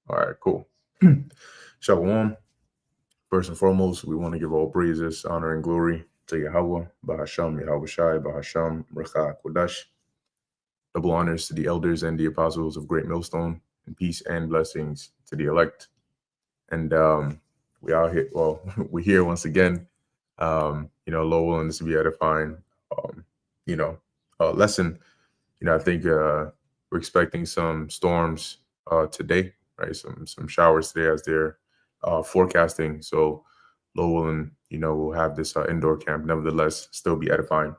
All right, cool. Shalom. First and foremost, we want to give all praises, honor, and glory to Yahweh, Bahasham, Yahweh Shai, Bahasham, Recha, Kodash. Double honors to the elders and the apostles of Great Millstone, and peace and blessings to the elect. And we are here. Well, we're here once again. Lord willing, this will be edifying. Lesson. I think we're expecting some storms today, right? Some showers today as they're forecasting. So, Lord willing, we'll have this indoor camp. Nevertheless, still be edifying.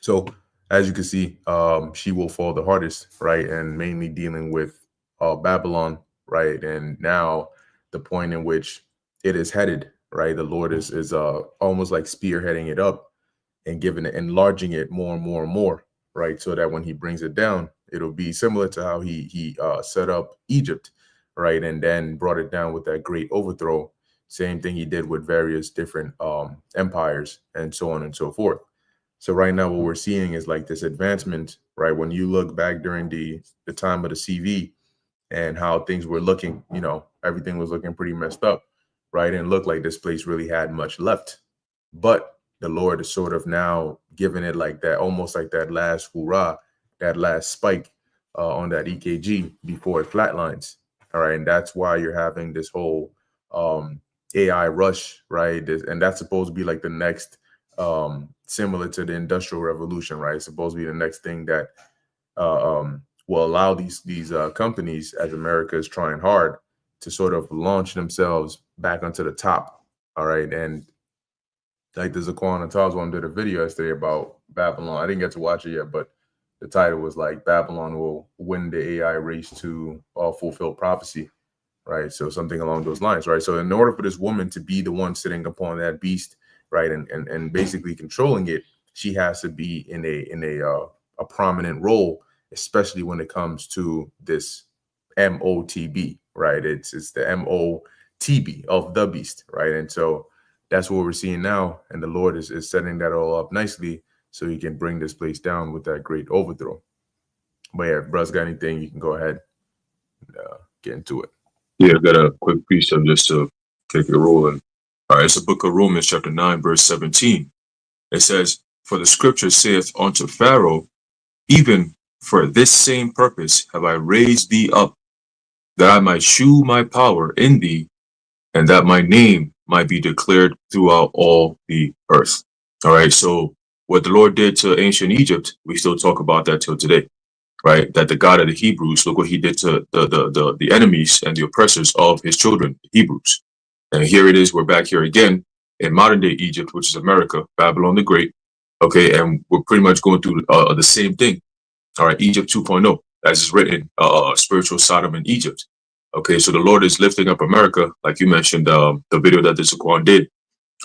So, as you can see, she will fall the hardest, right? And mainly dealing with Babylon, right? And now the point in which it is headed, right? The Lord is almost like spearheading it up and enlarging it more and more and more, right? So that when he brings it down, it'll be similar to how he set up Egypt, right? And then brought it down with that great overthrow. Same thing he did with various different empires and so on and so forth. So right now, what we're seeing is like this advancement, right? When you look back during the time of the CV and how things were looking, everything was looking pretty messed up, right? And looked like this place really had much left. But the Lord is sort of now giving it like that, almost like that last hoorah, that last spike on that EKG before it flatlines. All right. And that's why you're having this whole AI rush, right? And that's supposed to be like the next similar to the Industrial Revolution, right? It's supposed to be the next thing that will allow these companies, as America is trying hard, to sort of launch themselves back onto the top. All right. And like the Zaquan Atazwan did a video yesterday about Babylon. I didn't get to watch it yet, but the title was like Babylon will win the AI race to fulfill prophecy. Right. So something along those lines. Right. So in order for this woman to be the one sitting upon that beast, right, and basically controlling it, she has to be in a prominent role, especially when it comes to this MOTB, right? It's the MOTB of the beast, right? And so that's what we're seeing now, and the Lord is setting that all up nicely so he can bring this place down with that great overthrow. But yeah, if Bru's got anything, you can go ahead and get into it. Yeah, I got a quick piece of just to kick it rolling. All right, it's the book of Romans, chapter 9, verse 17. It says, "For the scripture saith unto Pharaoh, even for this same purpose have I raised thee up, that I might shew my power in thee, and that my name might be declared throughout all the earth." All right, so what the Lord did to ancient Egypt, we still talk about that till today, right? That the God of the Hebrews, look what he did to the enemies and the oppressors of his children, the Hebrews. And here it is, we're back here again in modern day Egypt, which is America, Babylon the Great. Okay, and we're pretty much going through the same thing. All right, Egypt 2.0, as is written, spiritual Sodom in Egypt. Okay, so the Lord is lifting up America, like you mentioned, the video that the Zaquan did.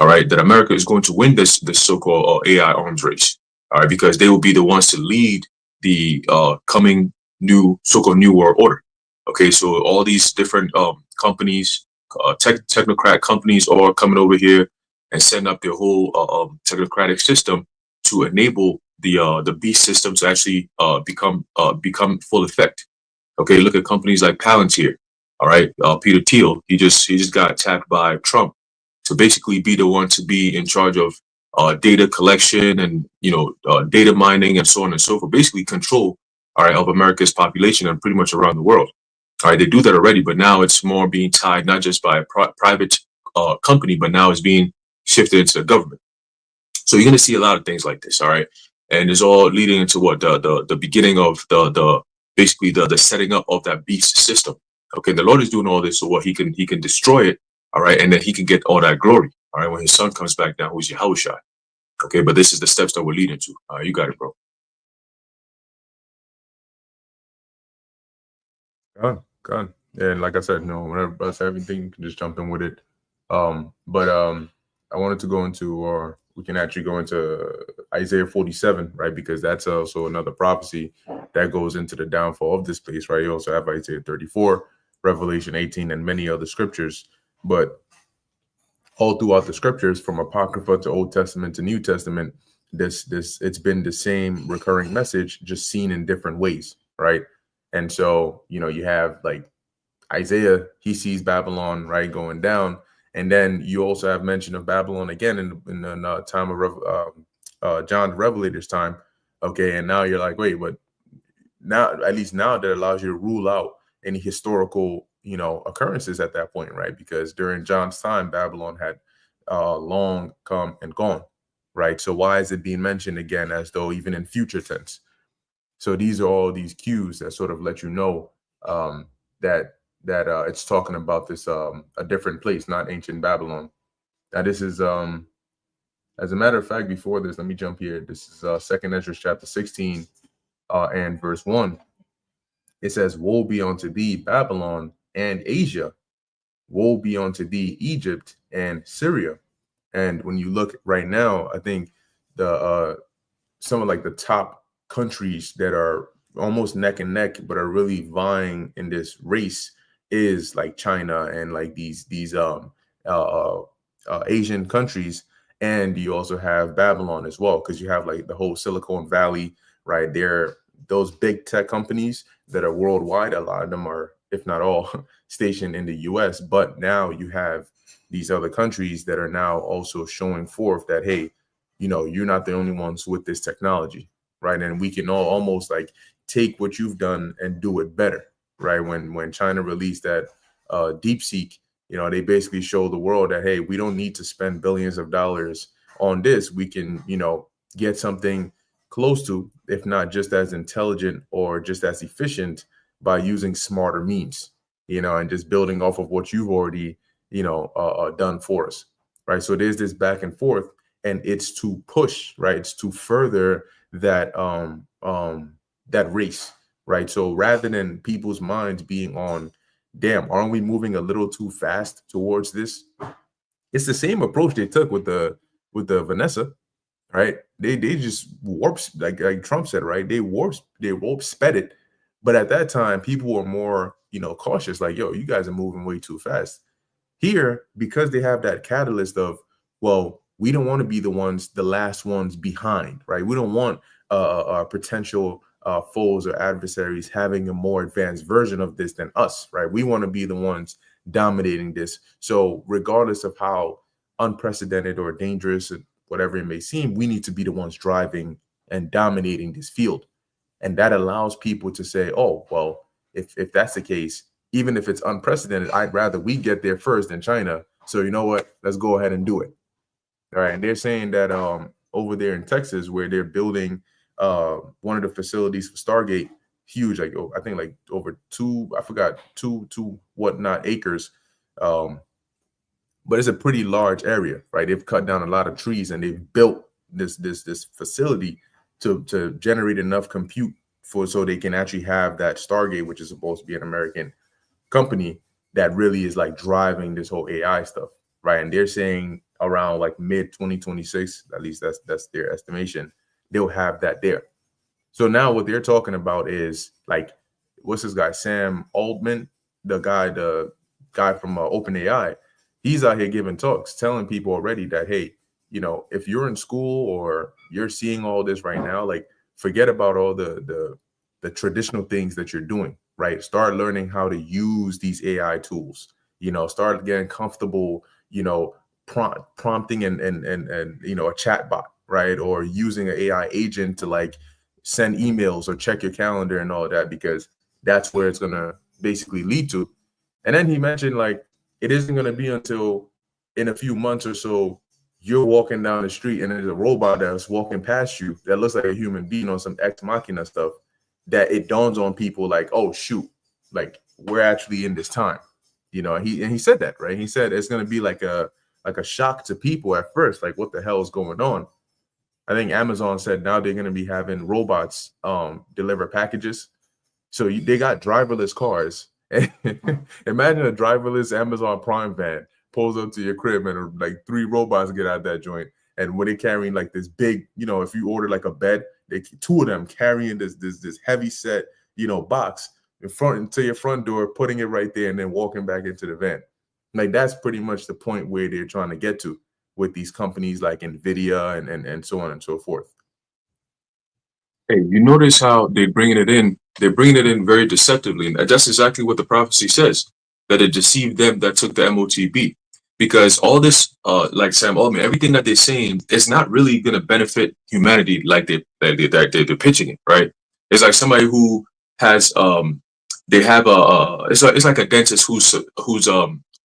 All right, that America is going to win this so-called AI arms race. All right, because they will be the ones to lead the coming new so-called new world order. Okay, so all these different companies, technocrat companies, are coming over here and setting up their whole technocratic system to enable the beast system to actually become full effect. Okay, look at companies like Palantir. All right, Peter Thiel, he just got attacked by Trump to basically be the one to be in charge of data collection and data mining and so on and so forth. Basically, control, all right, of America's population and pretty much around the world. All right, they do that already, but now it's more being tied not just by a private company, but now it's being shifted into the government. So you're going to see a lot of things like this, all right, and it's all leading into what the beginning of basically the setting up of that beast system. Okay, the Lord is doing all this so what he can destroy it, all right, and then he can get all that glory, all right, when his son comes back down, who's Yahushua. Okay, but this is the steps that we're leading to. You got it, bro. Good. And like I said, whenever Bru's everything, you can just jump in with it. But I wanted to go into, or we can actually go into Isaiah 47, right? Because that's also another prophecy that goes into the downfall of this place, right? You also have Isaiah 34, Revelation 18, and many other scriptures. But all throughout the scriptures, from Apocrypha to Old Testament to New Testament, this it's been the same recurring message, just seen in different ways, right? And so, you have like Isaiah, he sees Babylon, right, going down. And then you also have mention of Babylon again in the time of John the Revelator's time. Okay, and now you're like, wait, but now, at least now, that allows you to rule out any historical, occurrences at that point, right? Because during John's time, Babylon had long come and gone, right? So why is it being mentioned again as though even in future tense? So these are all these cues that sort of let you know that it's talking about this a different place, not ancient Babylon. Now this is as a matter of fact, before this, let me jump here. This is Second Ezra chapter 16 and verse 1. It says, "Woe be unto thee, Babylon and Asia. Woe be unto thee, Egypt and Syria." And when you look right now, I think the some of like the top countries that are almost neck and neck, but are really vying in this race is like China and like these uh, uh, Asian countries. And you also have Babylon as well, because you have like the whole Silicon Valley, right there. Those big tech companies that are worldwide, a lot of them are, if not all, stationed in the US. But now you have these other countries that are now also showing forth that, hey, you're not the only ones with this technology, right? And we can all almost like take what you've done and do it better, right? When China released that DeepSeek, they basically show the world that, hey, we don't need to spend billions of dollars on this. We can, get something close to, if not just as intelligent or just as efficient, by using smarter means, and just building off of what you've already, done for us, right? So there's this back and forth, and it's to push, right? It's to further that race, right? So rather than people's minds being on, damn, aren't we moving a little too fast towards this? It's the same approach they took with the Vanessa, right? They just warped, like Trump said, right? They warp sped it. But at that time, people were more, cautious, like, yo, you guys are moving way too fast. Here, because they have that catalyst of, well, we don't want to be the last ones behind, right? We don't want potential foes or adversaries having a more advanced version of this than us, right? We want to be the ones dominating this. So regardless of how unprecedented or dangerous, or whatever it may seem, we need to be the ones driving and dominating this field. And that allows people to say, oh, well, if that's the case, even if it's unprecedented, I'd rather we get there first than China. So you know what? Let's go ahead and do it. All right. And they're saying that over there in Texas, where they're building one of the facilities for Stargate, huge, like I think like over two whatnot acres. But it's a pretty large area, right? They've cut down a lot of trees and they've built this facility to generate enough compute so they can actually have that Stargate, which is supposed to be an American company that really is like driving this whole AI stuff, right? And they're saying around like mid 2026, at least that's their estimation, they'll have that there. So now what they're talking about is like, what's this guy, Sam Altman, the guy from OpenAI. He's out here giving talks, telling people already that, hey, if you're in school or you're seeing all this right now, like forget about all the traditional things that you're doing, right? Start learning how to use these AI tools, start getting comfortable, prompting and a chat bot, right? Or using an AI agent to like send emails or check your calendar and all of that, because that's where it's going to basically lead to. And then he mentioned like, it isn't going to be until in a few months or so, you're walking down the street and there's a robot that's walking past you that looks like a human being on some ex machina stuff, that it dawns on people like, oh shoot, like we're actually in this time, he said that, right? He said it's going to be like a shock to people at first, like what the hell is going on? I think Amazon said now they're going to be having robots deliver packages. So they got driverless cars. Imagine a driverless Amazon Prime van pulls up to your crib and like 3 robots get out that joint. And when they're carrying like this big, if you order like a bed, 2 of them carrying this heavy set, box in front to your front door, putting it right there, and then walking back into the van. Like that's pretty much the point where they're trying to get to with these companies like Nvidia and so on and so forth. Hey, you notice how they're bringing it in? They're bringing it in very deceptively, and that's exactly what the prophecy says, that it deceived them that took the MOTB. Because all this, like Sam Altman, everything that they're saying is not really going to benefit humanity like they're pitching it, right? It's like somebody who has, they have it's like a dentist who's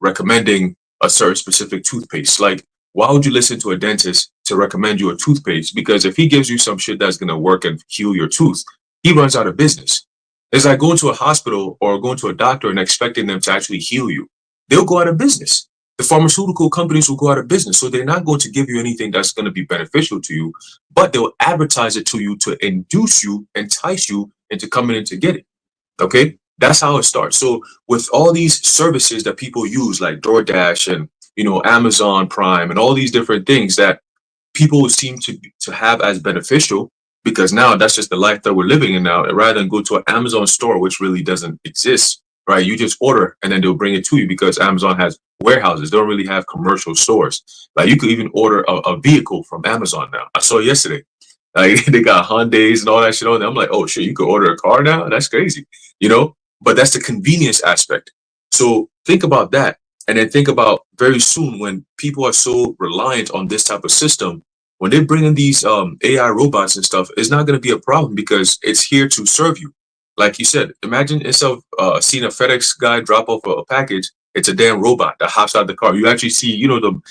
recommending a certain specific toothpaste. Like, why would you listen to a dentist to recommend you a toothpaste? Because if he gives you some shit that's going to work and heal your tooth, he runs out of business. It's like going to a hospital or going to a doctor and expecting them to actually heal you. They'll go out of business. The pharmaceutical companies will go out of business. So they're not going to give you anything that's going to be beneficial to you, but they'll advertise it to you to induce you, entice you into coming in to get it. Okay? That's how it starts. So with all these services that people use, like DoorDash and Amazon Prime and all these different things that people seem to have as beneficial, because now that's just the life that we're living in now, rather than go to an Amazon store, which really doesn't exist, right? You just order and then they'll bring it to you, because Amazon has warehouses. They don't really have commercial stores. Like, you could even order a vehicle from Amazon now. I saw yesterday, like, they got Hyundais and all that shit on there. I'm like, oh shit, you could order a car now? That's crazy, but that's the convenience aspect. So think about that. And then think about very soon, when people are so reliant on this type of system, when they bring in these AI robots and stuff, it's not going to be a problem, because it's here to serve you. Like you said, imagine yourself seeing a FedEx guy drop off a package. It's a damn robot that hops out of the car. You actually see, the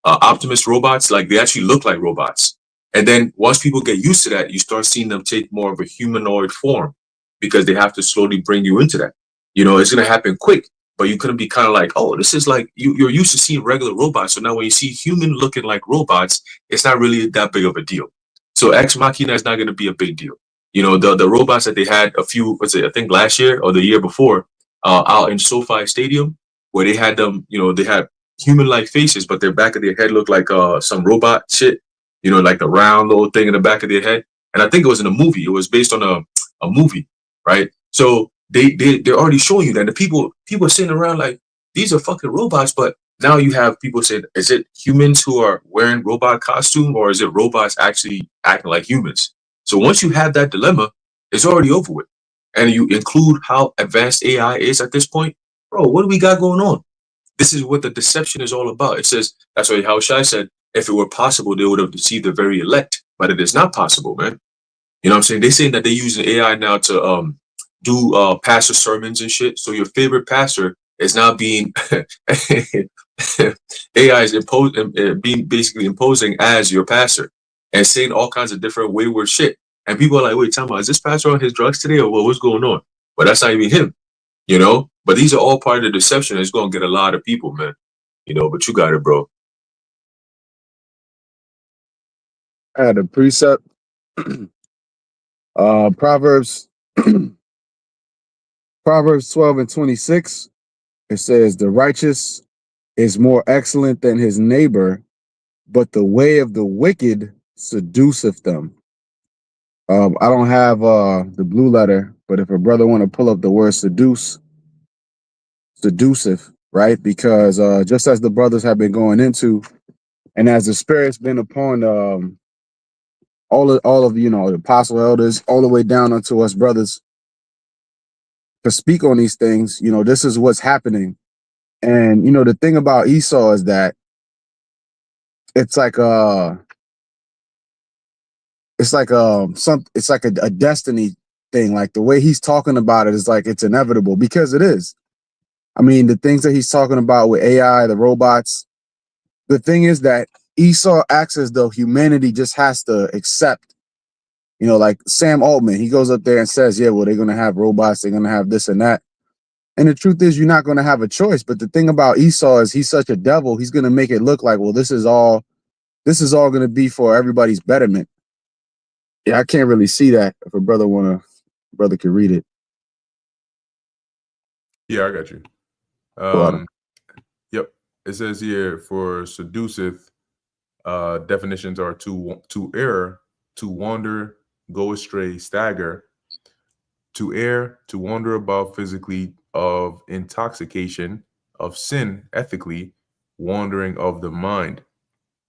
Optimus robots, like, they actually look like robots. And then once people get used to that, you start seeing them take more of a humanoid form, because they have to slowly bring you into that. It's going to happen quick, but you couldn't be kind of like, oh, this is like, you're used to seeing regular robots. So now when you see human looking like robots, it's not really that big of a deal. So Ex Machina is not going to be a big deal. The robots that they had I think last year or the year before, out in SoFi Stadium, where they had them, they had human-like faces, but their back of their head looked like some robot shit, like the round little thing in the back of their head. And I think it was in a movie. It was based on a movie, right? So they're already showing you that. The people are sitting around like, these are fucking robots, but now you have people saying, is it humans who are wearing robot costume, or is it robots actually acting like humans? So once you have that dilemma, it's already over with. And you include how advanced AI is at this point, bro, what do we got going on? This is what the deception is all about. It says, that's why How Shai said, if it were possible, they would have deceived the very elect, but it is not possible, man. You know what I'm saying? They're saying that they're using AI now to do pastor sermons and shit. So your favorite pastor is now being AI is being basically imposing as your pastor and saying all kinds of different wayward shit. And people are like, wait, tell me, is this pastor on his drugs today, or what's going on? But that's not even him, But these are all part of the deception. It's going to get a lot of people, man. But you got it, bro. I had a precept. Proverbs 12:26. It says, the righteous is more excellent than his neighbor, but the way of the wicked seduceth them. I don't have the blue letter, but if a brother want to pull up the word seduceth, right? Because just as the brothers have been going into, and as the Spirit's been upon all of the apostle elders, all the way down unto us brothers, to speak on these things, this is what's happening. And the thing about Esau is that it's like a destiny thing. Like, the way he's talking about it is like it's inevitable, because it is. I mean, the things that he's talking about with AI, the robots, the thing is that Esau acts as though humanity just has to accept, like Sam Altman, he goes up there and says, yeah, well, they're going to have robots, they're going to have this and that. And the truth is, you're not going to have a choice. But the thing about Esau is he's such a devil, he's going to make it look like, well, this is all going to be for everybody's betterment. Yeah, I can't really see that. If a brother can read it. Yeah, I got you. Yep. It says here, for seduceth, definitions are to err, to wander, go astray, stagger, to err, to wander about physically, of intoxication, of sin ethically, wandering of the mind.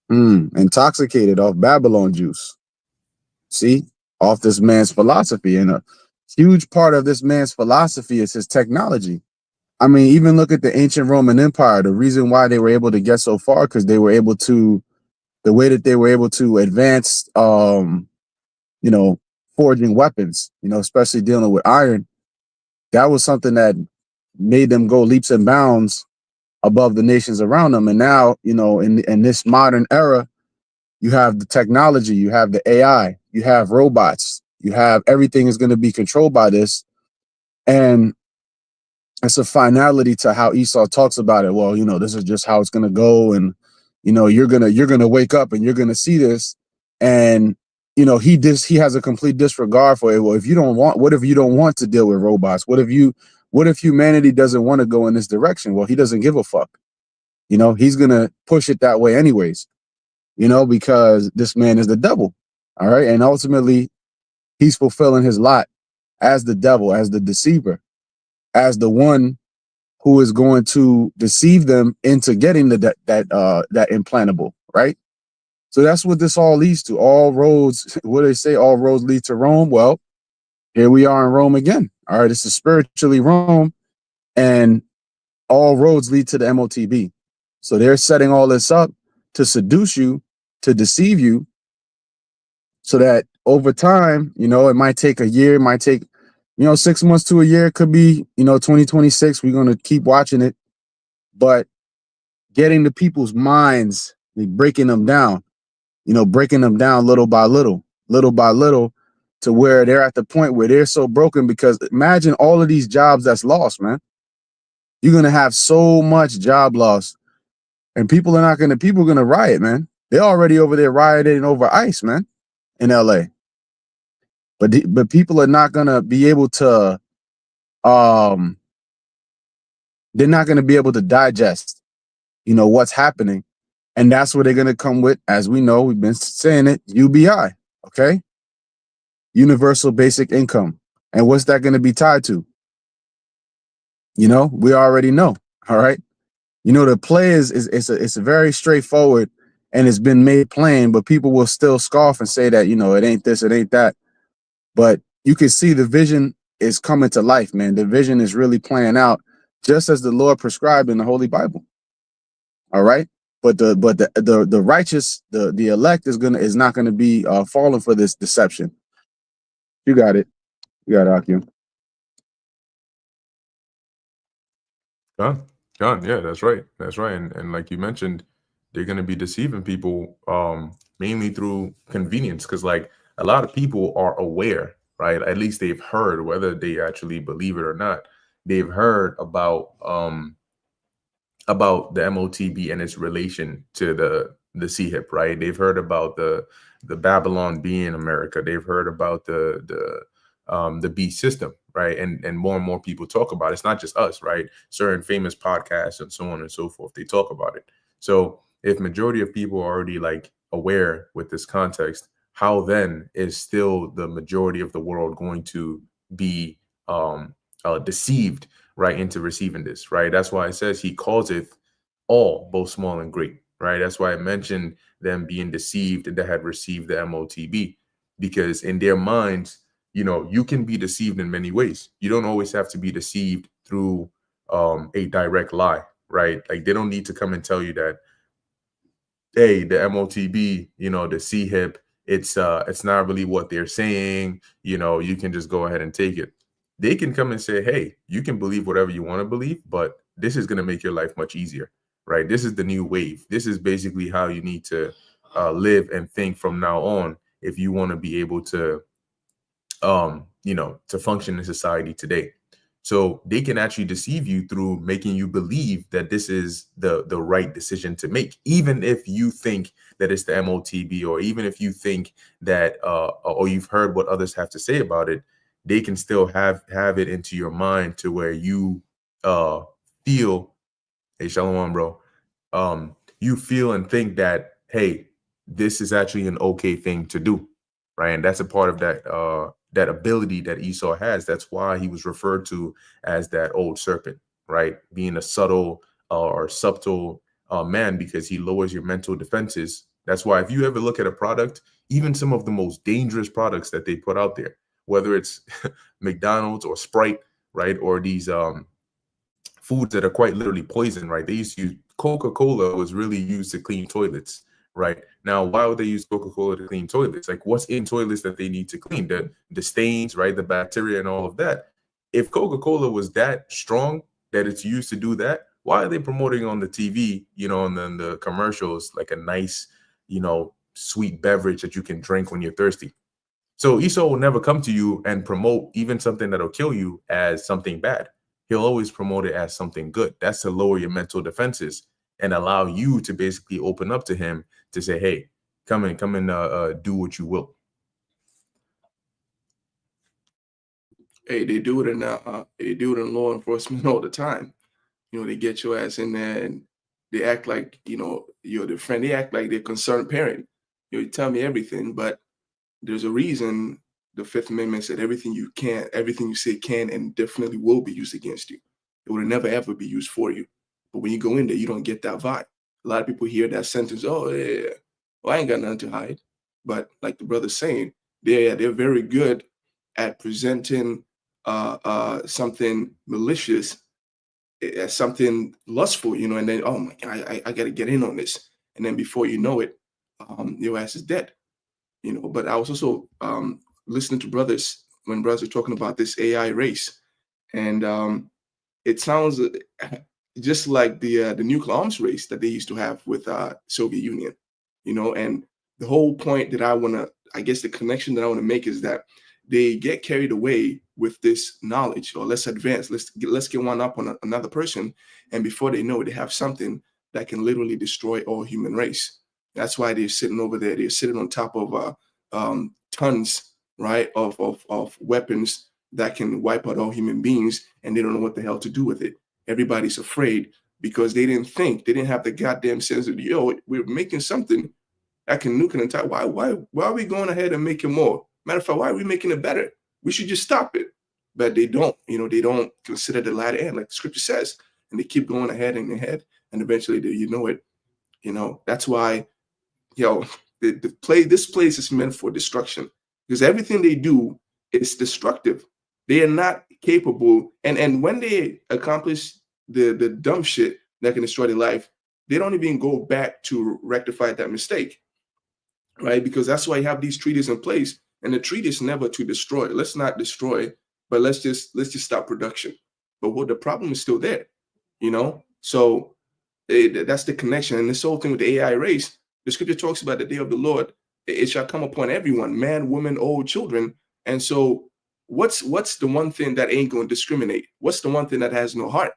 Intoxicated off Babylon juice. See, off this man's philosophy. And a huge part of this man's philosophy is his technology. I mean, even look at the ancient Roman Empire. The reason why they were able to get so far, because they were able to, the way that they were able to advance, you know, forging weapons, you know, especially dealing with iron. That was something that made them go leaps and bounds above the nations around them. And now, you know, in this modern era, you have the technology, you have the AI, you have robots, you have everything is going to be controlled by this. And it's a finality to how Esau talks about it. Well, you know, this is just how it's going to go. And, you know, you're going to wake up and you're going to see this. And, you know, he has a complete disregard for it. Well, what if you don't want to deal with robots? What if humanity doesn't want to go in this direction? Well, he doesn't give a fuck. You know, he's going to push it that way anyways, you know, because this man is the devil. All right. And ultimately, he's fulfilling his lot as the devil, as the deceiver, as the one who is going to deceive them into getting that implantable, right? So that's what this all leads to. All roads, what do they say? All roads lead to Rome. Well, here we are in Rome again. All right, this is spiritually Rome, and all roads lead to the MOTB. So they're setting all this up to seduce you, to deceive you, so that over time, you know, it might take a year, it might take, you know, 6 months to a year. It could be, you know, 2026. We're going to keep watching it. But getting the people's minds, breaking them down, you know, breaking them down little by little, to where they're at the point where they're so broken. Because imagine all of these jobs that's lost, man. You're going to have so much job loss, and people are going to riot, man. They're already over there rioting over ICE, man, in LA. But people are not going to be able to, they're not going to be able to digest, you know, what's happening. And that's what they're going to come with, as we know, we've been saying it, UBI, okay? Universal basic income. And what's that going to be tied to? You know, we already know, all right? You know, the play it's a very straightforward, and it's been made plain, but people will still scoff and say that, you know, it ain't this, it ain't that. But you can see the vision is coming to life, man. The vision is really playing out just as the Lord prescribed in the Holy Bible. All right. But the righteous, the elect is not gonna be falling for this deception. You got it. You got it, Akim. John, yeah, that's right. That's right. And like you mentioned, they're gonna be deceiving people mainly through convenience, because like a lot of people are aware, right? At least they've heard, whether they actually believe it or not, they've heard about the MOTB and its relation to the CHIP, right? They've heard about the Babylon being America. They've heard about the beast system, right? And more people talk about it. It's not just us, right? Certain famous podcasts and so on and so forth, they talk about it. So if majority of people are already like aware with this context, how then is still the majority of the world going to be deceived right into receiving this, right? That's why it says he calls it all, both small and great, right? That's why I mentioned them being deceived and that had received the MOTB, because in their minds, you know, you can be deceived in many ways. You don't always have to be deceived through a direct lie, right? Like they don't need to come and tell you that, hey, the MOTB, you know, the CHIP, it's not really what they're saying, you know, you can just go ahead and take it. They can come and say, hey, you can believe whatever you want to believe, but this is going to make your life much easier, right? This is the new wave. This is basically how you need to live and think from now on if you want to be able to, you know, to function in society today. So they can actually deceive you through making you believe that this is the right decision to make, even if you think that it's the MOTB, or even if you think that or you've heard what others have to say about it. They can still have it into your mind to where you feel, hey, shalom, bro. You feel and think that, hey, this is actually an okay thing to do, right? And that's a part of that ability that Esau has. That's why he was referred to as that old serpent, right? Being a subtle or subtle man, because he lowers your mental defenses. That's why if you ever look at a product, even some of the most dangerous products that they put out there, whether it's McDonald's or Sprite, right, or these foods that are quite literally poison, right? They used to use Coca-Cola was really used to clean toilets, right? Now, why would they use Coca-Cola to clean toilets? Like, what's in toilets that they need to clean? The stains, right? The bacteria and all of that. If Coca-Cola was that strong that it's used to do that, why are they promoting on the TV, and then the commercials, like a nice, sweet beverage that you can drink when you're thirsty? So Esau will never come to you and promote even something that'll kill you as something bad. He'll always promote it as something good. That's to lower your mental defenses and allow you to basically open up to him to say, hey, come and do what you will. Hey, they do it in law enforcement all the time. They get your ass in there and they act like, you're their friend. They act like they're a concerned parent. You tell me everything, but there's a reason the Fifth Amendment said everything you say can and definitely will be used against you. It would never, ever be used for you. But when you go in there, you don't get that vibe. A lot of people hear that sentence, oh, yeah, well, I ain't got nothing to hide. But like the brother's saying, they're very good at presenting something malicious as something lustful, and then, oh my God, I got to get in on this. And then before you know it, your ass is dead. But I was also listening to brothers when brothers are talking about this AI race, and it sounds just like the nuclear arms race that they used to have with Soviet Union, and the whole point that the connection that I want to make is that they get carried away with this knowledge, or let's advance, let's get one up on another person, and before they know it, they have something that can literally destroy all human race. That's why they're sitting over there. They're sitting on top of tons, right, of weapons that can wipe out all human beings, and they don't know what the hell to do with it. Everybody's afraid because they didn't have the goddamn sense of, we're making something that can nuke an entire. Why are we going ahead and making more? Matter of fact, why are we making it better? We should just stop it. But they don't. They don't consider the latter end, like the scripture says, and they keep going ahead and ahead, and eventually, that's why. This place is meant for destruction, because everything they do is destructive. They are not capable, and when they accomplish the dumb shit that can destroy their life, they don't even go back to rectify that mistake, right? Because that's why you have these treaties in place, and the treaty is never to destroy. Let's not destroy, but let's just stop production. But the problem is still there, So that's the connection, and this whole thing with the AI race. The scripture talks about the day of the Lord. It shall come upon everyone, man, woman, old, children. And so what's the one thing that ain't going to discriminate? What's the one thing that has no heart?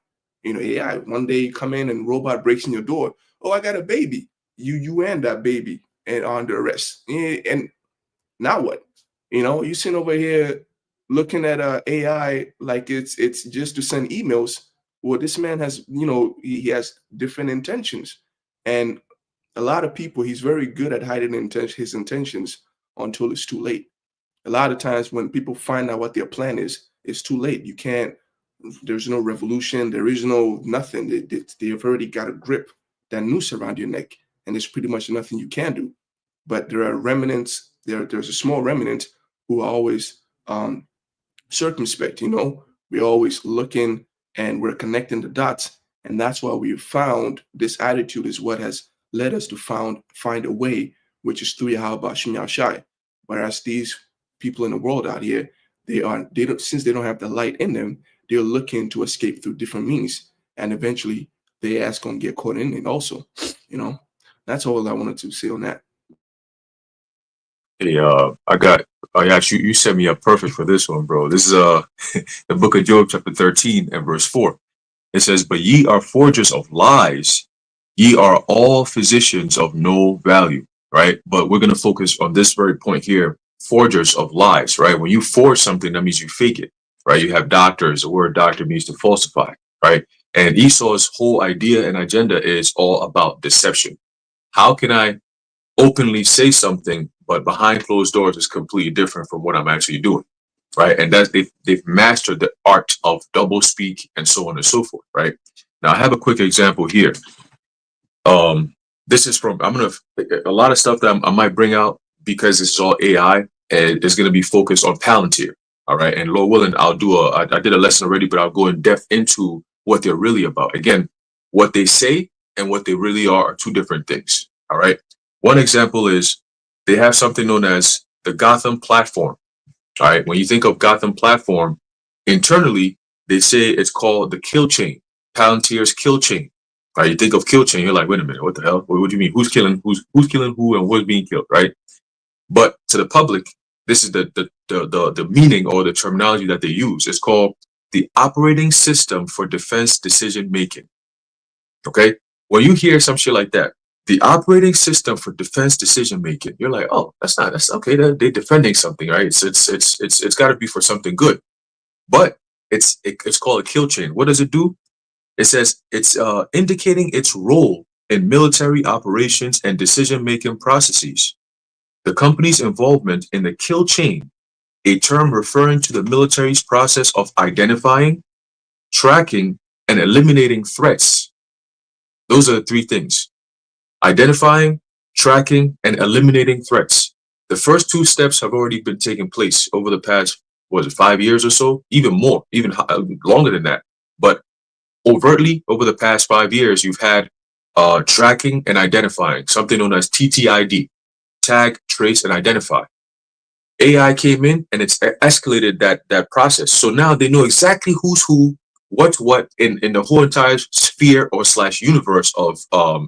AI, one day you come in and robot breaks in your door. Oh, I got a baby. You and that baby and under arrest. And now what? You sitting over here looking at AI like it's just to send emails. Well, this man has, he has different intentions. And a lot of people, he's very good at hiding his intentions until it's too late. A lot of times when people find out what their plan is, it's too late. There's no revolution. There is no nothing. They've already got a grip, that noose around your neck, and there's pretty much nothing you can do. But there are remnants. There's a small remnant who are always circumspect. We're always looking and we're connecting the dots. And that's why we've found this attitude is what has led us to find a way, which is through Yahweh Shem Yahshai. Whereas these people in the world out here, since they don't have the light in them, they're looking to escape through different means, and eventually their ass gonna get caught in it also. That's all I wanted to say on that. Hey, you set me up perfect for this one, bro. This is the book of Job, chapter 13 and verse 4. It says, "But ye are forgers of lies. Ye are all physicians of no value," right? But we're going to focus on this very point here, forgers of lies, right? When you forge something, that means you fake it, right? You have doctors. The word doctor means to falsify, right? And Esau's whole idea and agenda is all about deception. How can I openly say something, but behind closed doors is completely different from what I'm actually doing, right? And they've mastered the art of double speak and so on and so forth, right? Now I have a quick example here. This is from, a lot of stuff that I might bring out because it's all AI and it's going to be focused on Palantir. All right. And Lord willing, I did a lesson already, but I'll go in depth into what they're really about. Again, what they say and what they really are two different things. All right. One example is they have something known as the Gotham platform. All right. When you think of Gotham platform, internally, they say it's called the kill chain, Palantir's kill chain. Right? You think of kill chain, you're like, wait a minute, what the hell? What do you mean? Who's killing who and what's being killed, right? But to the public, this is the meaning or the terminology that they use. It's called the operating system for defense decision making. Okay? When you hear some shit like that, the operating system for defense decision making, you're like, oh, that's okay. They're defending something, right? It's got to be for something good. But it's called a kill chain. What does it do? It says it's indicating its role in military operations and decision-making processes. The company's involvement in the kill chain, a term referring to the military's process of identifying, tracking, and eliminating threats. Those are the three things: identifying, tracking, and eliminating threats. The first two steps have already been taking place over the past, 5 years or so? Even more, even longer than that. But overtly, over the past 5 years, you've had tracking and identifying, something known as TTID, tag, trace, and identify. AI came in and it's escalated that process. So now they know exactly who's who, what's what in the whole entire sphere or / universe of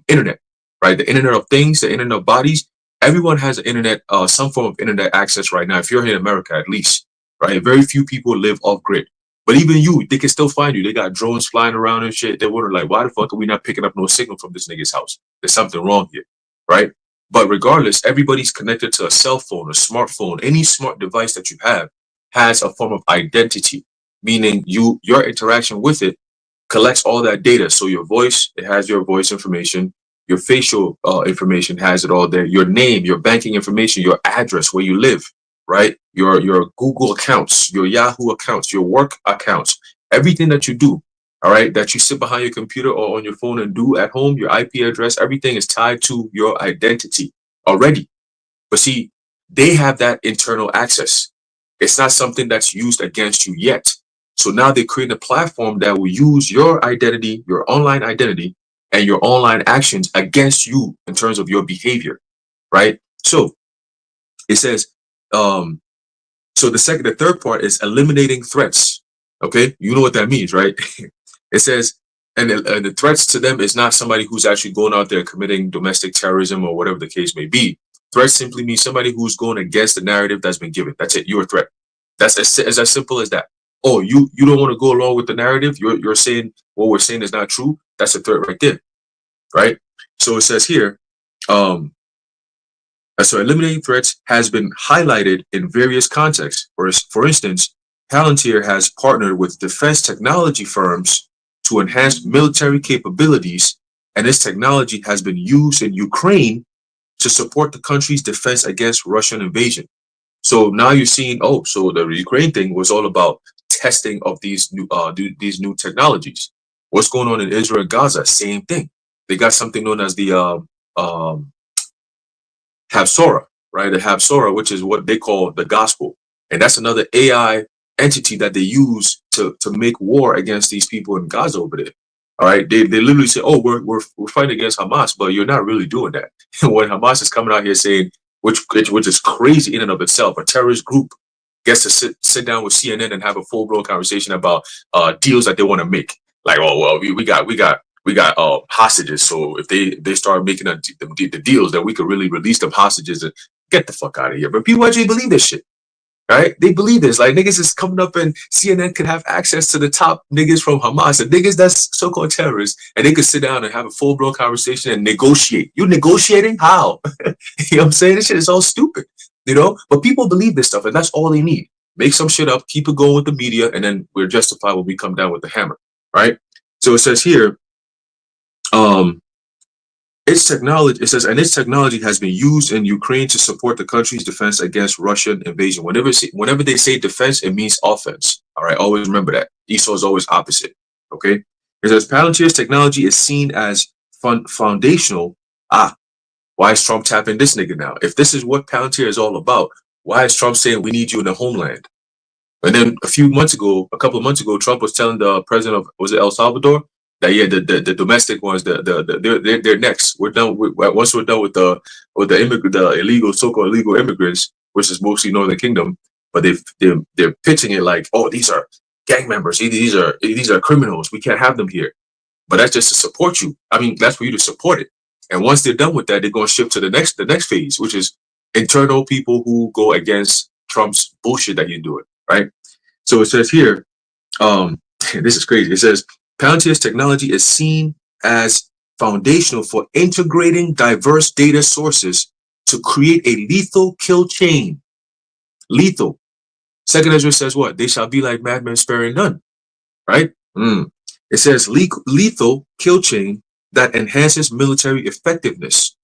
internet, right? The Internet of Things, the Internet of Bodies. Everyone has an internet, some form of internet access right now. If you're here in America, at least, right? Very few people live off grid. But even you, they can still find you. They got drones flying around and shit. They wonder like, why the fuck are we not picking up no signal from this nigga's house? There's something wrong here, right? But regardless, everybody's connected to a cell phone, a smartphone. Any smart device that you have has a form of identity, meaning your interaction with it collects all that data. So your voice, it has your voice information. Your facial information has it all there. Your name, your banking information, your address, where you live, right? Your Google accounts, your Yahoo accounts, your work accounts, everything that you do, all right, that you sit behind your computer or on your phone and do at home, your IP address, everything is tied to your identity already. But see, they have that internal access. It's not something that's used against you yet. So now they create a platform that will use your identity, your online identity, and your online actions against you in terms of your behavior, right? So it says, so the third part is eliminating threats. Okay, you know what that means, right? It says, and the threats to them is not somebody who's actually going out there committing domestic terrorism or whatever the case may be. Threats simply means somebody who's going against the narrative that's been given. That's it. You're a threat. That's as simple as that. Oh, you don't want to go along with the narrative. You're saying what we're saying is not true. That's a threat right there, right? So it says here, so eliminating threats has been highlighted in various contexts. For instance, Palantir has partnered with defense technology firms to enhance military capabilities, and this technology has been used in Ukraine to support the country's defense against Russian invasion. So now you're seeing, oh, so the Ukraine thing was all about testing of these new technologies. What's going on in Israel and Gaza? Same thing. They got something known as the Hafsora, right? The Hafsora, which is what they call the gospel. And that's another AI entity that they use to make war against these people in Gaza over there. All right. They literally say, oh, we're fighting against Hamas, but you're not really doing that. When Hamas is coming out here saying, which is crazy in and of itself, a terrorist group gets to sit down with CNN and have a full-blown conversation about deals that they want to make. Like, oh, well, we got hostages. So if they start making the deals, then we could really release them hostages and get the fuck out of here. But people actually believe this shit, right? They believe this. Like, niggas is coming up and CNN could have access to the top niggas from Hamas and niggas that's so-called terrorists, and they could sit down and have a full-blown conversation and negotiate. You negotiating? How? You know what I'm saying? This shit is all stupid, you know? But people believe this stuff, and that's all they need. Make some shit up, keep it going with the media, and then we're justified when we come down with the hammer, right? So it says here, its technology has been used in Ukraine to support the country's defense against Russian invasion. Whenever they say defense, it means offense. All right, always remember that. Esau is always opposite. Okay, It says Palantir's technology is seen as foundational. Why is Trump tapping this nigga now? If this is what Palantir is all about, why is Trump saying we need you in the homeland? And then a couple of months ago, Trump was telling the president of, was it El Salvador, that yeah, the domestic ones, they're next. We're done once we're done with the illegal, so-called illegal immigrants, which is mostly Northern Kingdom, but they're pitching it like, oh, these are gang members, these are criminals. We can't have them here. But that's just to support you. I mean, that's for you to support it. And once they're done with that, they're going to shift to the next phase, which is internal people who go against Trump's bullshit that you're doing, right? So it says here, this is crazy. It says Palantir's technology is seen as foundational for integrating diverse data sources to create a lethal kill chain. Lethal. Second Ezra says what? They shall be like madmen sparing none, right? It says lethal kill chain that enhances military effectiveness.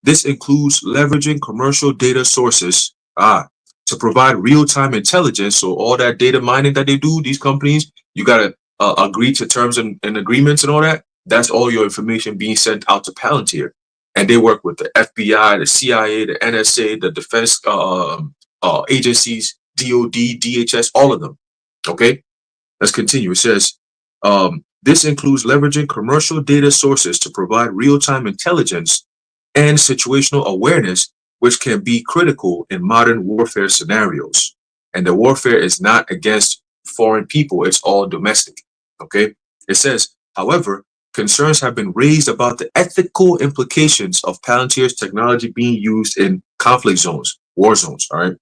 This includes leveraging commercial data sources to provide real-time intelligence. So all that data mining that they do, these companies, you got to agree to terms and agreements and all that. That's all your information being sent out to Palantir. And they work with the FBI, the CIA, the NSA, the defense agencies, DOD, DHS, all of them. Okay, let's continue. It says, this includes leveraging commercial data sources to provide real-time intelligence and situational awareness, which can be critical in modern warfare scenarios. And the warfare is not against foreign people, it's all domestic. Okay, it says, however, concerns have been raised about the ethical implications of Palantir's technology being used in conflict zones, war zones. All right.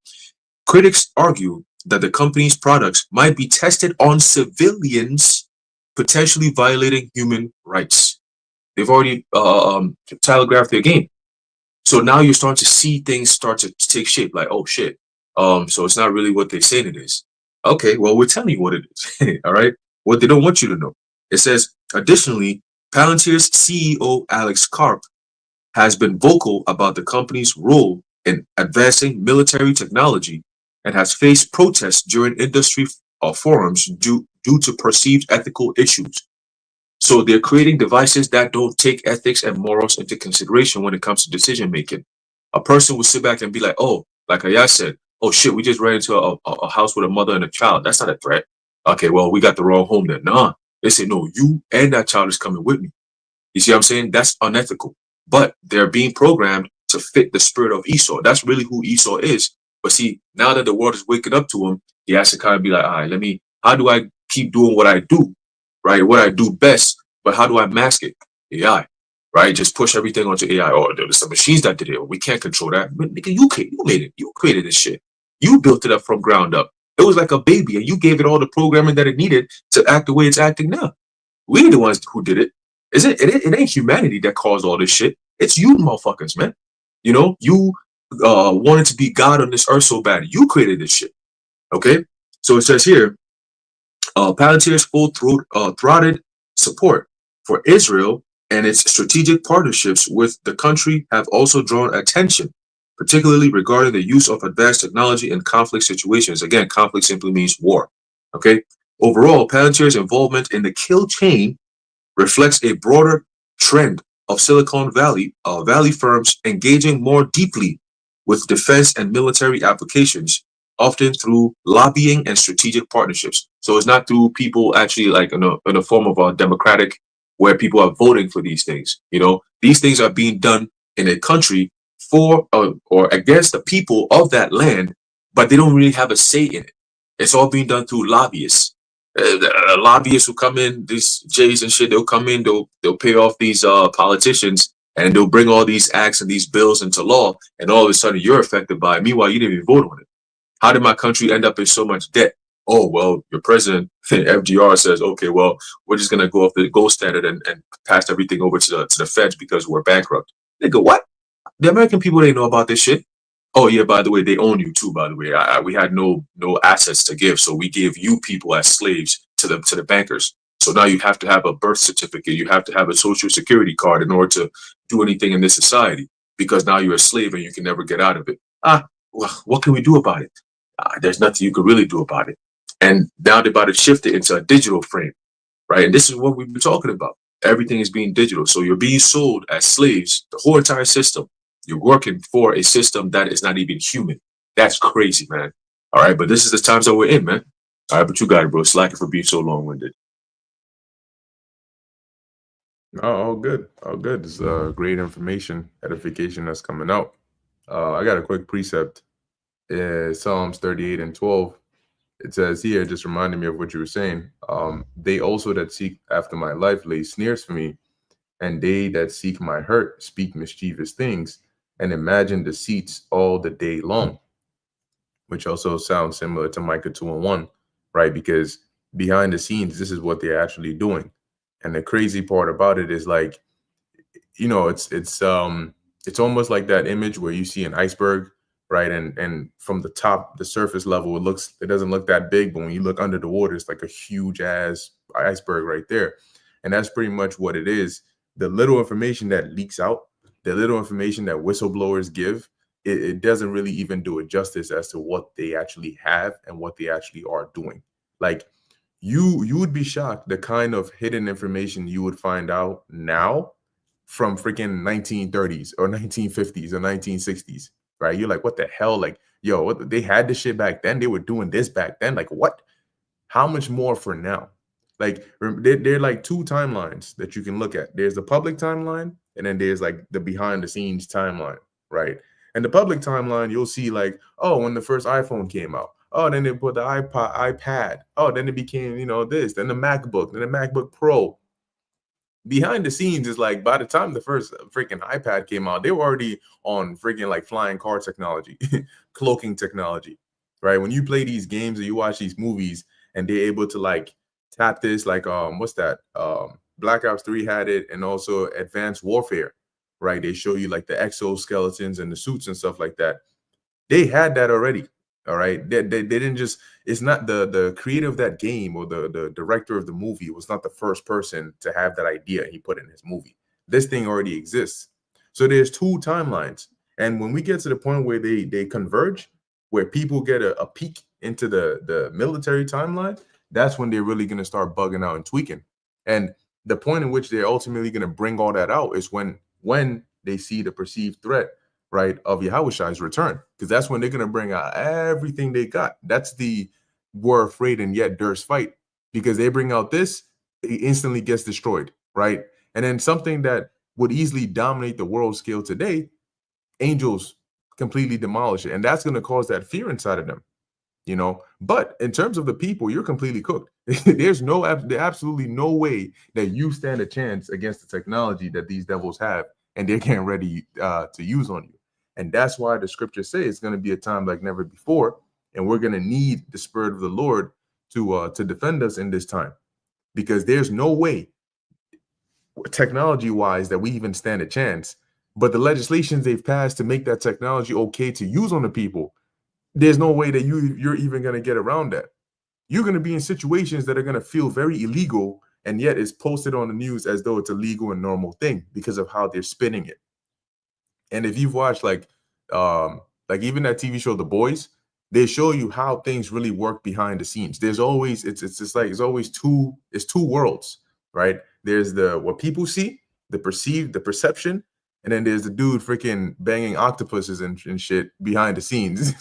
Critics argue that the company's products might be tested on civilians, potentially violating human rights. They've already telegraphed their game. So now you're starting to see things start to take shape, like, oh shit. So it's not really what they say it is. Okay, well, we're telling you what it is. All right. What they don't want you to know. It says, additionally, Palantir's CEO, Alex Karp, has been vocal about the company's role in advancing military technology and has faced protests during industry forums due to perceived ethical issues. So they're creating devices that don't take ethics and morals into consideration when it comes to decision making. A person will sit back and be like, oh, like Ayah said, oh shit, we just ran into a house with a mother and a child. That's not a threat. Okay, well, we got the wrong home then. Nah, they say, no, you and that child is coming with me. You see what I'm saying? That's unethical. But they're being programmed to fit the spirit of Esau. That's really who Esau is. But see, now that the world is waking up to him, he has to kind of be like, all right, how do I keep doing what I do, right? What I do best, but how do I mask it? AI, right? Just push everything onto AI. Oh, there's some machines that did it. We can't control that. But nigga, you made it. You created this shit. You built it up from ground up. It was like a baby, and you gave it all the programming that it needed to act the way it's acting now. We're the ones who did it. It ain't humanity that caused all this shit. It's you motherfuckers, man. You know, you wanted to be God on this earth so bad. You created this shit. Okay? So it says here, Palantir's full-throated support for Israel and its strategic partnerships with the country have also drawn attention, particularly regarding the use of advanced technology in conflict situations. Again, conflict simply means war. Okay? Overall, Palantir's involvement in the kill chain reflects a broader trend of Silicon Valley firms engaging more deeply with defense and military applications, often through lobbying and strategic partnerships. So it's not through people actually like in a form of a democratic where people are voting for these things. You know, these things are being done in a country for or against the people of that land, but they don't really have a say in it. It's all being done through lobbyists. Lobbyists who come in, these Jays and shit, they'll come in, they'll pay off these politicians, and they'll bring all these acts and these bills into law, and all of a sudden you're affected by it. Meanwhile, you didn't even vote on it. How did my country end up in so much debt? Oh, well, your president, FDR, says, okay, well, we're just going to go off the gold standard and pass everything over to the feds because we're bankrupt. Nigga, what? The American people didn't know about this shit. Oh, yeah, by the way, they own you too, by the way. We had no assets to give, so we gave you people as slaves to the bankers. So now you have to have a birth certificate. You have to have a social security card in order to do anything in this society because now you're a slave and you can never get out of it. Well, what can we do about it? There's nothing you can really do about it. And now they're about to shift it into a digital frame, right? And this is what we've been talking about. Everything is being digital. So you're being sold as slaves, the whole entire system. You're working for a system that is not even human. That's crazy, man. All right, but this is the times that we're in, man. All right, but you got it, bro. Slacking for being so long-winded. All good. All good. It's great information, edification that's coming out. I got a quick precept. Psalms 38 and 12. It says here, just reminding me of what you were saying. They also that seek after my life lay snares for me, and they that seek my hurt speak mischievous things and imagine deceits all the day long, which also sounds similar to Micah 2:1, right? Because behind the scenes, this is what they're actually doing. And the crazy part about it is like, it's almost like that image where you see an iceberg, right? And from the top, the surface level, it doesn't look that big, but when you look under the water, it's like a huge ass iceberg right there. And that's pretty much what it is. The little information that leaks out, the little information that whistleblowers give, it doesn't really even do it justice as to what they actually have and what they actually are doing. Like you would be shocked the kind of hidden information you would find out now from freaking 1930s or 1950s or 1960s, right? You're like, what the hell? Like, yo, what, they had this shit back then. They were doing this back then. Like, what? How much more for now? Like, they're like two timelines that you can look at. There's the public timeline, and then there's like the behind the scenes timeline, right? And the public timeline, you'll see like, oh, when the first iPhone came out. Oh, then they put the iPad. Oh, then it became, this, then the MacBook, then the MacBook Pro. Behind the scenes is like by the time the first freaking iPad came out, they were already on freaking like flying car technology, cloaking technology, right? When you play these games or you watch these movies and they're able to like tap this, like what's that? Black Ops 3 had it, and also Advanced Warfare, right? They show you like the exoskeletons and the suits and stuff like that. They had that already. All right. They didn't just, it's not the creator of that game or the director of the movie was not the first person to have that idea he put in his movie. This thing already exists. So there's two timelines. And when we get to the point where they converge, where people get a peek into the military timeline, that's when they're really going to start bugging out and tweaking. And the point in which they're ultimately going to bring all that out is when they see the perceived threat, right, of Yahushai's return, because that's when they're going to bring out everything they got. That's the we're afraid and yet durst fight, because they bring out this, it instantly gets destroyed, right? And then something that would easily dominate the world scale today, angels completely demolish it. And that's going to cause that fear inside of them, But in terms of the people, you're completely cooked. There's absolutely no way that you stand a chance against the technology that these devils have, and they're getting ready to use on you. And that's why the scriptures say it's going to be a time like never before, and we're going to need the Spirit of the Lord to defend us in this time, because there's no way, technology-wise, that we even stand a chance. But the legislations they've passed to make that technology okay to use on the people, there's no way that you're even going to get around that. You're going to be in situations that are going to feel very illegal, and yet it's posted on the news as though it's a legal and normal thing because of how they're spinning it. And if you've watched like even that TV show, The Boys, they show you how things really work behind the scenes. There's always, it's always two worlds, right? There's what people see, the perception, and then there's the dude freaking banging octopuses and shit behind the scenes,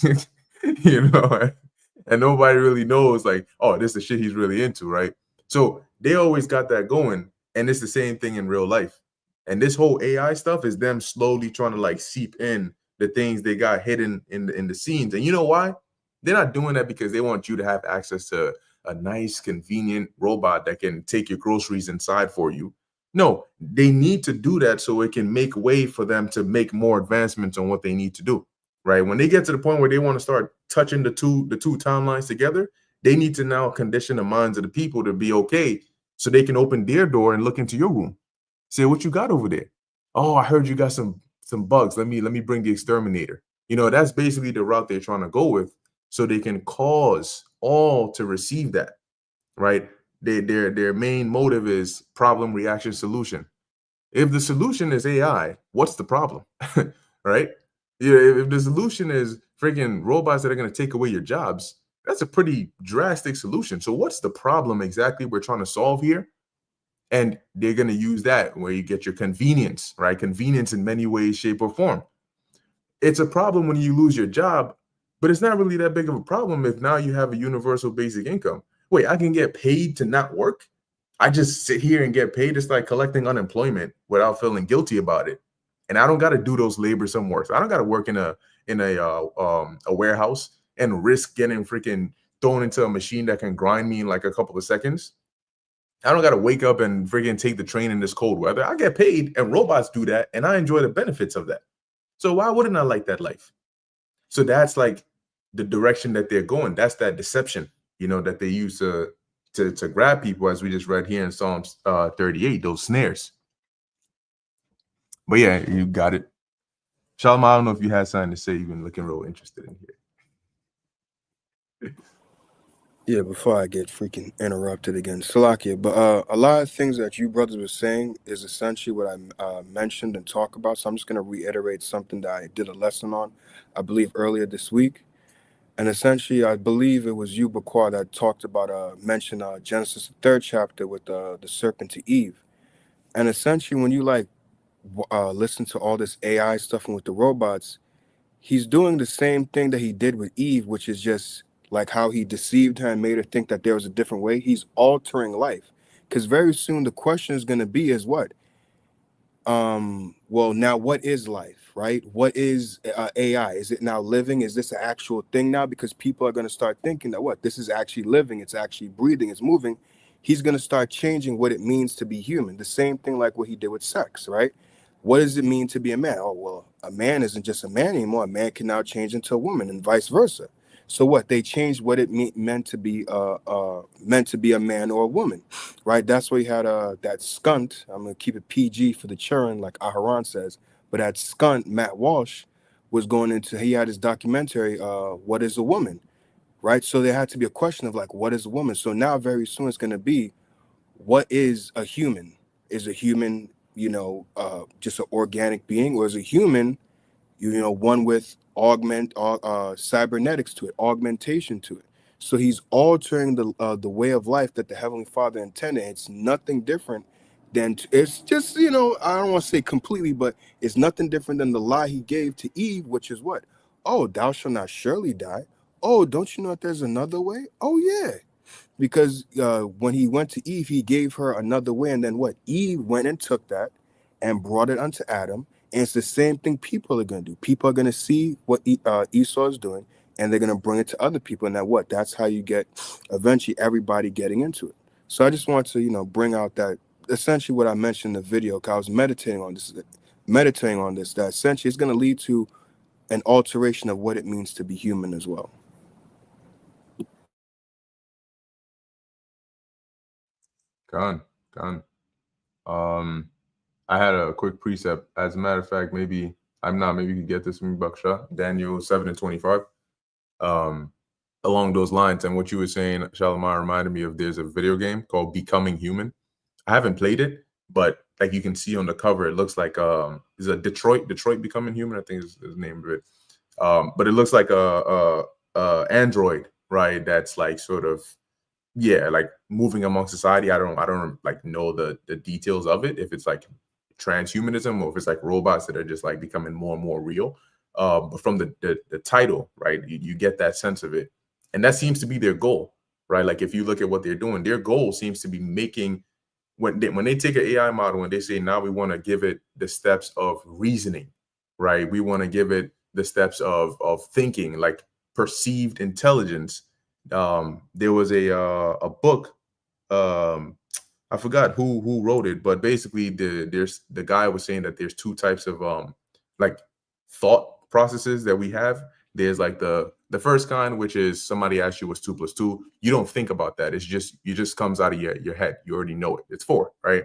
and nobody really knows like, oh, this is the shit he's really into, right? So they always got that going, and it's the same thing in real life. And this whole AI stuff is them slowly trying to like seep in the things they got hidden in the scenes. And you know why? They're not doing that because they want you to have access to a nice, convenient robot that can take your groceries inside for you. No, they need to do that so it can make way for them to make more advancements on what they need to do, right? When they get to the point where they want to start touching the two timelines together, they need to now condition the minds of the people to be okay so they can open their door and look into your room. Say, what you got over there? Oh, I heard you got some bugs. Let me bring the exterminator. That's basically the route they're trying to go with, so they can cause all to receive that, right? Their main motive is problem, reaction, solution. If the solution is AI, what's the problem? Right? If the solution is freaking robots that are going to take away your jobs, that's a pretty drastic solution. So what's the problem exactly we're trying to solve here? And they're going to use that where you get your convenience, right? Convenience in many ways, shape, or form. It's a problem when you lose your job, but it's not really that big of a problem if now you have a universal basic income. Wait, I can get paid to not work? I just sit here and get paid. It's like collecting unemployment without feeling guilty about it. And I don't got to do those labor somewhere. So I don't got to work in a warehouse and risk getting freaking thrown into a machine that can grind me in like a couple of seconds. I don't got to wake up and freaking take the train in this cold weather. I get paid and robots do that, and I enjoy the benefits of that. So why wouldn't I like that life? So that's like the direction that they're going. That's that deception, that they use to grab people, as we just read here in Psalms 38, those snares. But yeah, you got it. Shalom, I don't know if you had something to say. You've been looking real interested in here. Yeah, before I get freaking interrupted again, Salakia, but a lot of things that you brothers were saying is essentially what I mentioned and talk about. So I'm just going to reiterate something that I did a lesson on, I believe, earlier this week. And essentially, I believe it was you, Bakwar, that talked about, mentioned Genesis 3rd chapter with the serpent to Eve. And essentially, when you listen to all this AI stuff and with the robots, he's doing the same thing that he did with Eve, which is just like how he deceived her and made her think that there was a different way. He's altering life, because very soon the question is going to be is what? Well, now what is life, right? What is AI? Is it now living? Is this an actual thing now? Because people are going to start thinking that what? This is actually living. It's actually breathing. It's moving. He's going to start changing what it means to be human. The same thing like what he did with sex, right? What does it mean to be a man? Oh, well, a man isn't just a man anymore. A man can now change into a woman and vice versa. So what? They changed what it meant to be a man or a woman, right? That's why you had that skunt. I'm gonna keep it PG for the children, like Aharon says. But that skunt, Matt Walsh, was going into. He had his documentary, "What Is a Woman?" Right? So there had to be a question of like, what is a woman? So now very soon it's gonna be, what is a human? Is a human, just an organic being, or is a human, one with cybernetics to it, augmentation to it? So he's altering the way of life that the Heavenly Father intended. It's nothing different than it's just, I don't want to say completely, but it's nothing different than the lie he gave to Eve, which is what? Oh, thou shalt not surely die. Oh, don't you know that there's another way? Oh yeah. Because when he went to Eve, he gave her another way. And then what? Eve went and took that and brought it unto Adam. And it's the same thing people are going to do. People are going to see what Esau is doing, and they're going to bring it to other people. And that what? That's how you get eventually everybody getting into it. So I just want to, bring out that essentially what I mentioned in the video, because I was meditating on this, that essentially it's going to lead to an alteration of what it means to be human as well. Gone. I had a quick precept. As a matter of fact, maybe you can get this from Baksha, Daniel 7:25. Along those lines, and what you were saying, Shalimar, reminded me of there's a video game called Becoming Human. I haven't played it, but like you can see on the cover, it looks like is a Detroit Becoming Human, I think is the name of it. But it looks like a android, right? That's like sort of like moving among society. I don't like know the details of it, if it's like transhumanism or if it's like robots that are just like becoming more and more real. But from the title, right, you get that sense of it, and that seems to be their goal, right? Like if you look at what they're doing, their goal seems to be making when they take an AI model and they say now we want to give it the steps of reasoning, right? We want to give it the steps of thinking, like perceived intelligence. There was a book, I forgot who wrote it, but basically the guy was saying that there's two types of like thought processes that we have. There's like the first kind, which is somebody asks you what's 2 + 2. You don't think about that. It just comes out of your head. You already know it. It's 4, right?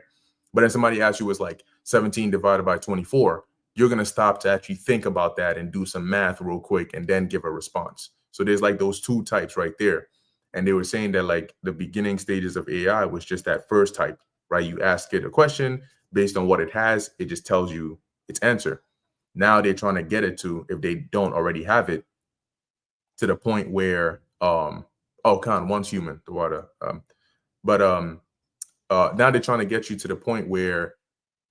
But then somebody asks you what's like 17 divided by 24. You're gonna stop to actually think about that and do some math real quick and then give a response. So there's like those two types right there. And they were saying that like the beginning stages of AI was just that first type, right? You ask it a question based on what it has, it just tells you its answer. Now they're trying to get it to, if they don't already have it, to the point where Khan, one's human, the water. now they're trying to get you to the point where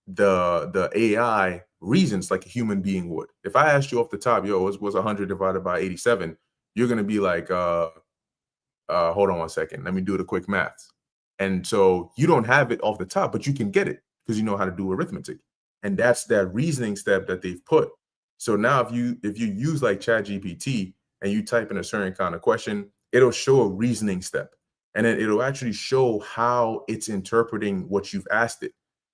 the AI reasons like a human being would. If I asked you off the top, yo, was 100 divided by 87, you're gonna be like, hold on one second, let me do the quick maths. And so you don't have it off the top, but you can get it because you know how to do arithmetic. And that's that reasoning step that they've put. So now if you use like ChatGPT and you type in a certain kind of question, it'll show a reasoning step. And then it'll actually show how it's interpreting what you've asked it.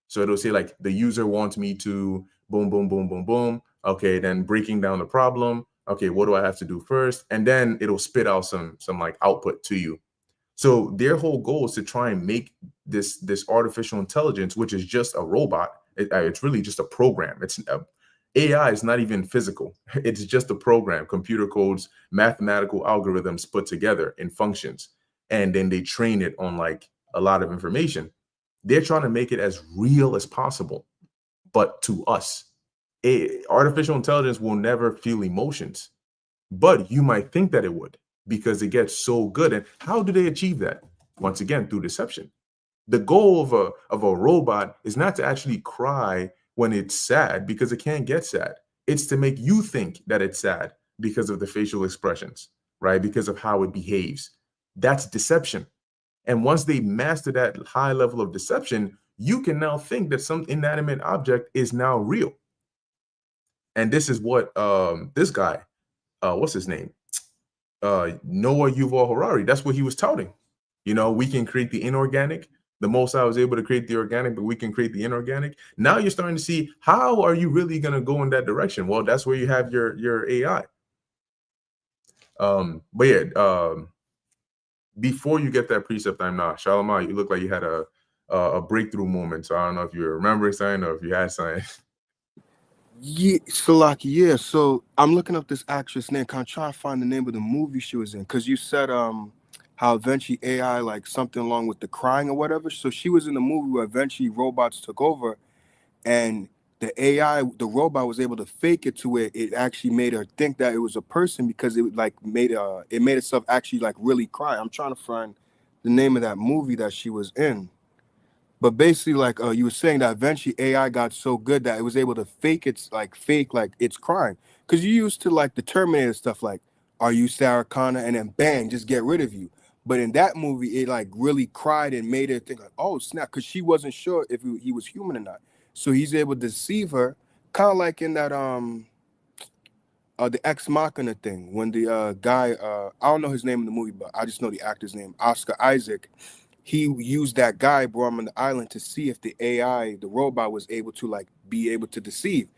So it'll say like the user wants me to boom, boom, boom, boom, boom. Okay, then breaking down the problem. Okay, what do I have to do first? And then it'll spit out some like output to you. So their whole goal is to try and make this artificial intelligence, which is just a robot. It's really just a program. It's AI is not even physical. It's just a program, computer codes, mathematical algorithms put together in functions, and then they train it on like a lot of information. They're trying to make it as real as possible, but to us, artificial intelligence will never feel emotions, but you might think that it would because it gets so good. And how do they achieve that? Once again, through deception. The goal of a robot is not to actually cry when it's sad because it can't get sad. It's to make you think that it's sad because of the facial expressions, right? Because of how it behaves. That's deception. And once they master that high level of deception, you can now think that some inanimate object is now real. And this is what this guy, what's his name? Noah Yuval Harari, that's what he was touting. You know, we can create the inorganic. The Most High was able to create the organic, but we can create the inorganic. Now you're starting to see, how are you really going to go in that direction? Well, that's where you have your AI. But yeah, before you get that precept, I'm not. Shalimar, you look like you had a breakthrough moment. So I don't know if you remember something or if you had something. Yeah, Salaki, yeah. So I'm looking up this actress name. I'm trying to find the name of the movie she was in. Because you said how eventually AI, like something along with the crying or whatever. So she was in the movie where eventually robots took over, and the AI, the robot was able to fake it to where it actually made her think that it was a person because it like made itself actually like really cry. I'm trying to find the name of that movie that she was in. But basically, like you were saying, that eventually AI got so good that it was able to fake it's crying. Because you used to like the Terminator stuff, like, are you Sarah Connor? And then bang, just get rid of you. But in that movie, it like really cried and made her think like, oh snap, because she wasn't sure if he was human or not. So he's able to deceive her, kind of like in that the Ex Machina thing when the guy I don't know his name in the movie, but I just know the actor's name, Oscar Isaac. He used that guy, brought him on the island to see if the AI, the robot, was able to like be able to deceive,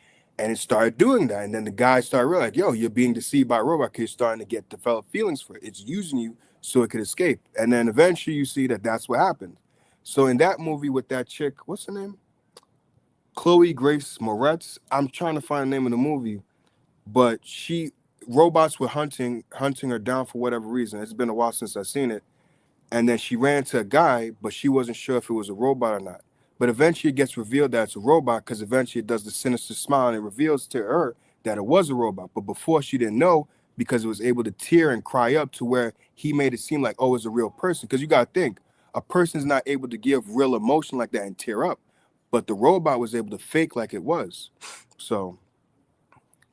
and it started doing that. And then the guy started realizing, yo, you're being deceived by a robot. Because you're starting to develop feelings for it. It's using you so it could escape. And then eventually you see that that's what happened. So in that movie with that chick, what's her name? Chloe Grace Moretz. I'm trying to find the name of the movie, but robots were hunting her down for whatever reason. It's been a while since I've seen it. And then she ran to a guy, but she wasn't sure if it was a robot or not. But eventually it gets revealed that it's a robot because eventually it does the sinister smile and it reveals to her that it was a robot. But before she didn't know because it was able to tear and cry up to where he made it seem like, oh, it's a real person. Because you got to think, a person's not able to give real emotion like that and tear up. But the robot was able to fake like it was. So,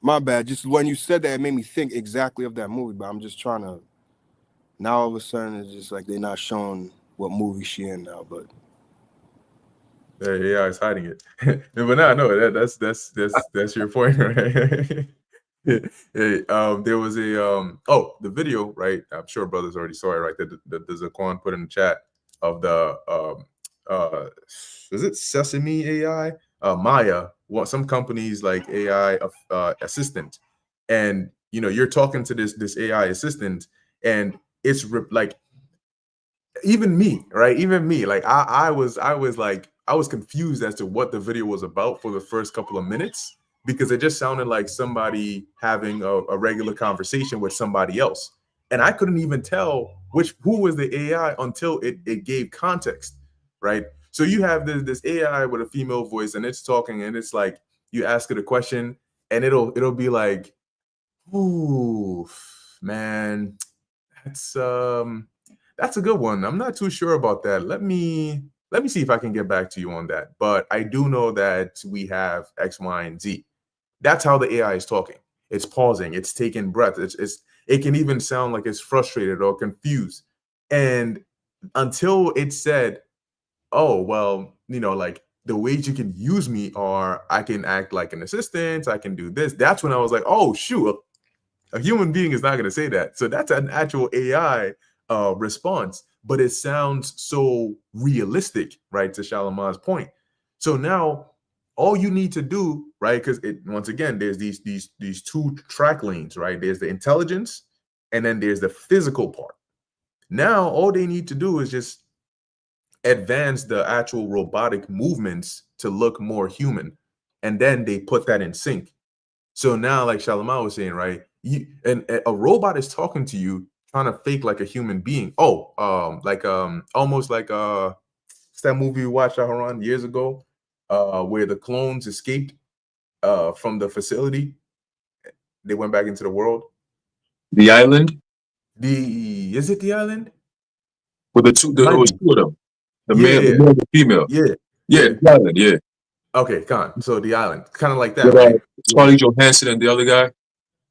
my bad. Just when you said that, it made me think exactly of that movie. But I'm just trying to. Now all of a sudden it's just like they're not showing what movie she in now, but Yeah, it's hiding it. But no, that's your point, right? Yeah, there was a the video, right? I'm sure brothers already saw it, right? The Zaquan put in the chat of the is it Sesame AI? Maya, some companies like AI assistant, and you know you're talking to this AI assistant, and it's like even me, right? Even me, like I was confused as to what the video was about for the first couple of minutes because it just sounded like somebody having a regular conversation with somebody else, and I couldn't even tell who was the AI until it gave context, right? So you have this AI with a female voice, and it's talking, and it's like you ask it a question, and it'll be like, "Ooh, man, that's a good one. I'm not too sure about that. Let me Let me see if I can get back to you on that. But I do know that we have X, Y, and Z. That's how the AI is talking. It's pausing. It's taking breath. It can even sound like it's frustrated or confused. And until it said, oh, well, like the ways you can use me are I can act like an assistant, I can do this. That's when I was like, oh, shoot, a human being is not going to say that. So that's an actual AI response, but it sounds so realistic, right? To Shalaman's point. So now all you need to do, right? Because once again, there's these two track lanes, right? There's the intelligence, and then there's the physical part. Now all they need to do is just advance the actual robotic movements to look more human, and then they put that in sync. So now, like Shalaman was saying, right? And a robot is talking to you, trying to fake like a human being. Oh, almost like it's that movie we watched, Haran, years ago, where the clones escaped from the facility. They went back into the world. The island Is it The Island? with there was two of them. The Yeah. male and the female. Yeah. The island, yeah. Okay, so The Island, kind of like that, With, right? Scarlett Johansson and the other guy.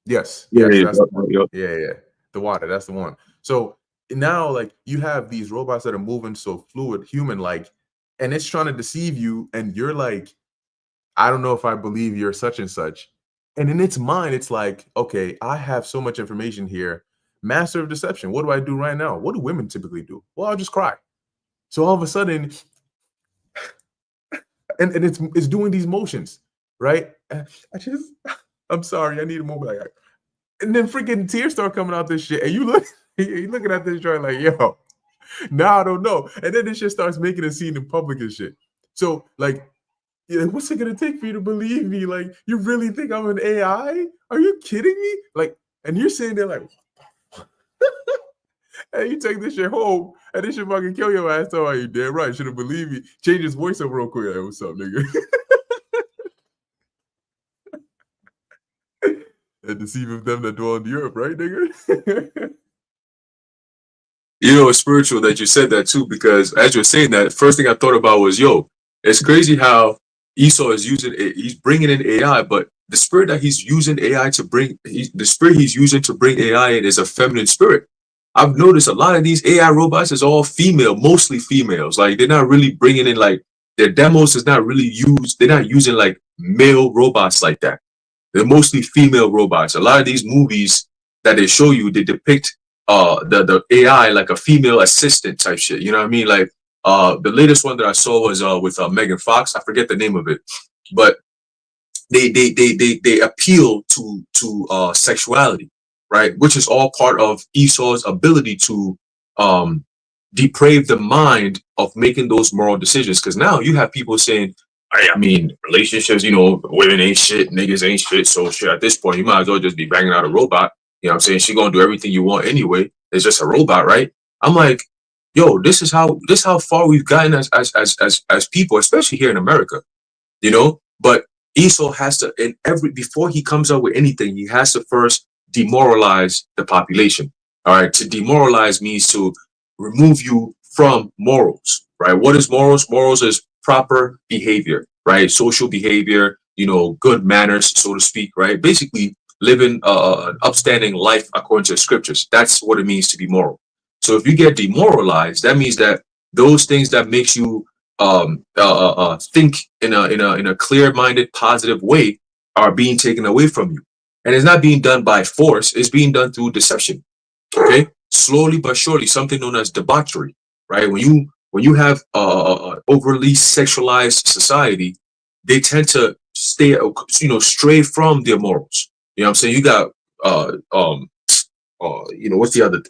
Yes. Yeah, That's the one. Yeah. The water, that's the one. So now, like, you have these robots that are moving so fluid, human-like, and it's trying to deceive you, and you're like, I don't know if I believe you're such and such. And in its mind, it's like, okay, I have so much information here. Master of deception. What do I do right now? What do women typically do? Well, I'll just cry. So all of a sudden, and it's doing these motions, right? I'm sorry, I need a moment. Like, and then freaking tears start coming out this shit, and you looking at this joint like, yo, now I don't know. And then this shit starts making a scene in public and shit. So like, what's it gonna take for you to believe me? Like, you really think I'm an AI? Are you kidding me? Like, and you're sitting there like, and you take this shit home, and this shit fucking kill your ass. Oh, you damn right. Should have believed me. Change his voice up real quick. Like, what's up, nigga? And deceiving them that dwell in the earth, right, nigga? It's spiritual that you said that too, because as you're saying that, first thing I thought about was, it's crazy how Esau is using it. He's bringing in AI, but the spirit that he's using AI to bring, the spirit he's using to bring AI in is a feminine spirit. I've noticed a lot of these AI robots is all female, mostly females. Like, they're not really bringing in, like, their demos is not really used. They're not using like male robots like that. They're mostly female robots. A lot of these movies that they show you, they depict the AI like a female assistant type shit. You know what I mean? Like the latest one that I saw was with Megan Fox. I forget the name of it, but they appeal to sexuality, right? Which is all part of Esau's ability to deprave the mind of making those moral decisions. Because now you have people saying, I mean, relationships, women ain't shit, niggas ain't shit. So shit, at this point, you might as well just be banging out a robot. You know what I'm saying? She gonna do everything you want anyway. It's just a robot, right? I'm like, yo, this is how far we've gotten as people, especially here in America, But Esau has to, before he comes up with anything, he has to first demoralize the population. All right. To demoralize means to remove you from morals, right? What is morals? Morals is proper behavior, right? Social behavior, good manners, so to speak, right? Basically living an upstanding life according to the scriptures. That's what it means to be moral. So if you get demoralized, that means that those things that makes you think in a clear-minded, positive way are being taken away from you. And it's not being done by force, it's being done through deception. Okay? Slowly but surely, something known as debauchery, right? When you have overly sexualized society, they tend to stray from their morals. You know what I'm saying? You got what's the other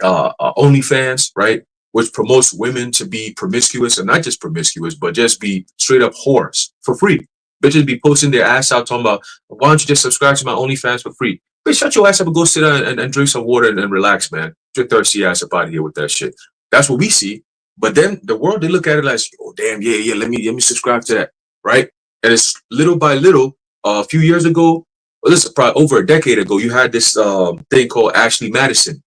OnlyFans, right? Which promotes women to be promiscuous, and not just promiscuous, but just be straight up whores for free. Bitches be posting their ass out talking about, why don't you just subscribe to my OnlyFans for free? Bitch, shut your ass up and go sit down and drink some water and relax, man. Get your thirsty ass up out of here with that shit. That's what we see. But then the world, they look at it like, oh damn, yeah, let me subscribe to that, right? And it's little by little. A few years ago, well, this is probably over a decade ago, you had this thing called Ashley Madison.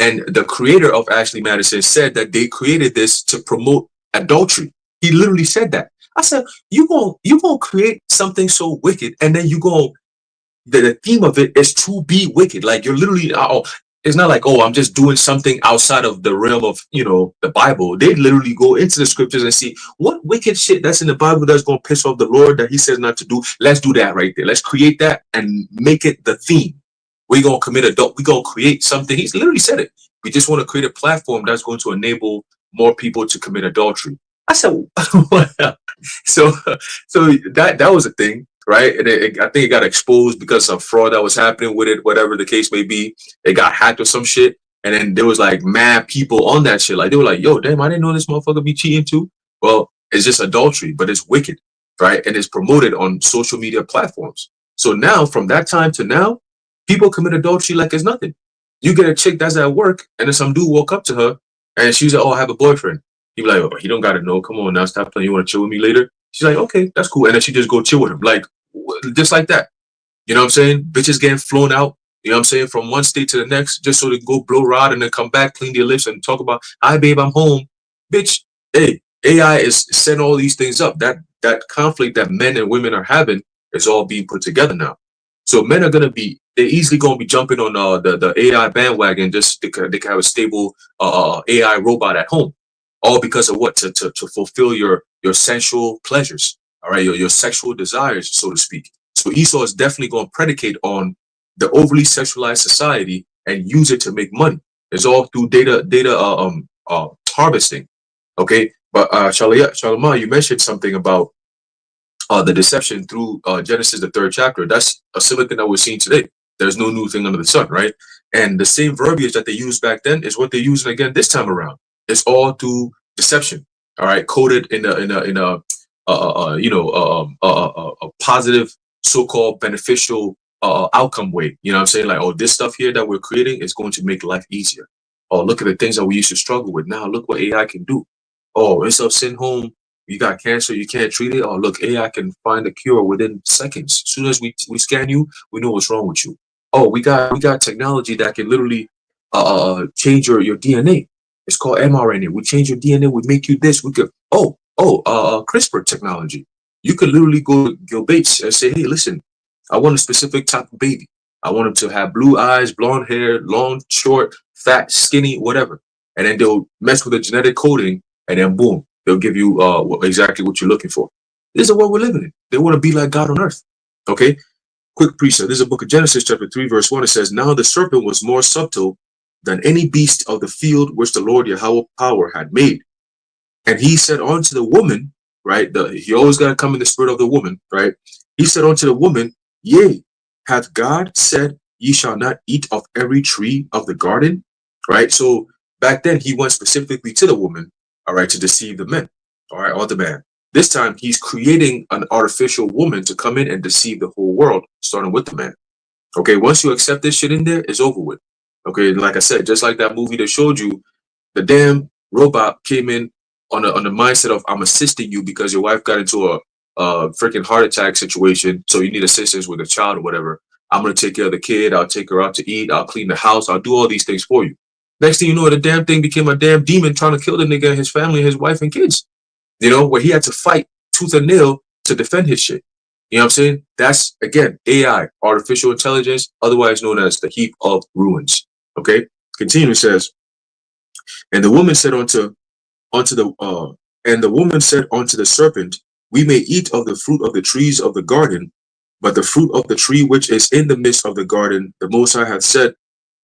And the creator of Ashley Madison said that they created this to promote adultery. He literally said that. I said, you gonna create something so wicked, and then you gonna the theme of it is to be wicked. Like you're literally, it's not like, oh, I'm just doing something outside of the realm of, the Bible. They literally go into the scriptures and see what wicked shit that's in the Bible that's going to piss off the Lord that he says not to do. Let's do that right there. Let's create that and make it the theme. We're going to commit we're going to create something. He's literally said it. We just want to create a platform that's going to enable more people to commit adultery. I said, so that was a thing. Right. And I think it got exposed because of fraud that was happening with it, whatever the case may be. It got hacked or some shit. And then there was like mad people on that shit. Like they were like, yo, damn, I didn't know this motherfucker be cheating too. Well, it's just adultery, but it's wicked. Right. And it's promoted on social media platforms. So now from that time to now, people commit adultery like it's nothing. You get a chick that's at work and then some dude walk up to her and she's like, oh, I have a boyfriend. He be like, oh, he don't got to know. Come on now, stop playing. You want to chill with me later? She's like, okay, that's cool. And then she just go chill with him. Like, just like that. You know what I'm saying? Bitches getting flown out, you know what I'm saying, from one state to the next just so they can go blow rod and then come back, clean their lips and talk about, hi, babe, I'm home. Bitch, hey, AI is setting all these things up. That conflict that men and women are having is all being put together now. So men are they're easily going to be jumping on the AI bandwagon just they can have a stable AI robot at home. All because of what? To fulfill your sensual pleasures. All right, your sexual desires, so to speak. So Esau is definitely going to predicate on the overly sexualized society and use it to make money. It's all through data harvesting. Okay, but Shalomah, you mentioned something about the deception through Genesis, the 3rd chapter. That's a similar thing that we're seeing today. There's no new thing under the sun, right? And the same verbiage that they used back then is what they're using again this time around. It's all through deception. All right, coded in a positive, so-called beneficial outcome way. You know what I'm saying? Like, oh, this stuff here that we're creating is going to make life easier. Oh, look at the things that we used to struggle with. Now look what AI can do. Oh, instead of sitting home, you got cancer, you can't treat it. Oh, look, AI can find a cure within seconds. As soon as we scan you, we know what's wrong with you. Oh, we got technology that can literally change your DNA. It's called mRNA. We change your DNA. We make you this. We could CRISPR technology. You could literally go to Bill Gates and say, hey, listen, I want a specific type of baby. I want him to have blue eyes, blonde hair, long, short, fat, skinny, whatever. And then they'll mess with the genetic coding, and then boom, they'll give you exactly what you're looking for. This is what we're living in. They want to be like God on earth. Okay. Quick precept. This is a book of Genesis, chapter 3, verse 1. It says, now the serpent was more subtle than any beast of the field which the Lord Yahweh power had made. And he said unto the woman, right? He always got to come in the spirit of the woman, right? He said unto the woman, yea, hath God said, ye shall not eat of every tree of the garden, right? So back then he went specifically to the woman, all right, to deceive the men, all right, or the man. This time he's creating an artificial woman to come in and deceive the whole world, starting with the man. Okay, once you accept this shit in there, it's over with. Okay, like I said, just like that movie that showed you, the robot came in on the mindset of I'm assisting you because your wife got into a freaking heart attack situation, so you need assistance with a child or whatever. I'm gonna take care of the kid. I'll take her out to eat. I'll clean the house. I'll do all these things for you. Next thing you know, the damn thing became a damn demon trying to kill the nigga and his family, his wife and kids. You know, where he had to fight tooth and nail to defend his shit. You know what I'm saying? That's, again, AI, artificial intelligence, otherwise known as the heap of ruins. Okay? Continue, it says, and the woman said unto the serpent, we may eat of the fruit of the trees of the garden, but the fruit of the tree which is in the midst of the garden, the Most High hath said,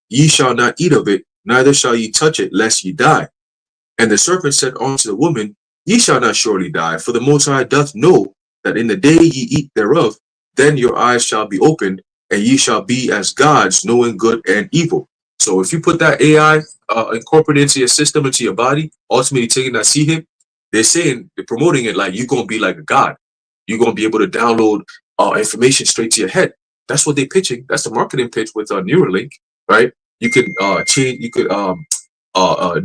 ye shall not eat of it, neither shall ye touch it, lest ye die. And the serpent said unto the woman, ye shall not surely die, for the Most High doth know that in the day ye eat thereof, then your eyes shall be opened, and ye shall be as gods, knowing good and evil. So if you put that AI incorporated into your system, into your body, ultimately taking that him, they're promoting it like you're going to be like a god. You're going to be able to download information straight to your head. That's what they're pitching. That's the marketing pitch with Neuralink, right? You could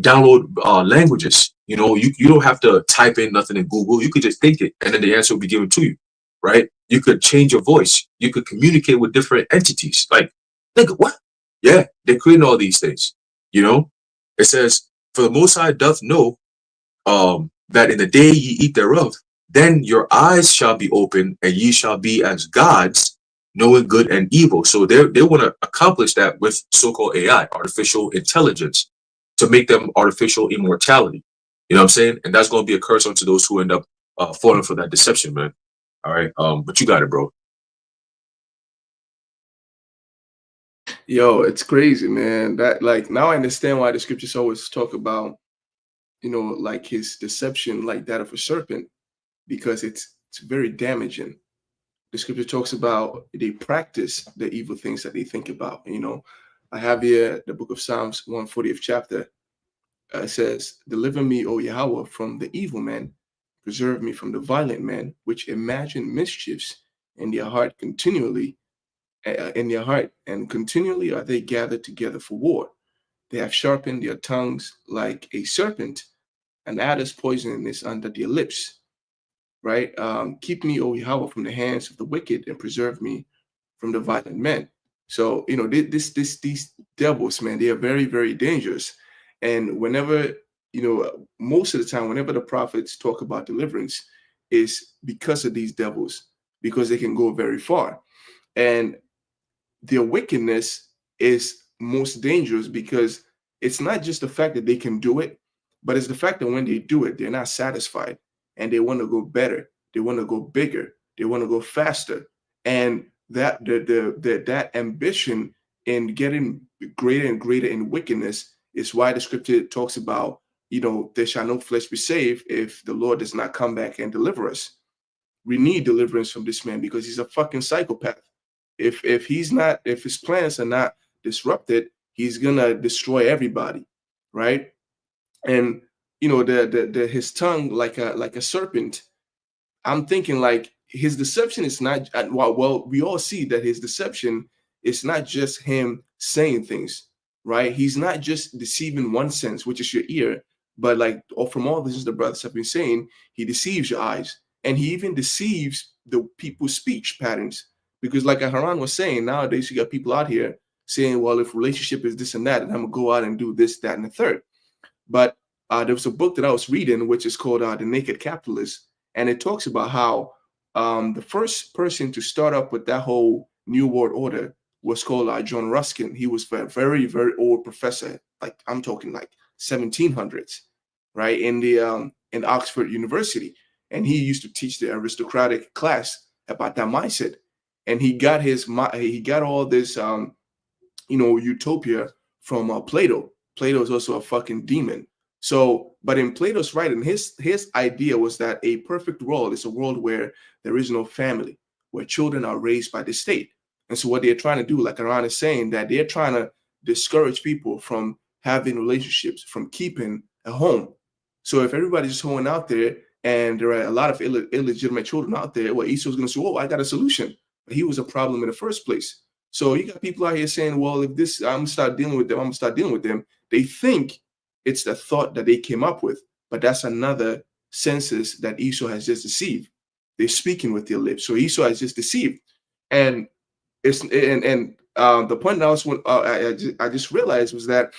download languages. You know, you don't have to type in nothing in Google. You could just think it, and then the answer will be given to you, right? You could change your voice. You could communicate with different entities. Like, nigga, what? Yeah, they're creating all these things. You know, it says, for the Most High doth know that in the day ye eat thereof, then your eyes shall be open, and ye shall be as gods, knowing good and evil. So they want to accomplish that with so-called AI, artificial intelligence, to make them artificial immortality. You know what I'm saying? And that's going to be a curse unto those who end up falling for that deception, man. All right. But you got it, bro. Yo, it's crazy, man. That, like, now I understand why the scriptures always talk about, you know, like his deception, like that of a serpent, because it's very damaging. The scripture talks about they practice the evil things that they think about. You know, I have here the book of Psalms 140th chapter. It says, "Deliver me, O Yahweh, from the evil man. Preserve me from the violent man, which imagine mischiefs in their heart continually. In their heart, and continually are they gathered together for war. They have sharpened their tongues like a serpent, and adder's poison is under their lips." Right? Keep me, O Yahweh, from the hands of the wicked, and preserve me from the violent men. So, you know, these devils, man, they are very, very dangerous. And whenever, you know, most of the time, whenever the prophets talk about deliverance, is because of these devils, because they can go very far. And their wickedness is most dangerous because it's not just the fact that they can do it, but it's the fact that when they do it, they're not satisfied and they want to go better. They want to go bigger. They want to go faster. And that ambition in getting greater and greater in wickedness is why the scripture talks about, you know, there shall no flesh be saved if the Lord does not come back and deliver us. We need deliverance from this man because he's a fucking psychopath. If his plans are not disrupted, he's gonna destroy everybody, right? And you know, his tongue like a serpent. I'm thinking like his deception is not well, we all see that his deception is not just him saying things, right? He's not just deceiving one sense, which is your ear, but like from all this is the brothers have been saying, he deceives your eyes, and he even deceives the people's speech patterns. Because like Haran was saying, nowadays you got people out here saying, well, if relationship is this and that, and I'm gonna go out and do this, that, and the third. But there was a book that I was reading, which is called The Naked Capitalist, and it talks about how the first person to start up with that whole New World Order was called John Ruskin. He was a very, very old professor, like I'm talking like 1700s, right, in Oxford University, and he used to teach the aristocratic class about that mindset, and he got all this utopia from Plato. Plato is also a fucking demon. So, but in Plato's writing, his idea was that a perfect world is a world where there is no family, where children are raised by the state. And so what they're trying to do, like Aran is saying, that they're trying to discourage people from having relationships, from keeping a home. So if everybody's just going out there and there are a lot of illegitimate children out there, well, Esau's going to say, oh, I got a solution. But he was a problem in the first place. So you got people out here saying, well, if this, I'm going to start dealing with them. They think it's the thought that they came up with, but that's another census that Esau has just deceived. They're speaking with their lips. So Esau has just deceived. And the point that I just realized was that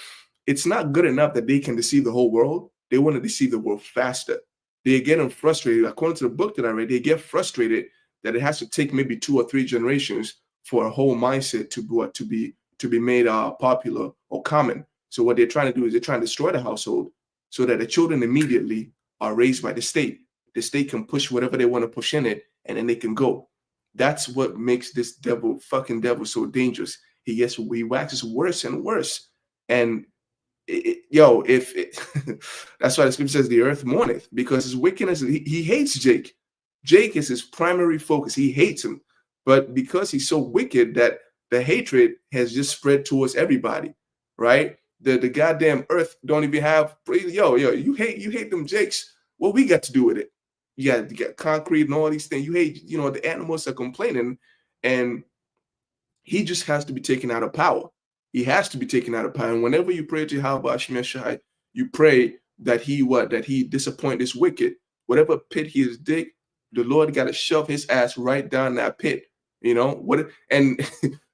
it's not good enough that they can deceive the whole world. They want to deceive the world faster. They're getting frustrated. According to the book that I read, they get frustrated that it has to take maybe 2 or 3 generations for a whole mindset to be made popular or common. So what they're trying to do is they're trying to destroy the household so that the children immediately are raised by the state. The state can push whatever they want to push in it, and then they can go. That's what makes this fucking devil so dangerous. He waxes worse and worse. And that's why the scripture says the earth mourneth, because his wickedness, he hates Jake. Jake is his primary focus. He hates him. But because he's so wicked that the hatred has just spread towards everybody, right? The goddamn earth don't even have, you hate them Jakes. What we got to do with it? You got concrete and all these things. You hate, the animals are complaining, and he just has to be taken out of power. He has to be taken out of power. And whenever you pray to Yahweh Hashem Shai, you pray that he disappoint this wicked. Whatever pit he is dig, the Lord got to shove his ass right down that pit. And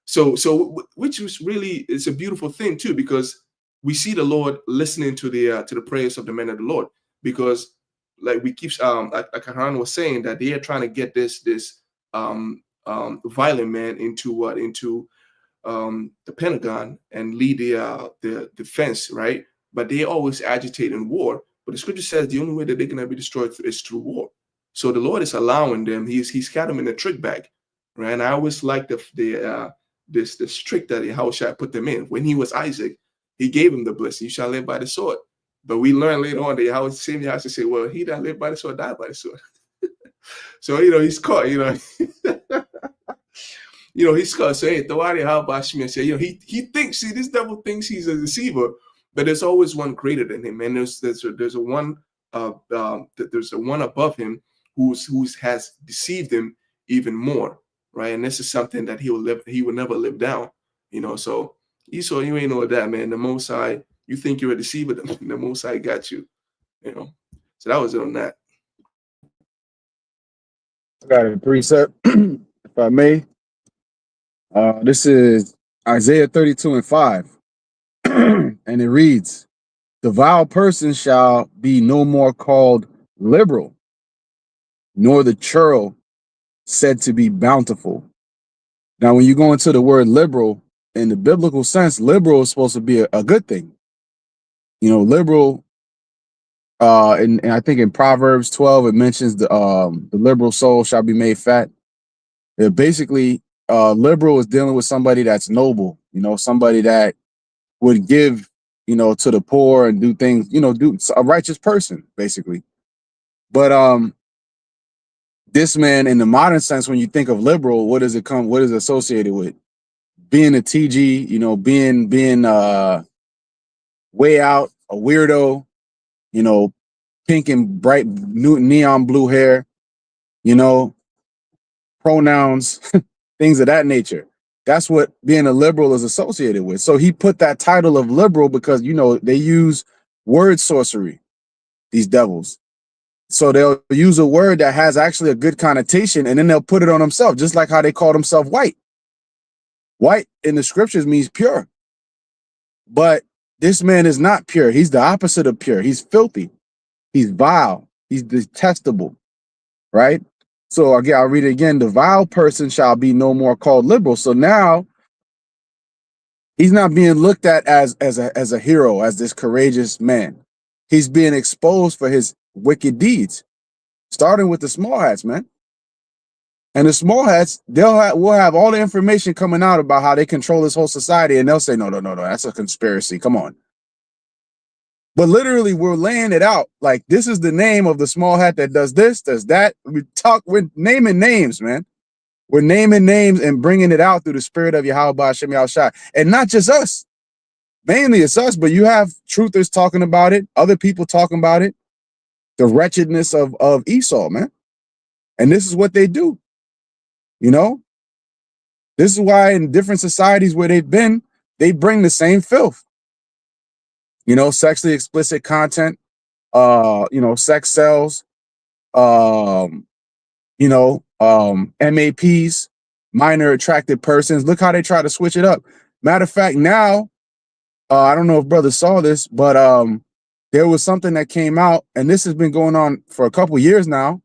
so which was really, it's a beautiful thing too, because we see the Lord listening to the prayers of the men of the Lord, because like we keep like Haran was saying, that they are trying to get this violent man into the Pentagon and lead the defense, right? But they always agitate in war. But the scripture says the only way that they're gonna be destroyed is through war. So the Lord is allowing them. He's got them in a trick bag, right? And I always like this trick that Yahushua put them in. When he was Isaac, he gave him the blessing: "You shall live by the sword." But we learn later on that Yahushua say, "Well, he that live by the sword died by the sword." So he's caught. He's caught. So hey, how about Shmi? Say, he thinks. See, this devil thinks he's a deceiver, but there's always one greater than him, and there's a one above him who has deceived him even more, right? And this is something that he will never live down, So Esau, you ain't know that, man. The Most High, you think you're a deceiver, the Most High got you, So that was it on that. I got a precept, if I may. This is Isaiah 32:5. And it reads, "The vile person shall be no more called liberal, nor the churl said to be bountiful." Now, when you go into the word liberal, in the biblical sense, liberal is supposed to be a good thing. Liberal, and I think in Proverbs 12, it mentions the liberal soul shall be made fat. Basically, liberal is dealing with somebody that's noble, somebody that would give, to the poor and do things, do a righteous person, basically. But this man, in the modern sense, when you think of liberal, what is it associated with? Being a TG, being way out, a weirdo, pink and bright neon blue hair, pronouns, things of that nature. That's what being a liberal is associated with. So he put that title of liberal because, they use word sorcery, these devils. So they'll use a word that has actually a good connotation, and then they'll put it on themselves, just like how they call themselves white. White in the scriptures means pure. But this man is not pure. He's the opposite of pure. He's filthy. He's vile. He's detestable, right? So again, I'll read it again. "The vile person shall be no more called liberal." So now he's not being looked at as a hero, as this courageous man. He's being exposed for his wicked deeds, starting with the small hats, man. And the small hats, we'll have all the information coming out about how they control this whole society, and they'll say, no, that's a conspiracy. Come on. But literally, we're laying it out like this is the name of the small hat that does this, does that. We're naming names, man. We're naming names and bringing it out through the spirit of Yahweh Hashem Yahushua. And not just us. Mainly it's us, but you have truthers talking about it, other people talking about it. The wretchedness of Esau, man. And this is what they do. This is why in different societies where they've been, they bring the same filth. Sexually explicit content, sex sells, MAPs, minor attracted persons. Look how they try to switch it up. Matter of fact, now, I don't know if brothers saw this, but there was something that came out, and this has been going on for a couple years now.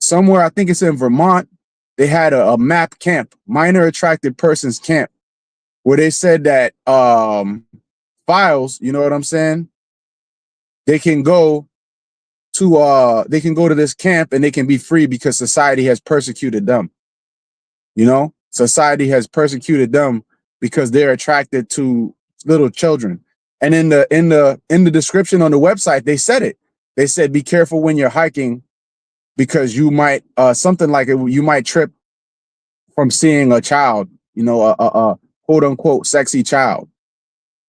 Somewhere, I think it's in Vermont, they had a MAP camp, minor attracted persons camp, where they said that files, you know what I'm saying? They can go to this camp and they can be free because society has persecuted them. Society has persecuted them because they're attracted to little children. And in the description on the website, they said it. They said, be careful when you're hiking because you might something like it, you might trip from seeing a child, a quote unquote sexy child.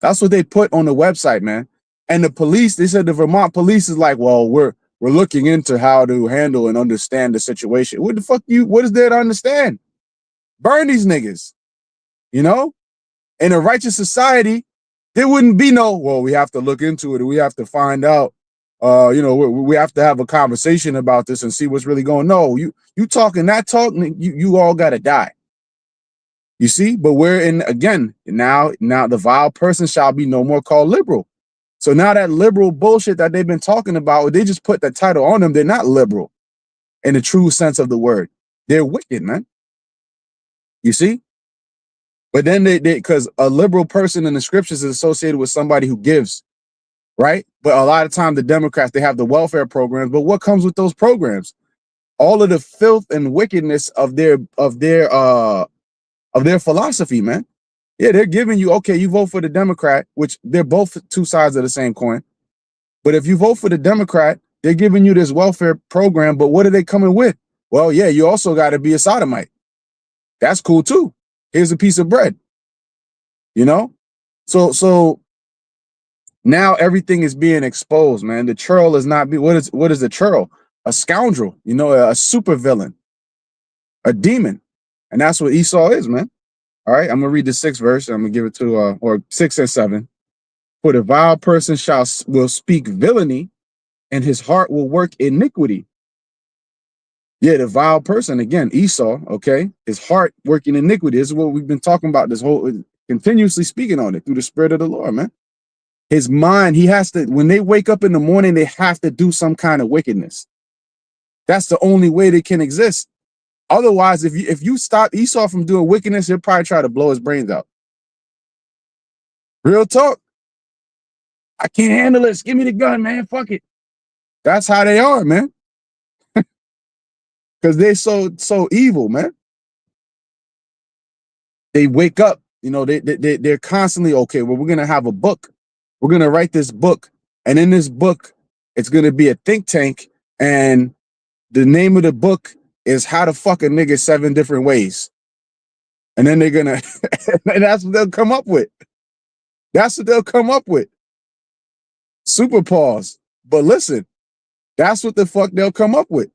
That's what they put on the website, man. And the police, they said the Vermont police is like, well, we're looking into how to handle and understand the situation. What is there to understand? Burn these niggas. In a righteous society, there wouldn't be we have to look into it. We have to find out. We have to have a conversation about this and see what's really going on. No, you talking that talk, you all got to die. You see, but we're in, again, now the vile person shall be no more called liberal. So now that liberal bullshit that they've been talking about, they just put the title on them. They're not liberal in the true sense of the word. They're wicked, man. You see? But then because a liberal person in the scriptures is associated with somebody who gives, right? But a lot of times the Democrats, they have the welfare programs. But what comes with those programs? All of the filth and wickedness of their philosophy, man. Yeah, they're giving you, okay, you vote for the Democrat, which they're both two sides of the same coin. But if you vote for the Democrat, they're giving you this welfare program. But what are they coming with? Well, yeah, you also got to be a sodomite. That's cool too. Here's a piece of bread. You know? So now everything is being exposed, man. The churl is not what is the churl? A scoundrel, you know, a super villain, a demon. And that's what Esau is, man. All right, I'm gonna read the 6th verse. I'm gonna give it to or 6 and 7. For the vile person will speak villainy, and his heart will work iniquity. Yeah, the vile person, again, Esau, okay, his heart working iniquity. This is what we've been talking about this whole, continuously speaking on it through the Spirit of the Lord, man. His mind, he has to, when they wake up in the morning, they have to do some kind of wickedness. That's the only way they can exist. Otherwise, if you stop Esau from doing wickedness, he'll probably try to blow his brains out. Real talk. I can't handle this. Give me the gun, man. Fuck it. That's how they are, man. Because they're so evil, man. They wake up, you know, they're constantly, okay, well, we're gonna have a book. We're gonna write this book, and in this book, it's gonna be a think tank, and the name of the book is How to Fuck a Nigga 7 Different Ways. And then they're gonna, and that's what they'll come up with. That's what they'll come up with. Super pause. But listen, that's what the fuck they'll come up with.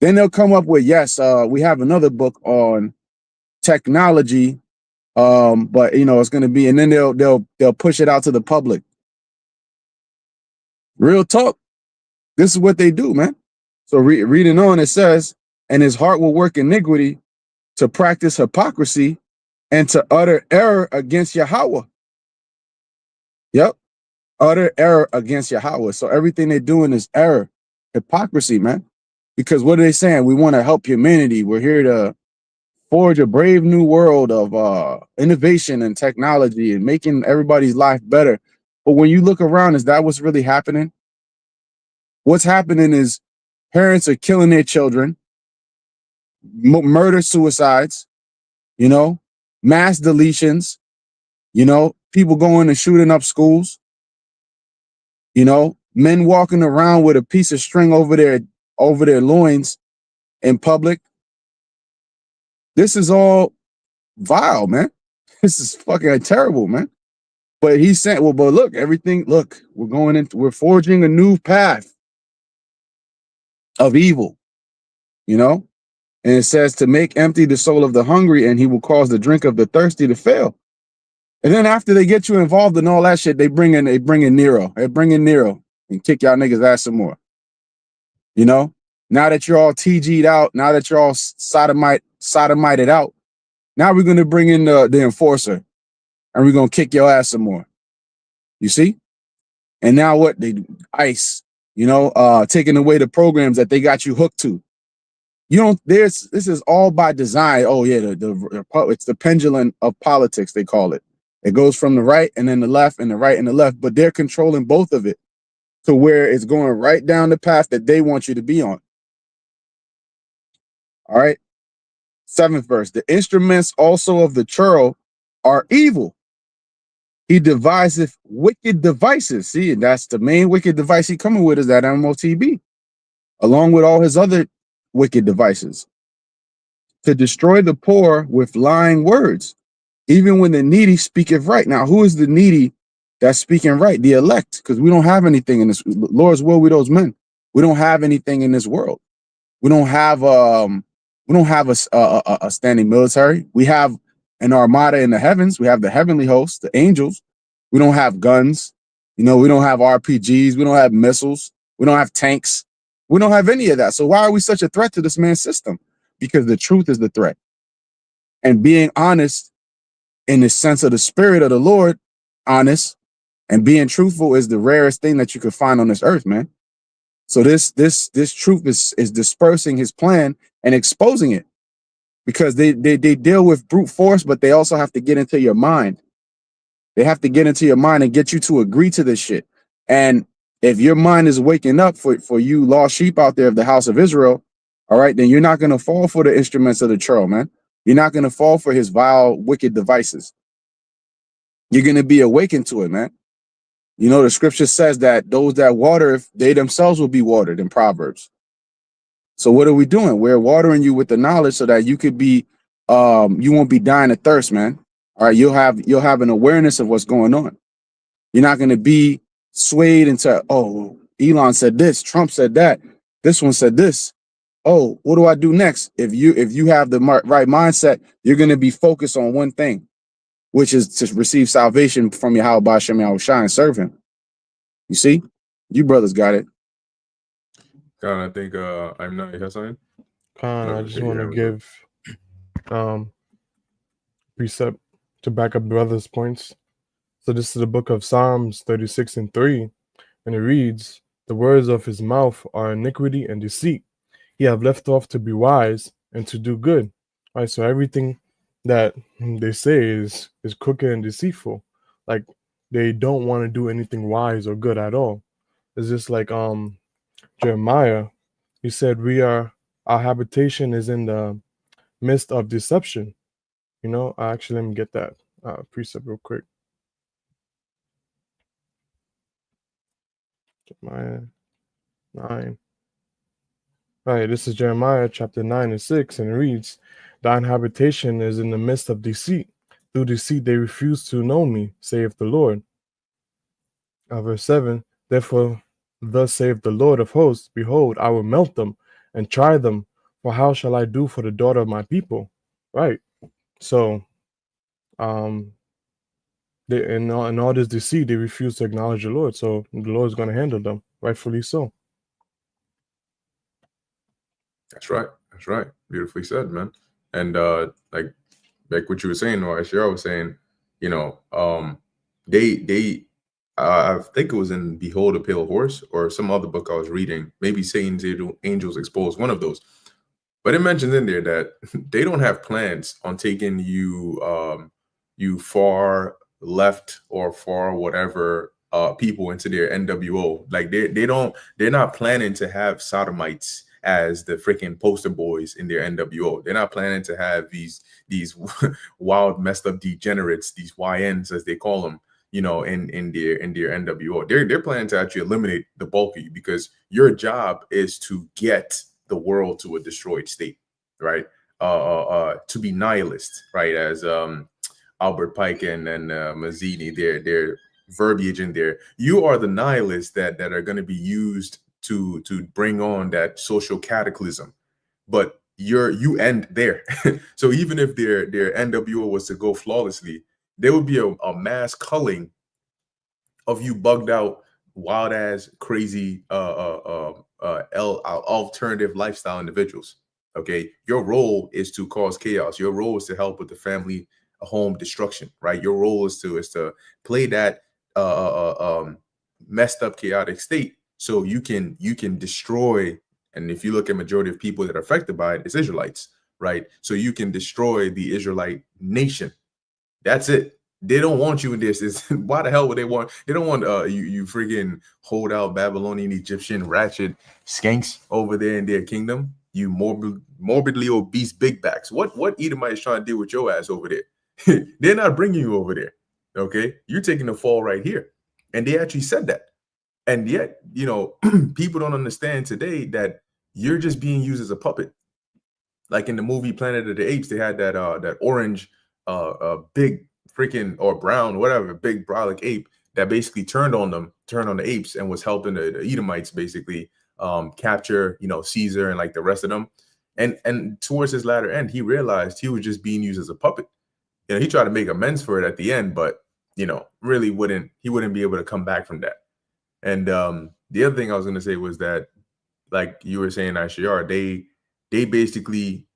Then they'll come up with, yes, we have another book on technology, but you know it's gonna be, and then they'll push it out to the public. Real talk. This is what they do, man. So reading on, it says, and his heart will work iniquity, to practice hypocrisy, and to utter error against Yahweh. Yep. Utter error against Yahweh. So everything they're doing is error, hypocrisy, man. Because what are they saying? We want to help humanity. We're here to forge a brave new world of innovation and technology and making everybody's life better. But when you look around, is that what's really happening? What's happening is parents are killing their children, murder suicides, you know, mass deletions, you know, people going and shooting up schools, you know, men walking around with a piece of string over their loins in public. This is all vile, man. This is fucking terrible, man. But he's saying, well, but look, we're forging a new path of evil, you know? And it says to make empty the soul of the hungry, and he will cause the drink of the thirsty to fail. And then after they get you involved in all that shit, they bring in Nero. They bring in Nero and kick y'all niggas ass some more. You know? Now that you're all TG'd out, now that you're all sodomited out, now we're gonna bring in the enforcer, and we're gonna kick your ass some more. You see? And now what? They ICE, you know, taking away the programs that they got you hooked to. You don't. This is all by design. Oh yeah, it's the pendulum of politics, they call it. It goes from the right and then the left and the right and the left, but they're controlling both of it to where it's going right down the path that they want you to be on. All right. 7th verse. The instruments also of the churl are evil. He deviseth wicked devices. See, and that's the main wicked device he coming with, is that MOTB, along with all his other wicked devices, to destroy the poor with lying words, even when the needy speaketh right. Now, who is the needy that's speaking right? The elect, because we don't have anything in this. Lord's will with those men. We don't have anything in this world. We don't have a standing military. We have an armada in the heavens. We have the heavenly hosts, the angels. We don't have guns. You know, we don't have RPGs. We don't have missiles. We don't have tanks. We don't have any of that. So why are we such a threat to this man's system? Because the truth is the threat. And being honest in the sense of the Spirit of the Lord, honest, And being truthful is the rarest thing that you could find on this earth, man. So this truth is dispersing his plan and exposing it, because they deal with brute force, but they also have to get into your mind. They have to get into your mind and get you to agree to this shit. And if your mind is waking up for you lost sheep out there of the house of Israel, all right, then you're not going to fall for the instruments of the churl, man. You're not going to fall for his vile, wicked devices. You're going to be awakened to it, man. You know, the scripture says that those that water, they themselves will be watered in Proverbs. So what are we doing? We're watering you with the knowledge so that you could be, you won't be dying of thirst, man. All right, you'll have an awareness of what's going on. You're not going to be swayed into, oh, Elon said this, Trump said that, this one said this. Oh, what do I do next? If you have the right mindset, you're going to be focused on one thing, which is to receive salvation from Yahweh Ba'ashem Yahushua and serve him. You see, you brothers got it. I think I'm not. You have something? I just Okay, want yeah, to we give precept to back up brothers' points. So this is the book of Psalms 36:3, and it reads, "The words of his mouth are iniquity and deceit. He have left off to be wise and to do good." All right, so everything that they say is crooked and deceitful. Like they don't want to do anything wise or good at all. It's just like Jeremiah. He said, our habitation is in the midst of deception. You know, actually, let me get that precept real quick. Jeremiah 9. All right, this is Jeremiah chapter 9:6, and it reads, "Thine habitation is in the midst of deceit. Through deceit they refuse to know me, saith the Lord." Verse 7, "Therefore, thus saith the Lord of hosts, behold, I will melt them and try them, for how shall I do for the daughter of my people?" Right. So, in all this deceit, they refuse to acknowledge the Lord. So the Lord is going to handle them, rightfully so. That's right. That's right. Beautifully said, man. And like what you were saying, or as Cheryl was saying, you know, they I think it was in Behold a Pale Horse or some other book I was reading, maybe Satan's Angels Exposed, one of those. But it mentions in there that they don't have plans on taking you you far left or far whatever people into their NWO. Like they're not planning to have sodomites as the freaking poster boys in their NWO. They're not planning to have these wild, messed up degenerates, these YNs as they call them, you know, in their NWO. They're planning to actually eliminate the bulk of you, because your job is to get the world to a destroyed state, right? To be nihilist, right? As Albert Pike and Mazzini, their verbiage in there. You are the nihilists that are going to be used to bring on that social cataclysm, but you end there. So even if their NWO was to go flawlessly, there would be a mass culling of you bugged out, wild ass, crazy, alternative lifestyle individuals. Okay, your role is to cause chaos. Your role is to help with the family home destruction, right? Your role is to play that messed up, chaotic state, so you can destroy. And if you look at majority of people that are affected by it, it's Israelites, right? So you can destroy the Israelite nation. That's it. They don't want you in this. Why the hell would they want? They don't want you friggin' hold out Babylonian, Egyptian, ratchet skanks over there in their kingdom. You morbidly obese big backs. What Edomite is trying to deal with your ass over there? They're not bringing you over there. Okay, you're taking the fall right here, and they actually said that. And yet, you know, people don't understand today that you're just being used as a puppet. Like in the movie Planet of the Apes, they had that orange, big freaking, or brown, whatever, big brolic ape that basically turned on the apes, and was helping the Edomites basically capture, you know, Caesar and like the rest of them. And towards his latter end, he realized he was just being used as a puppet. You know, he tried to make amends for it at the end, but you know, really wouldn't be able to come back from that. And the other thing I was going to say was that, like you were saying, Ashiyar, they basically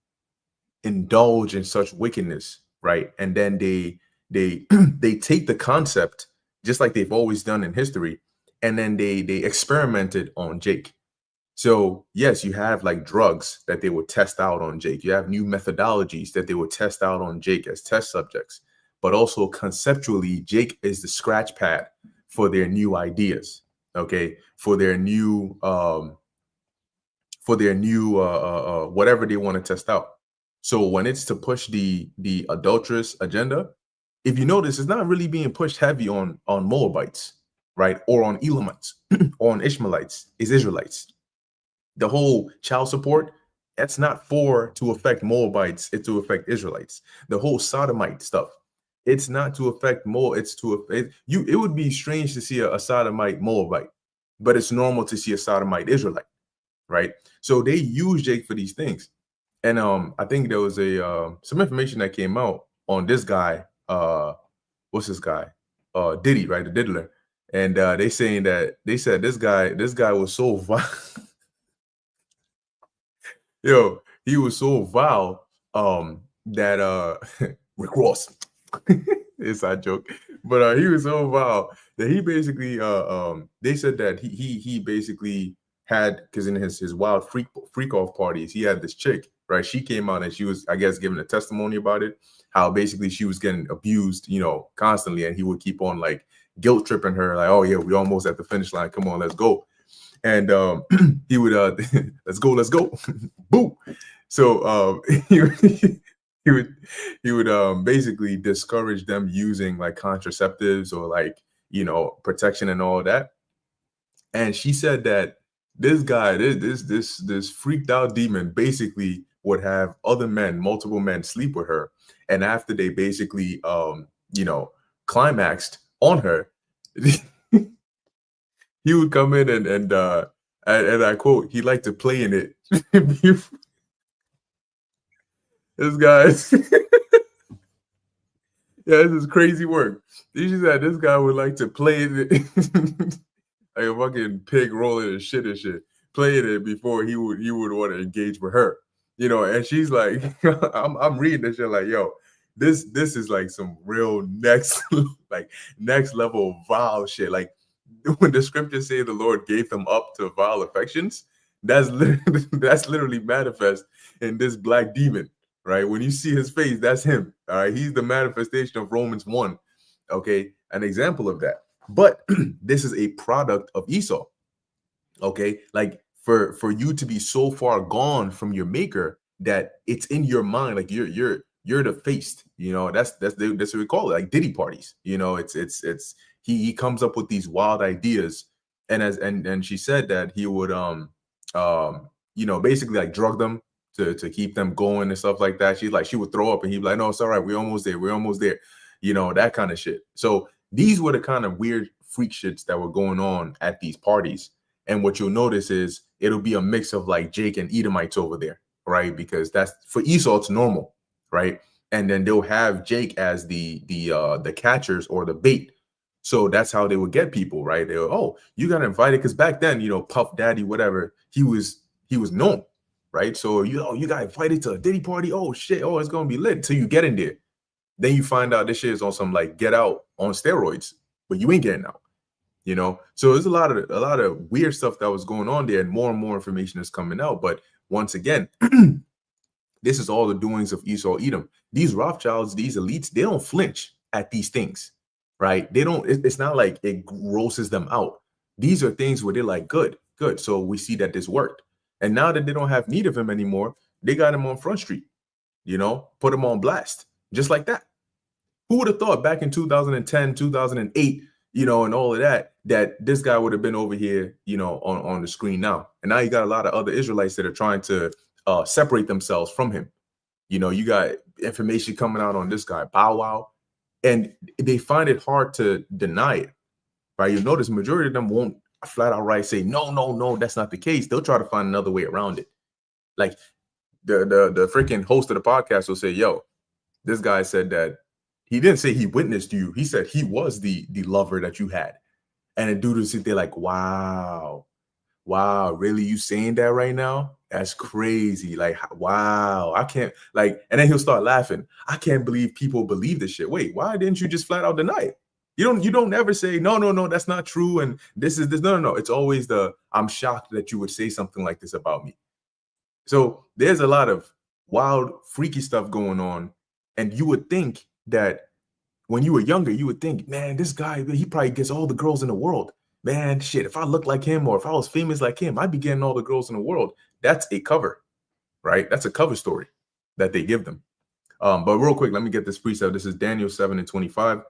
indulge in such wickedness, right? And then they they take the concept just like they've always done in history. And then they experimented on Jake. So yes, you have like drugs that they would test out on Jake. You have new methodologies that they would test out on Jake as test subjects. But also conceptually, Jake is the scratch pad for their new ideas. Okay, for their new whatever they want to test out. So when it's to push the adulterous agenda, if you notice, it's not really being pushed heavy on Moabites, right, or on Elamites, or on Ishmaelites. It's Israelites. The whole child support, that's not to affect Moabites, it's to affect Israelites. The whole sodomite stuff, it's not to affect it's to affect you. It would be strange to see a sodomite Moabite, but it's normal to see a sodomite Israelite, right? So they use Jake for these things. And I think there was some information that came out on this guy, what's this guy? Diddy, right? The diddler. And they said this guy was so vile. Yo, he was so vile that Rick Ross, inside joke, but he was so vile that he basically they said that he basically had, because in his wild freak off parties, he had this chick, right? She came out and she was, I guess, giving a testimony about it, how basically she was getting abused, constantly, and he would keep on like guilt tripping her, like, oh yeah, we almost at the finish line, come on, let's go. And he would let's go boo. So he would basically discourage them using like contraceptives or like protection and all that. And she said that this guy, this freaked out demon, basically would have other men, multiple men, sleep with her, and after they basically climaxed on her, he would come in and I quote, he liked to play in it. This guy's yeah, this is crazy work. She said this guy would like to play in it like a fucking pig rolling and shit, playing it before he would want to engage with her. And she's like, I'm reading this shit like, yo, this is like some real next level vile shit. Like, when the scriptures say the Lord gave them up to vile affections, that's literally manifest in this black demon, right? When you see his face, that's him. All right, he's the manifestation of Romans 1. Okay, an example of that. But this is a product of Esau. Okay, like for you to be so far gone from your maker that it's in your mind, like you're the faced. That's what we call it, like Diddy parties. It's he comes up with these wild ideas, and she said that he would basically like drug them to keep them going and stuff like that. She would throw up and he'd be like, no, it's all right, we're almost there, that kind of shit. So these were the kind of weird freak shits that were going on at these parties. And what you'll notice is it'll be a mix of like Jake and Edomites over there, right? Because that's, for Esau, it's normal, right? And then they'll have Jake as the catchers or the bait. So that's how they would get people, right? They were, oh, you got invited, because back then, Puff Daddy, whatever, he was known, right? So you got invited to a Diddy party. Oh shit! Oh, it's gonna be lit till you get in there. Then you find out this shit is on some like Get Out on steroids, but you ain't getting out. So there's a lot of weird stuff that was going on there, and more information is coming out. But once again, this is all the doings of Esau Edom. These Rothschilds, these elites, they don't flinch at these things. Right? They don't, it's not like it grosses them out. These are things where they're like, good. So we see that this worked. And now that they don't have need of him anymore, they got him on Front Street, put him on blast, just like that. Who would have thought back in 2010, 2008, and all of that this guy would have been over here, on the screen now. And now you got a lot of other Israelites that are trying to separate themselves from him. You got information coming out on this guy, Bow Wow. And they find it hard to deny it, right? You notice majority of them won't flat out right say, no, that's not the case. They'll try to find another way around it. Like the freaking host of the podcast will say, yo, this guy said that he didn't say he witnessed you. He said he was the lover that you had. And the dude will sit there like, wow, really? You saying that right now? That's crazy. Like, wow, I can't, like, and then he'll start laughing. I can't believe people believe this shit. Wait, why didn't you just flat out deny it? You don't ever say, no, that's not true. And this is this. No. It's always I'm shocked that you would say something like this about me. So there's a lot of wild, freaky stuff going on. And you would think that when you were younger, you would think, man, this guy, he probably gets all the girls in the world. Man, shit, if I look like him or if I was famous like him, I'd be getting all the girls in the world. That's a cover, right? That's a cover story that they give them. But real quick, let me get this precept. This is Daniel 7:25.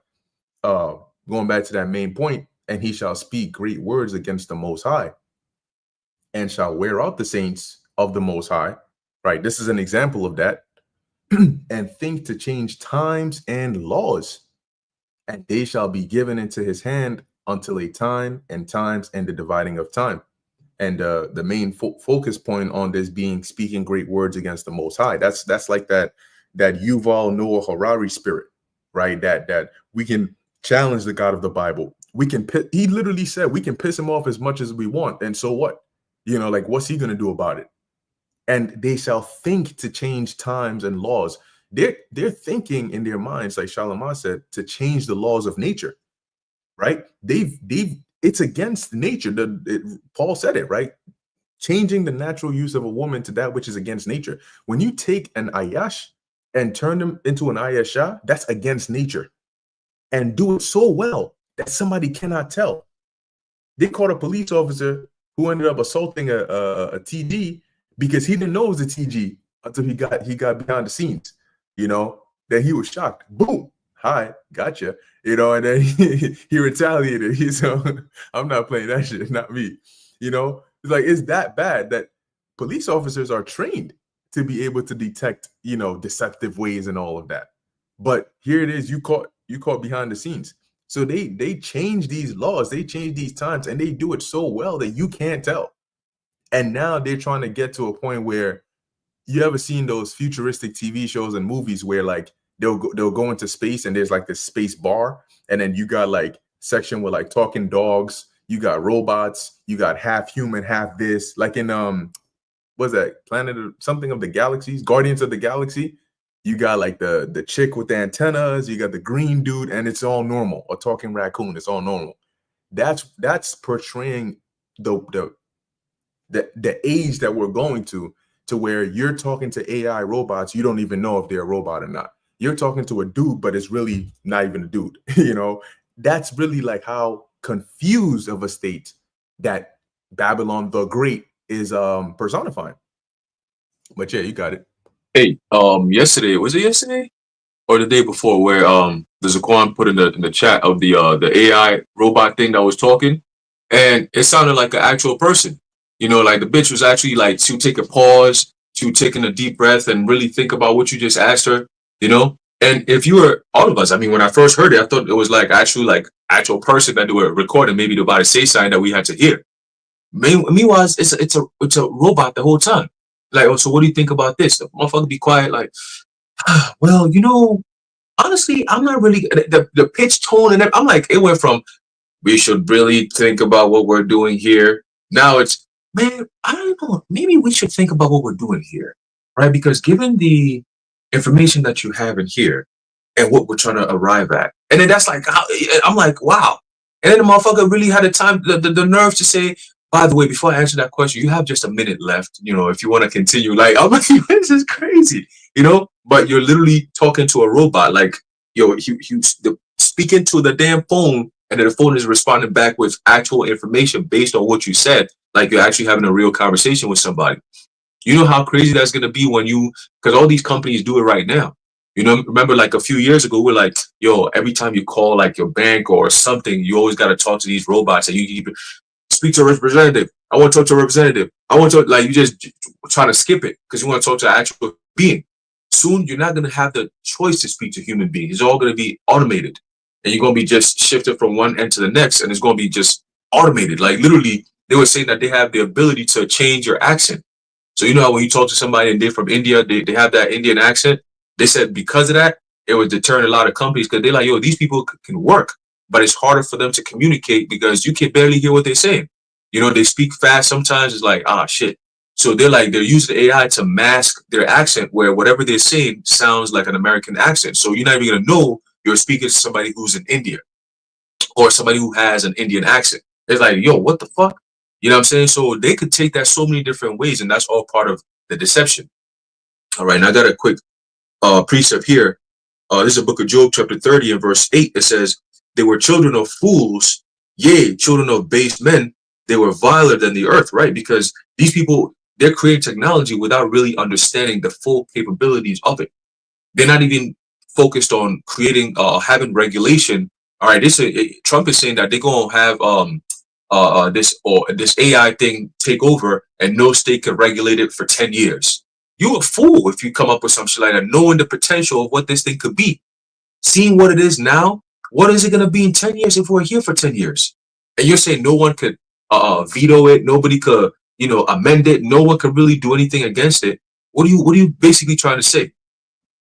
Going back to that main point, and he shall speak great words against the Most High and shall wear out the saints of the Most High, right? This is an example of that. And think to change times and laws, and they shall be given into his hand until a time and times and the dividing of time. And the main focus point on this being speaking great words against the Most High. That's like that Yuval Noah Harari spirit, right? That we can challenge the God of the Bible. We can. He literally said we can piss him off as much as we want, and so what? You know, like what's he gonna do about it? And they shall think to change times and laws. They're thinking in their minds, like Shalimar said, to change the laws of nature, right? It's against nature. Paul said it, right? Changing the natural use of a woman to that which is against nature. When you take an Ayash and turn them into an Ayasha, that's against nature. And do it so well that somebody cannot tell. They caught a police officer who ended up assaulting a TG because he didn't know it was a TG until he got behind the scenes. You know, then he was shocked. Boom. Hi, gotcha. You know, and then he retaliated. He's I'm not playing that shit, not me. You know, it's like, it's that bad that police officers are trained to be able to detect, you know, deceptive ways and all of that. But here it is, you caught behind the scenes. So they change these laws, they change these times, and they do it so well that you can't tell. And now they're trying to get to a point where, you ever seen those futuristic TV shows and movies where like they'll go into space and there's like this space bar, and then you got like section with like talking dogs, you got robots, you got half human, half this, like in what's that, Planet of something of the Galaxies, Guardians of the Galaxy. You got like the chick with the antennas, you got the green dude, and it's all normal. A talking raccoon, it's all normal. That's portraying the age that we're going to where you're talking to AI robots, you don't even know if they're a robot or not. You're talking to a dude, but it's really not even a dude. You know, that's really like how confused of a state that Babylon the Great is personifying. But yeah, you got it. Hey, yesterday, was it yesterday or the day before, where the Zaquan put in the chat of the AI robot thing that was talking, and it sounded like an actual person. You know, like the bitch was actually like, she would take a pause, she would take in a deep breath and really think about what you just asked her, you know? And if you were, all of us, I mean, when I first heard it, I thought it was like actual person that they were recording, maybe about to say something that we had to hear. Meanwhile, it's a robot the whole time. Like, oh, so what do you think about this? The motherfucker be quiet, like, well, you know, honestly, I'm not really, the pitch, tone, and I'm like, it went from, we should really think about what we're doing here. Now it's, man, I don't know. Maybe we should think about what we're doing here, right? Because given the information that you have in here and what we're trying to arrive at, and then that's like, I'm like, wow. And then the motherfucker really had the nerve to say, by the way, before I answer that question, you have just a minute left, you know, if you want to continue. Like, I'm like, this is crazy, you know? But you're literally talking to a robot, like, yo, speaking to the damn phone, and then the phone is responding back with actual information based on what you said. Like you're actually having a real conversation with somebody. You know how crazy that's going to be when because all these companies do it right now. You know, remember like a few years ago, we're like, yo, every time you call like your bank or something, you always got to talk to these robots, and you speak to a representative. I want to talk to a representative. I want to, like, you just try to skip it because you want to talk to an actual being. Soon, you're not going to have the choice to speak to human beings. It's all going to be automated, and you're going to be just shifted from one end to the next, and it's going to be just automated. Like literally, they were saying that they have the ability to change your accent. So you know how when you talk to somebody and they're from India, they have that Indian accent. They said because of that, it would deter a lot of companies because they're like, yo, these people can work, but it's harder for them to communicate because you can barely hear what they're saying. You know, they speak fast. Sometimes it's like, ah, shit. So they're using AI to mask their accent where whatever they're saying sounds like an American accent. So you're not even going to know you're speaking to somebody who's in India. or somebody who has an Indian accent. It's like, yo, what the fuck? You know what I'm saying? So they could take that so many different ways, and that's all part of the deception. All right, and I got a quick precept here. This is a book of Job, chapter 30 and verse 8. It says, they were children of fools, yea, children of base men. They were viler than the earth, right? Because these people, they're creating technology without really understanding the full capabilities of it. They're not even focused on creating, having regulation. All right, Trump is saying that they're going to have this AI thing take over, and no state can regulate it for 10 years. You a fool if you come up with some shit like that, knowing the potential of what this thing could be. Seeing what it is now, what is it going to be in 10 years if we're here for 10 years? And you're saying no one could veto it, nobody could, amend it, no one could really do anything against it. What are you basically trying to say?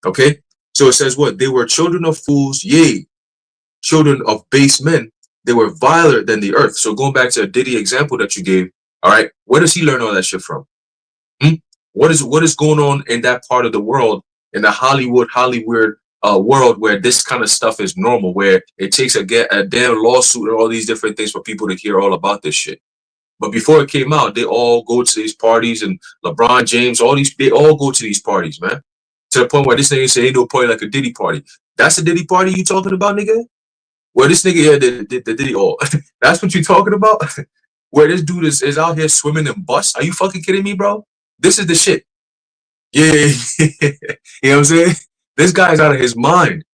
Okay, so it says what? They were children of fools, yea, children of base men. They were viler than the earth. So going back to a Diddy example that you gave, all right, where does he learn all that shit from? What is going on in that part of the world, in the Hollywood world, where this kind of stuff is normal, where it takes a damn lawsuit and all these different things for people to hear all about this shit? But before it came out, they all go to these parties, and LeBron James, they all go to these parties, man. To the point where this nigga say ain't no party like a Diddy party. That's a Diddy party you talking about, nigga? Where this nigga, the Diddy, that's what you talking about? Where this dude is out here swimming in bus? Are you fucking kidding me, bro? This is the shit. Yeah. You know what I'm saying? This guy's out of his mind.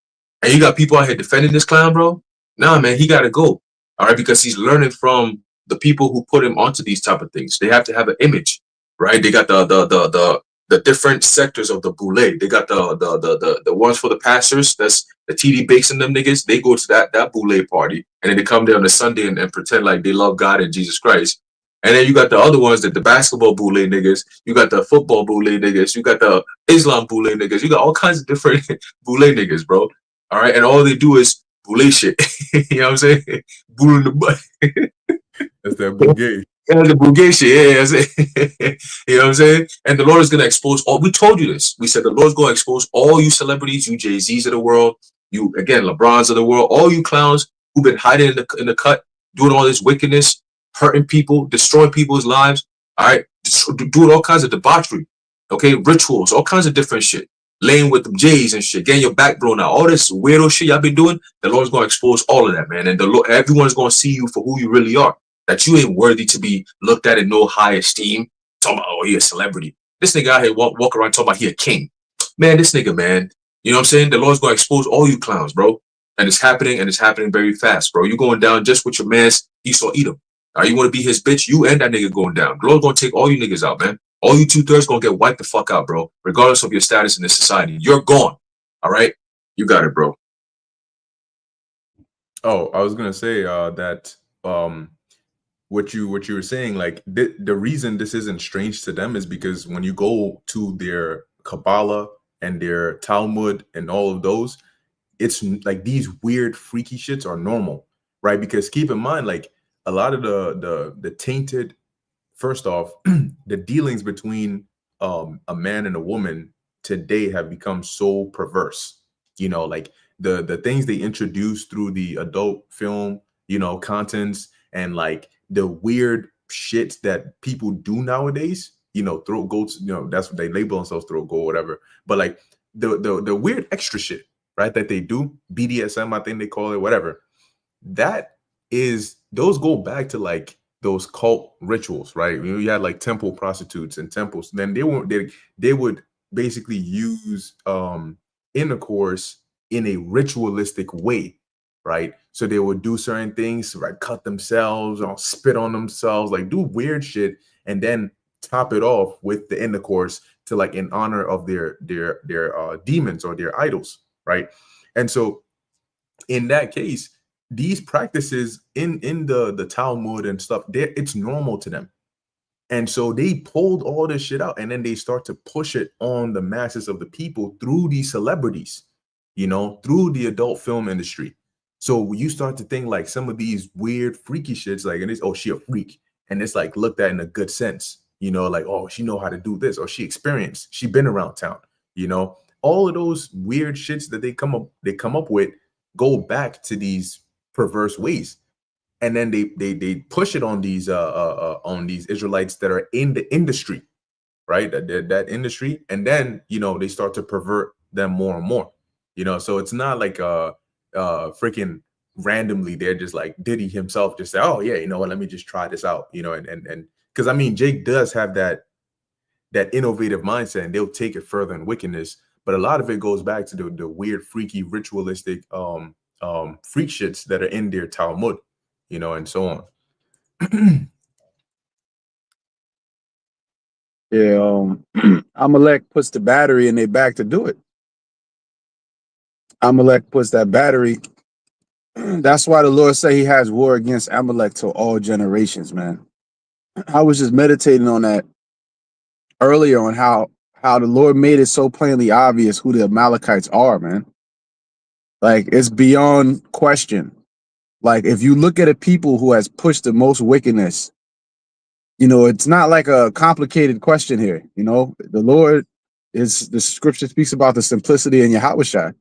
And you got people out here defending this clown, bro? Nah, man, he got to go. All right, because he's learning from the people who put him onto these type of things. They have to have an image, right? They got the different sectors of the boule. They got the ones for the pastors. That's the TD Bakes and them niggas. They go to that boule party, and then they come there on a Sunday and pretend like they love God and Jesus Christ. And then you got the other ones, that the basketball boule niggas. You got the football boule niggas. You got the Islam boule niggas. You got all kinds of different boule niggas, bro. All right, and all they do is boule shit. You know what I'm saying? Boule in the butt. That's that bouquet. Yeah, the bouquet shit. Yeah, that's it. You know what I'm saying? And the Lord is gonna expose all. We told you this. We said the Lord's gonna expose all you celebrities, you Jay-Z's of the world, you again LeBrons of the world, all you clowns who've been hiding in the cut, doing all this wickedness, hurting people, destroying people's lives. All right, doing all kinds of debauchery. Okay, rituals, all kinds of different shit. Laying with the J's and shit, getting your back blown out, all this weirdo shit y'all been doing. The Lord's gonna expose all of that, man, and the Lord, everyone's gonna see you for who you really are. That you ain't worthy to be looked at in no high esteem. Talking about, oh, he a celebrity. This nigga out here walk around talking about he a king. Man, this nigga, man. You know what I'm saying? The Lord's gonna expose all you clowns, bro. And it's happening very fast, bro. You going down just with your man's Esau Edom. All right, you want to be his bitch? You and that nigga going down. The Lord's gonna take all you niggas out, man. All you 2/3 gonna get wiped the fuck out, bro. Regardless of your status in this society. You're gone. All right? You got it, bro. Oh, I was gonna say that what you were saying, like the reason this isn't strange to them is because when you go to their Kabbalah and their Talmud and all of those, it's like these weird freaky shits are normal, right? Because keep in mind, like a lot of the tainted, first off, the dealings between a man and a woman today have become so perverse. You know, like the things they introduce through the adult film, contents, and like the weird shit that people do nowadays, throat goats, that's what they label themselves, throat goat, whatever. But like the weird extra shit, right, that they do, BDSM, I think they call it, whatever. Those go back to like those cult rituals, right? You had like temple prostitutes and temples. Then they would basically use intercourse in a ritualistic way, right? So they would do certain things, right? Cut themselves or spit on themselves, like do weird shit, and then top it off with the intercourse to like in honor of their demons or their idols, right? And so in that case, these practices in the Talmud and stuff, it's normal to them. And so they pulled all this shit out, and then they start to push it on the masses of the people through these celebrities, through the adult film industry. So you start to think like some of these weird freaky shits, like, and it's, oh, she a freak. And it's like looked at in a good sense, like, oh, she know how to do this, or she experienced, she been around town, all of those weird shits that they come up with go back to these perverse ways. And then they push it on these Israelites that are in the industry, right? That industry, and then they start to pervert them more and more. So it's not like freaking randomly they're just like Diddy himself just say, oh yeah, you know what, let me just try this out, and because I mean Jake does have that innovative mindset, and they'll take it further in wickedness. But a lot of it goes back to the weird, freaky, ritualistic freak shits that are in their Talmud, and so on. Yeah, Amalek puts the battery in their back to do it. Amalek puts that battery. That's why the Lord said he has war against Amalek to all generations, man. I was just meditating on that earlier, on how the Lord made it so plainly obvious who the Amalekites are, man. Like, it's beyond question. Like, if you look at a people who has pushed the most wickedness, it's not like a complicated question here. The Lord is, the scripture speaks about the simplicity in Yahushua.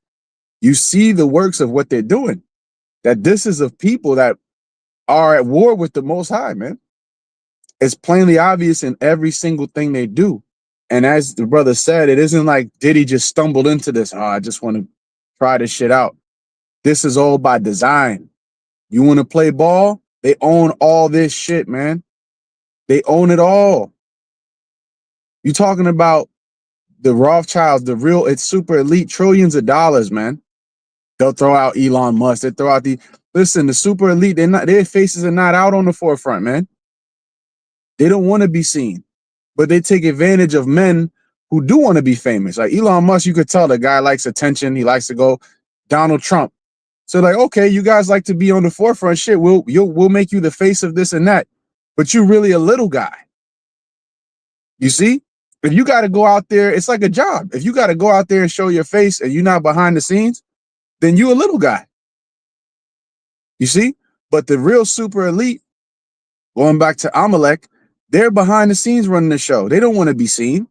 You see the works of what they're doing, that this is of people that are at war with the Most High, man. It's plainly obvious in every single thing they do. And as the brother said, it isn't like Diddy just stumbled into this. Oh, I just want to try this shit out. This is all by design. You want to play ball? They own all this shit, man. They own it all. You talking about the Rothschilds, it's super elite, trillions of dollars, man. They'll throw out Elon Musk. They throw out the super elite. Their faces are not out on the forefront, man. They don't want to be seen, but they take advantage of men who do want to be famous. Like Elon Musk, you could tell the guy likes attention. He likes to go. Donald Trump. So like, okay, you guys like to be on the forefront. Shit, we'll make you the face of this and that, but you're really a little guy. You see, if you got to go out there, it's like a job. If you got to go out there and show your face and you're not behind the scenes, then you a little guy. You see, but the real super elite, going back to Amalek, they're behind the scenes running the show. They don't want to be seen.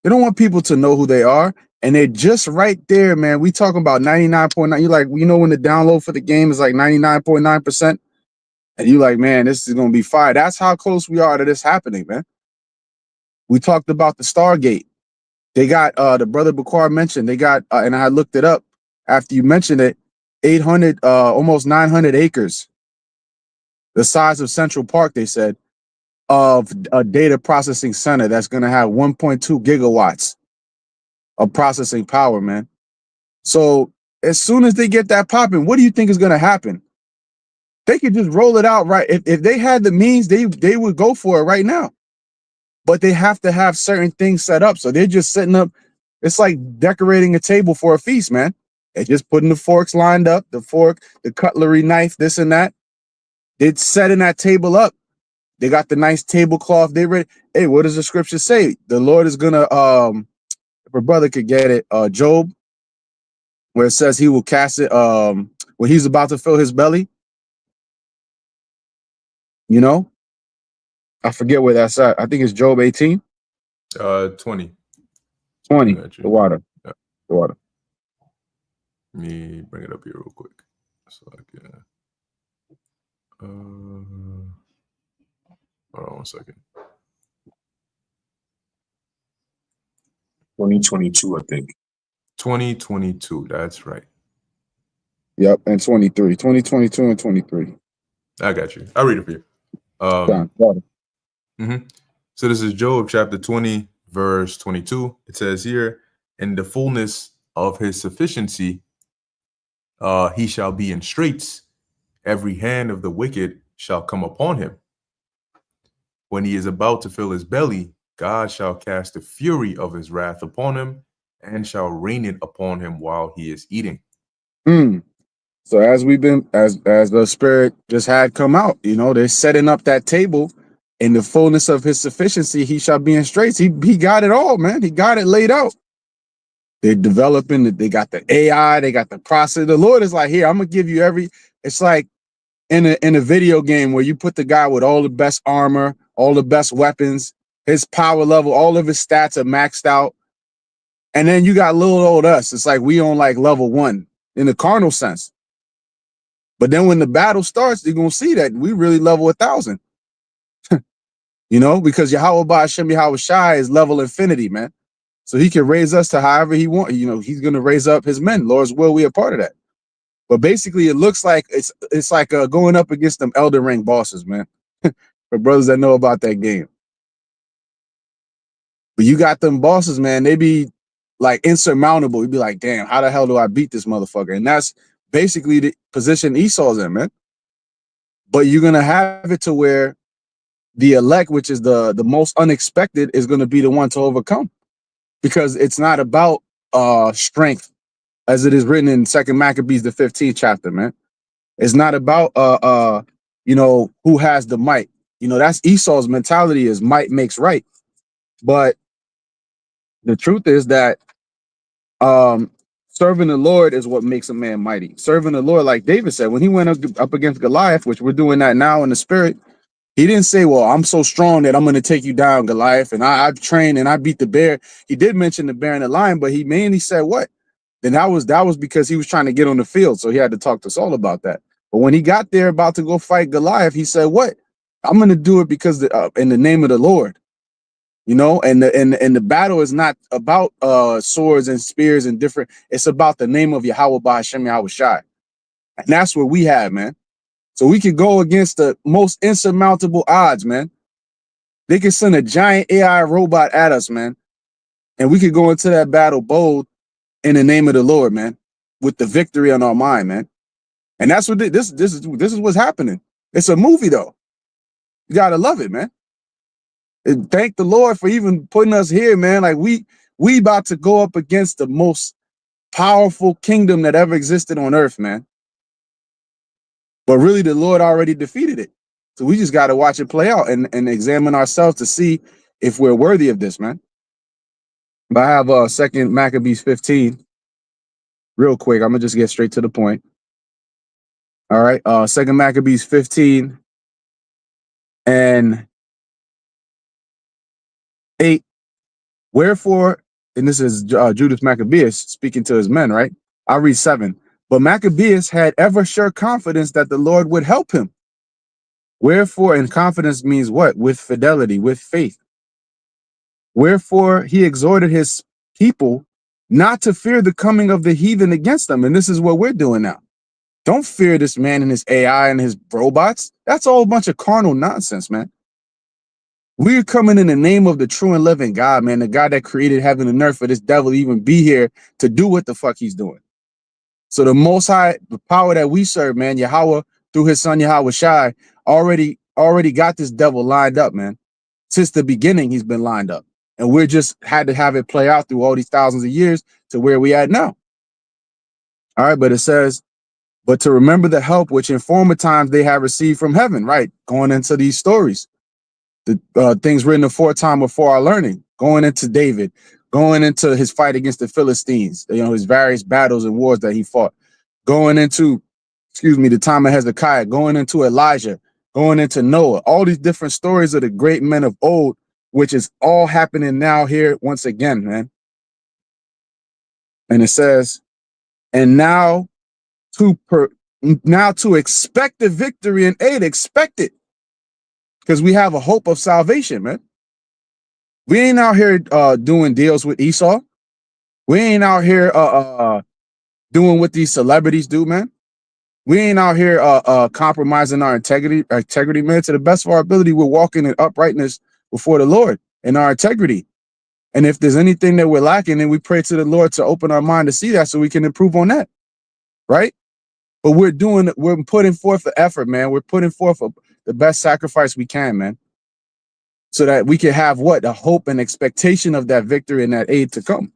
They don't want people to know who they are. And they're just right there, man. We talking about 99.9. You like, when the download for the game is like 99.9%. And you like, man, this is going to be fire. That's how close we are to this happening, man. We talked about the Stargate. They got, the brother Bakar mentioned, they got, and I looked it up after you mentioned it, 800, almost 900 acres, the size of Central Park, they said, of a data processing center that's going to have 1.2 gigawatts of processing power, man. So as soon as they get that popping, what do you think is going to happen? They could just roll it out, right? If they had the means, they would go for it right now. But they have to have certain things set up. So they're just setting up. It's like decorating a table for a feast, man. They're just putting the forks lined up, the fork, the cutlery, knife, this and that. They're setting that table up. They got the nice tablecloth. They ready. Hey, what does the scripture say? The Lord is gonna, if a brother could get it, Job, where it says he will cast it, when he's about to fill his belly. I forget where that's at. I think it's Job 18. 20. 20. Gotcha. The water. Yeah. The water. Let me bring it up here real quick. So I can. Hold on 1 second. 2022, I think. 2022. That's right. Yep, and 23. 2022 and 23. I got you. I'll read it for you. Water. So this is Job chapter 20, verse 22. It says here, in the fullness of his sufficiency, he shall be in straits. Every hand of the wicked shall come upon him. When he is about to fill his belly, God shall cast the fury of his wrath upon him and shall rain it upon him while he is eating. So as we've been, as the spirit just had come out, they're setting up that table. In the fullness of his sufficiency, he shall be in straits. He got it all, man. He got it laid out. They're developing they got the AI, they got the process. The Lord is like, here, I'm gonna give you it's like in a video game where you put the guy with all the best armor, all the best weapons, his power level, all of his stats are maxed out. And then you got little old us. It's like we on like level 1 in the carnal sense. But then when the battle starts, you're gonna see that we really level 1,000. You know, because Yahweh Ba'Shem Yahweh Shai is level infinity, man. So he can raise us to however he wants. You know, he's gonna raise up his men. Lord's will, we are part of that. But basically, it looks like it's like going up against them Elden Ring bosses, man. For brothers that know about that game. But you got them bosses, man. They be like insurmountable. You'd be like, damn, how the hell do I beat this motherfucker? And that's basically the position Esau's in, man. But you're gonna have it to where the elect, which is the most unexpected, is gonna be the one to overcome, because it's not about strength, as it is written in 2 Maccabees, the 15th chapter, man. It's not about you know, who has the might. You know, that's Esau's mentality, is might makes right. But the truth is that serving the Lord is what makes a man mighty. Serving the Lord, like David said, when he went up against Goliath, which we're doing that now in the spirit, he didn't say, well, I'm so strong that I'm going to take you down, Goliath, and I've trained and I beat the bear. He did mention the bear and the lion, but he mainly said what? Then that was because he was trying to get on the field, so he had to talk to Saul about that. But when he got there about to go fight Goliath, he said, what? I'm going to do it because in the name of the Lord. You know, and the battle is not about swords and spears and different. It's about the name of Yahweh Ba'Shem Yahweh Shai. And that's what we have, man. So we could go against the most insurmountable odds, man. They could send a giant AI robot at us, man. And we could go into that battle bold in the name of the Lord, man, with the victory on our mind, man. And that's what this is what's happening. It's a movie, though. You gotta love it, man. And thank the Lord for even putting us here, man. Like we about to go up against the most powerful kingdom that ever existed on earth, man. But really, the Lord already defeated it. So we just got to watch it play out and examine ourselves to see if we're worthy of this, man. But I have 2 Maccabees 15. Real quick, I'm gonna just get straight to the point. All right, 2 Maccabees 15 and 8. Wherefore, and this is Judas Maccabeus speaking to his men, right? I'll read 7. But Maccabeus had ever sure confidence that the Lord would help him. Wherefore, and confidence means what? With fidelity, with faith. Wherefore, he exhorted his people not to fear the coming of the heathen against them. And this is what we're doing now. Don't fear this man and his AI and his robots. That's all a bunch of carnal nonsense, man. We're coming in the name of the true and living God, man, the God that created heaven and earth, for this devil to even be here to do what the fuck he's doing. So the Most High, the power that we serve, man, Yahweh, through his son Yahweh Shai, already got this devil lined up, man. Since the beginning, he's been lined up. And we're just had to have it play out through all these thousands of years to where we at now. All right, but it says, but to remember the help which in former times they have received from heaven, right? Going into these stories. The things written aforetime before our learning, going into David, going into his fight against the Philistines, you know, his various battles and wars that he fought, going into, the time of Hezekiah, going into Elijah, going into Noah, all these different stories of the great men of old, which is all happening now here once again, man. And it says, and now to expect the victory and aid, expect it. Because we have a hope of salvation, man. We ain't out here doing deals with Esau. We ain't out here doing what these celebrities do, man. We ain't out here compromising our integrity, man. To the best of our ability, we're walking in uprightness before the Lord and our integrity. And if there's anything that we're lacking, then we pray to the Lord to open our mind to see that so we can improve on that, right? But we're putting forth the effort, man. We're putting forth the best sacrifice we can, man, so that we can have what? A hope and expectation of that victory and that aid to come.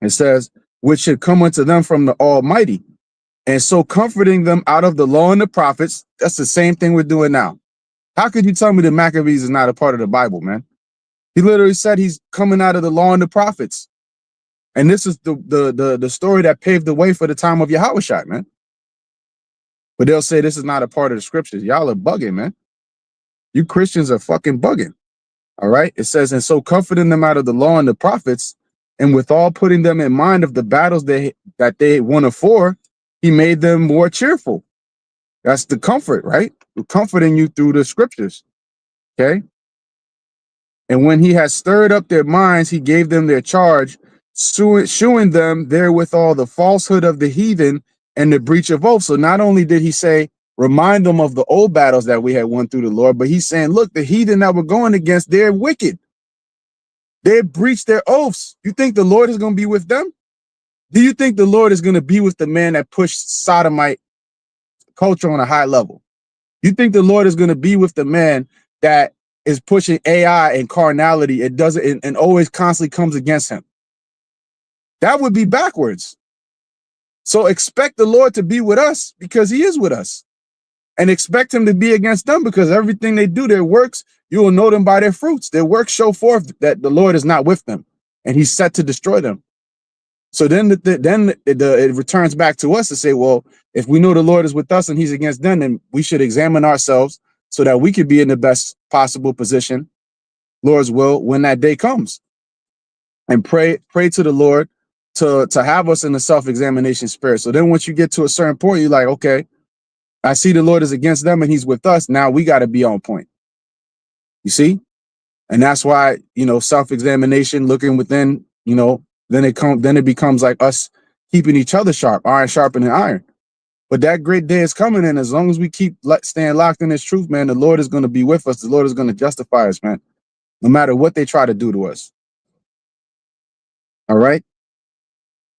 It says, which should come unto them from the Almighty, and so comforting them out of the law and the prophets. That's the same thing we're doing now. How could you tell me the Maccabees is not a part of the Bible, man? He literally said he's coming out of the law and the prophets. And this is the story that paved the way for the time of Yahushua, man. But they'll say this is not a part of the scriptures. Y'all are bugging, man. You Christians are fucking bugging. All right. It says, and so comforting them out of the law and the prophets, and withal putting them in mind of the battles that they won afore, he made them more cheerful. That's the comfort, right? We're comforting you through the scriptures. Okay. And when he had stirred up their minds, he gave them their charge, shewing them therewithal the falsehood of the heathen and the breach of oath. So not only did he say, remind them of the old battles that we had won through the Lord, but he's saying, look, the heathen that we're going against, they're wicked. They breached their oaths. You think the Lord is going to be with them? Do you think the Lord is going to be with the man that pushed sodomite culture on a high level? You think the Lord is going to be with the man that is pushing AI and carnality? It doesn't and always constantly comes against him. That would be backwards. So expect the Lord to be with us because he is with us. And expect him to be against them because everything they do, their works, you will know them by their fruits. Their works show forth that the Lord is not with them and he's set to destroy them. So then it returns back to us to say, well, if we know the Lord is with us and he's against them, then we should examine ourselves so that we could be in the best possible position, Lord's will, when that day comes. And pray to the Lord to have us in the self-examination spirit. So then once you get to a certain point, you're like, okay, I see the Lord is against them and he's with us. Now we got to be on point. You see? And that's why, self-examination, looking within, then it becomes like us keeping each other sharp, iron sharpening iron. But that great day is coming, and as long as we keep staying locked in this truth, man, the Lord is going to be with us. The Lord is going to justify us, man, no matter what they try to do to us. All right?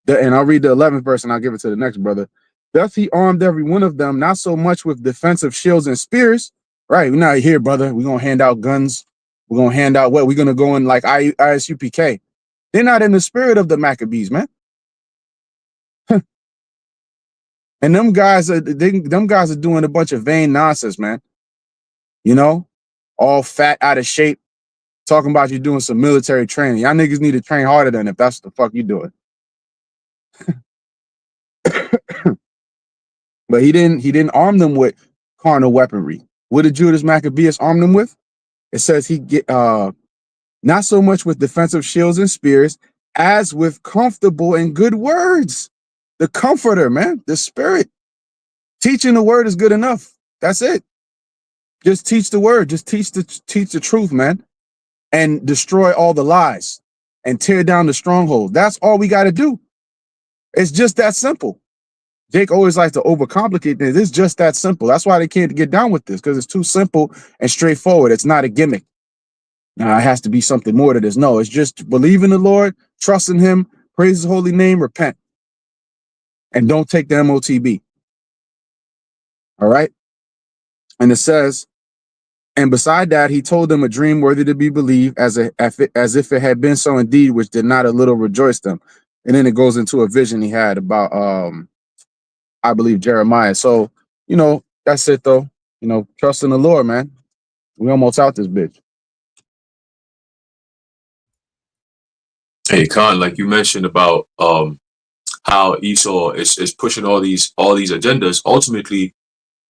And I'll read the 11th verse, and I'll give it to the next brother. Thus he armed every one of them, not so much with defensive shields and spears. Right, we're not here, brother. We're going to hand out guns. We're going to hand out what? We're going to go in like ISUPK. They're not in the spirit of the Maccabees, man. And them guys are doing a bunch of vain nonsense, man. All fat, out of shape, talking about you doing some military training. Y'all niggas need to train harder than if that's what the fuck you doing. But he didn't arm them with carnal weaponry. What did Judas Maccabeus arm them with? It says he get not so much with defensive shields and spears as with comfortable and good words. The comforter, man, the spirit. Teaching the word is good enough. That's it. Just teach the word. Just teach the truth, man. And destroy all the lies and tear down the stronghold. That's all we got to do. It's just that simple. Jake always likes to overcomplicate things. It's just that simple. That's why they can't get down with this, because it's too simple and straightforward. It's not a gimmick. Now, it has to be something more to this. No, it's just believe in the Lord, trust in him, praise his holy name, repent. And don't take the MOTB. All right? And it says, and beside that, he told them a dream worthy to be believed as if it had been so indeed, which did not a little rejoice them. And then it goes into a vision he had about, I believe, Jeremiah. So, that's it, though. Trust in the Lord, man. We almost out this bitch. Hey, Khan, like you mentioned about how Esau is pushing all these agendas. Ultimately,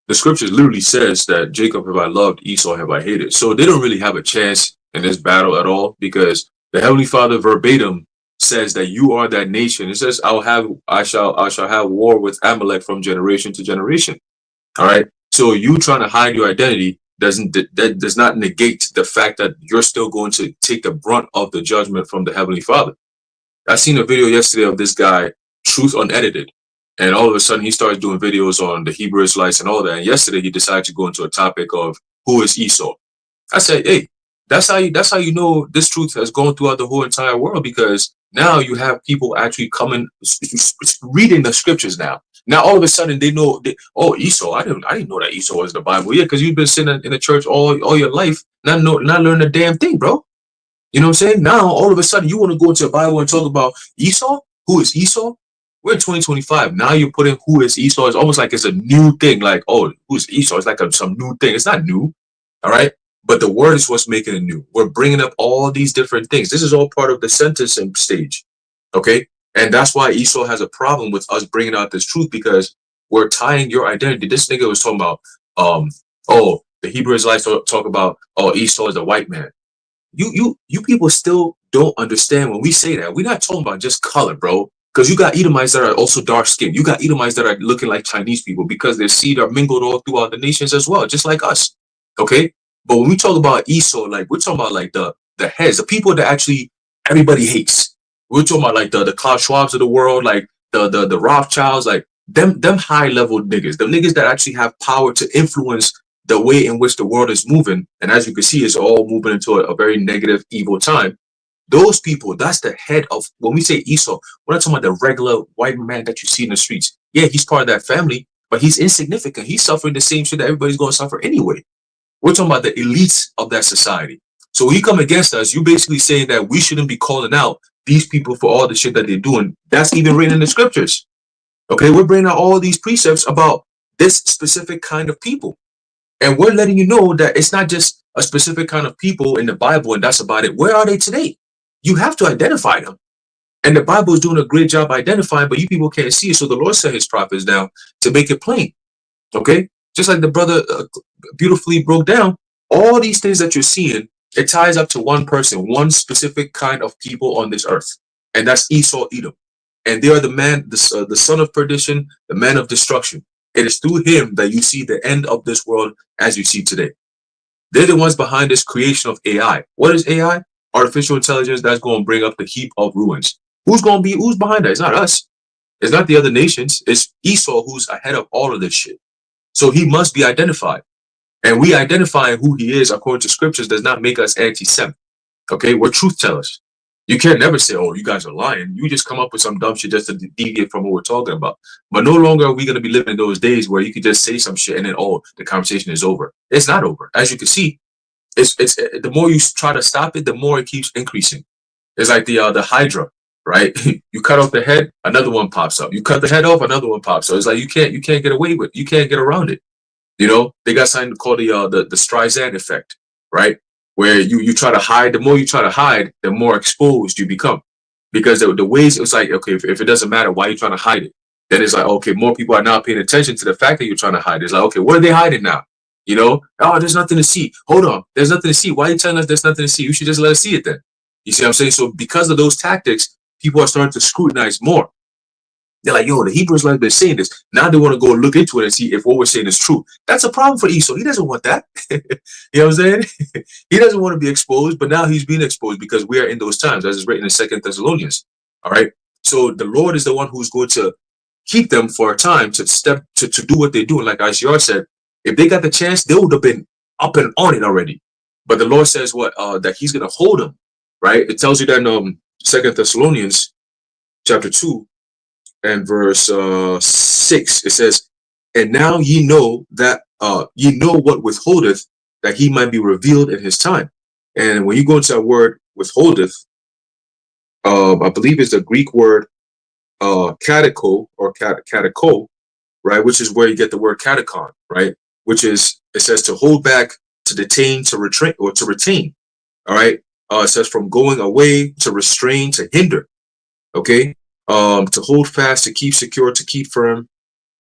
the scriptures literally says that Jacob have I loved, Esau have I hated. So they don't really have a chance in this battle at all, because the Heavenly Father verbatim says that you are that nation. It says, I shall have war with Amalek from generation to generation. All right. So you trying to hide your identity that does not negate the fact that you're still going to take the brunt of the judgment from the Heavenly Father. I seen a video yesterday of this guy, Truth Unedited, and all of a sudden he starts doing videos on the Hebrew Israelites and all that. And yesterday he decided to go into a topic of who is Esau. I said, hey, that's how you know this truth has gone throughout the whole entire world, because now you have people actually coming reading the scriptures now. Now all of a sudden they know Esau. I didn't know that Esau was the Bible. Yeah, because you've been sitting in the church all your life, not learning a damn thing, bro. You know what I'm saying? Now all of a sudden you want to go into the Bible and talk about Esau? Who is Esau? We're in 2025. Now you're putting who is Esau. It's almost like it's a new thing. Like, oh, who's Esau? It's like some new thing. It's not new. All right. But the word is what's making it new. We're bringing up all these different things. This is all part of the sentencing stage. Okay. And that's why Esau has a problem with us bringing out this truth, because we're tying your identity. This nigga was talking about, the Hebrew Israelites talk about, Esau is a white man. You people still don't understand when we say that. We're not talking about just color, bro. Because you got Edomites that are also dark skinned. You got Edomites that are looking like Chinese people because their seed are mingled all throughout the nations as well, just like us. Okay. But when we talk about Esau, like we're talking about like the heads, the people that actually everybody hates. We're talking about like the Klaus Schwabs of the world, like the Rothschilds, like them high level niggas, the niggas that actually have power to influence the way in which the world is moving. And as you can see, it's all moving into a very negative, evil time. Those people, that's the head of, when we say Esau, we're not talking about the regular white man that you see in the streets. Yeah, he's part of that family, but he's insignificant. He's suffering the same shit that everybody's going to suffer anyway. We're talking about the elites of that society. So when you come against us, you're basically saying that we shouldn't be calling out these people for all the shit that they're doing. That's even written in the scriptures. Okay, we're bringing out all these precepts about this specific kind of people. And we're letting you know that it's not just a specific kind of people in the Bible and that's about it. Where are they today? You have to identify them. And the Bible is doing a great job identifying, but you people can't see it. So the Lord sent his prophets down to make it plain. Okay? Just like the brother beautifully broke down, all these things that you're seeing, it ties up to one person, one specific kind of people on this earth. And that's Esau, Edom. And they are the man, the son of perdition, the man of destruction. It is through him that you see the end of this world as you see today. They're the ones behind this creation of AI. What is AI? Artificial intelligence that's going to bring up the heap of ruins. Who's behind that? It's not us. It's not the other nations. It's Esau who's ahead of all of this shit. So he must be identified. And we identifying who he is according to scriptures does not make us anti-Semite. Okay, we're truth tellers. You can't never say, oh, you guys are lying. You just come up with some dumb shit just to deviate from what we're talking about. But no longer are we going to be living in those days where you can just say some shit and then, oh, the conversation is over. It's not over. As you can see, it's the more you try to stop it, the more it keeps increasing. It's like the Hydra, right? You cut off the head, another one pops up. You cut the head off, another one pops up. It's like you can't get away with it. You can't get around it. You know, they got something called the Streisand effect, right? Where you try to hide, the more you try to hide, the more exposed you become. Because the ways, it's like, okay, if it doesn't matter, why are you trying to hide it? Then it's like, okay, more people are now paying attention to the fact that you're trying to hide it. It's like, okay, what are they hiding now? You know, oh, there's nothing to see. Hold on, there's nothing to see. Why are you telling us there's nothing to see? You should just let us see it then. You see what I'm saying? So because of those tactics, people are starting to scrutinize more. They're like, yo, the Hebrews like they're saying this. Now they want to go look into it and see if what we're saying is true. That's a problem for Esau. He doesn't want that. You know what I'm saying? He doesn't want to be exposed, but now he's being exposed because we are in those times, as is written in 2 Thessalonians. All right. So the Lord is the one who's going to keep them for a time to do what they're doing. Like Ashiar said, if they got the chance, they would have been up and on it already. But the Lord says what? That he's going to hold them. Right. It tells you that in 2 Thessalonians chapter 2. And verse 6, it says, and now ye know that ye know what withholdeth, that he might be revealed in his time. And when you go into that word withholdeth, I believe it's the Greek word cateko or cateko, right? Which is where you get the word catechon, right? Which is, it says to hold back, to detain, to retrain, or to retain. All right. It says from going away, to restrain, to hinder. Okay. To hold fast, to keep secure, to keep firm.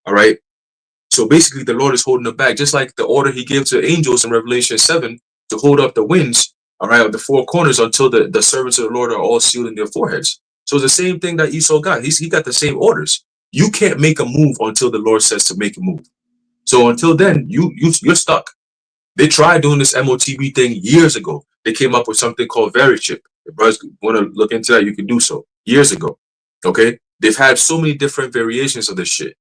All right. So basically the Lord is holding them back, just like the order he gave to angels in Revelation 7 to hold up the winds, all right, of the four corners until the servants of the Lord are all sealed in their foreheads. So it's the same thing that Esau got. He got the same orders. You can't make a move until the Lord says to make a move. So until then, you're stuck. They tried doing this MOTB thing years ago. They came up with something called VeriChip. If brothers want to look into that, you can do so. Years ago. Okay, they've had so many different variations of this shit,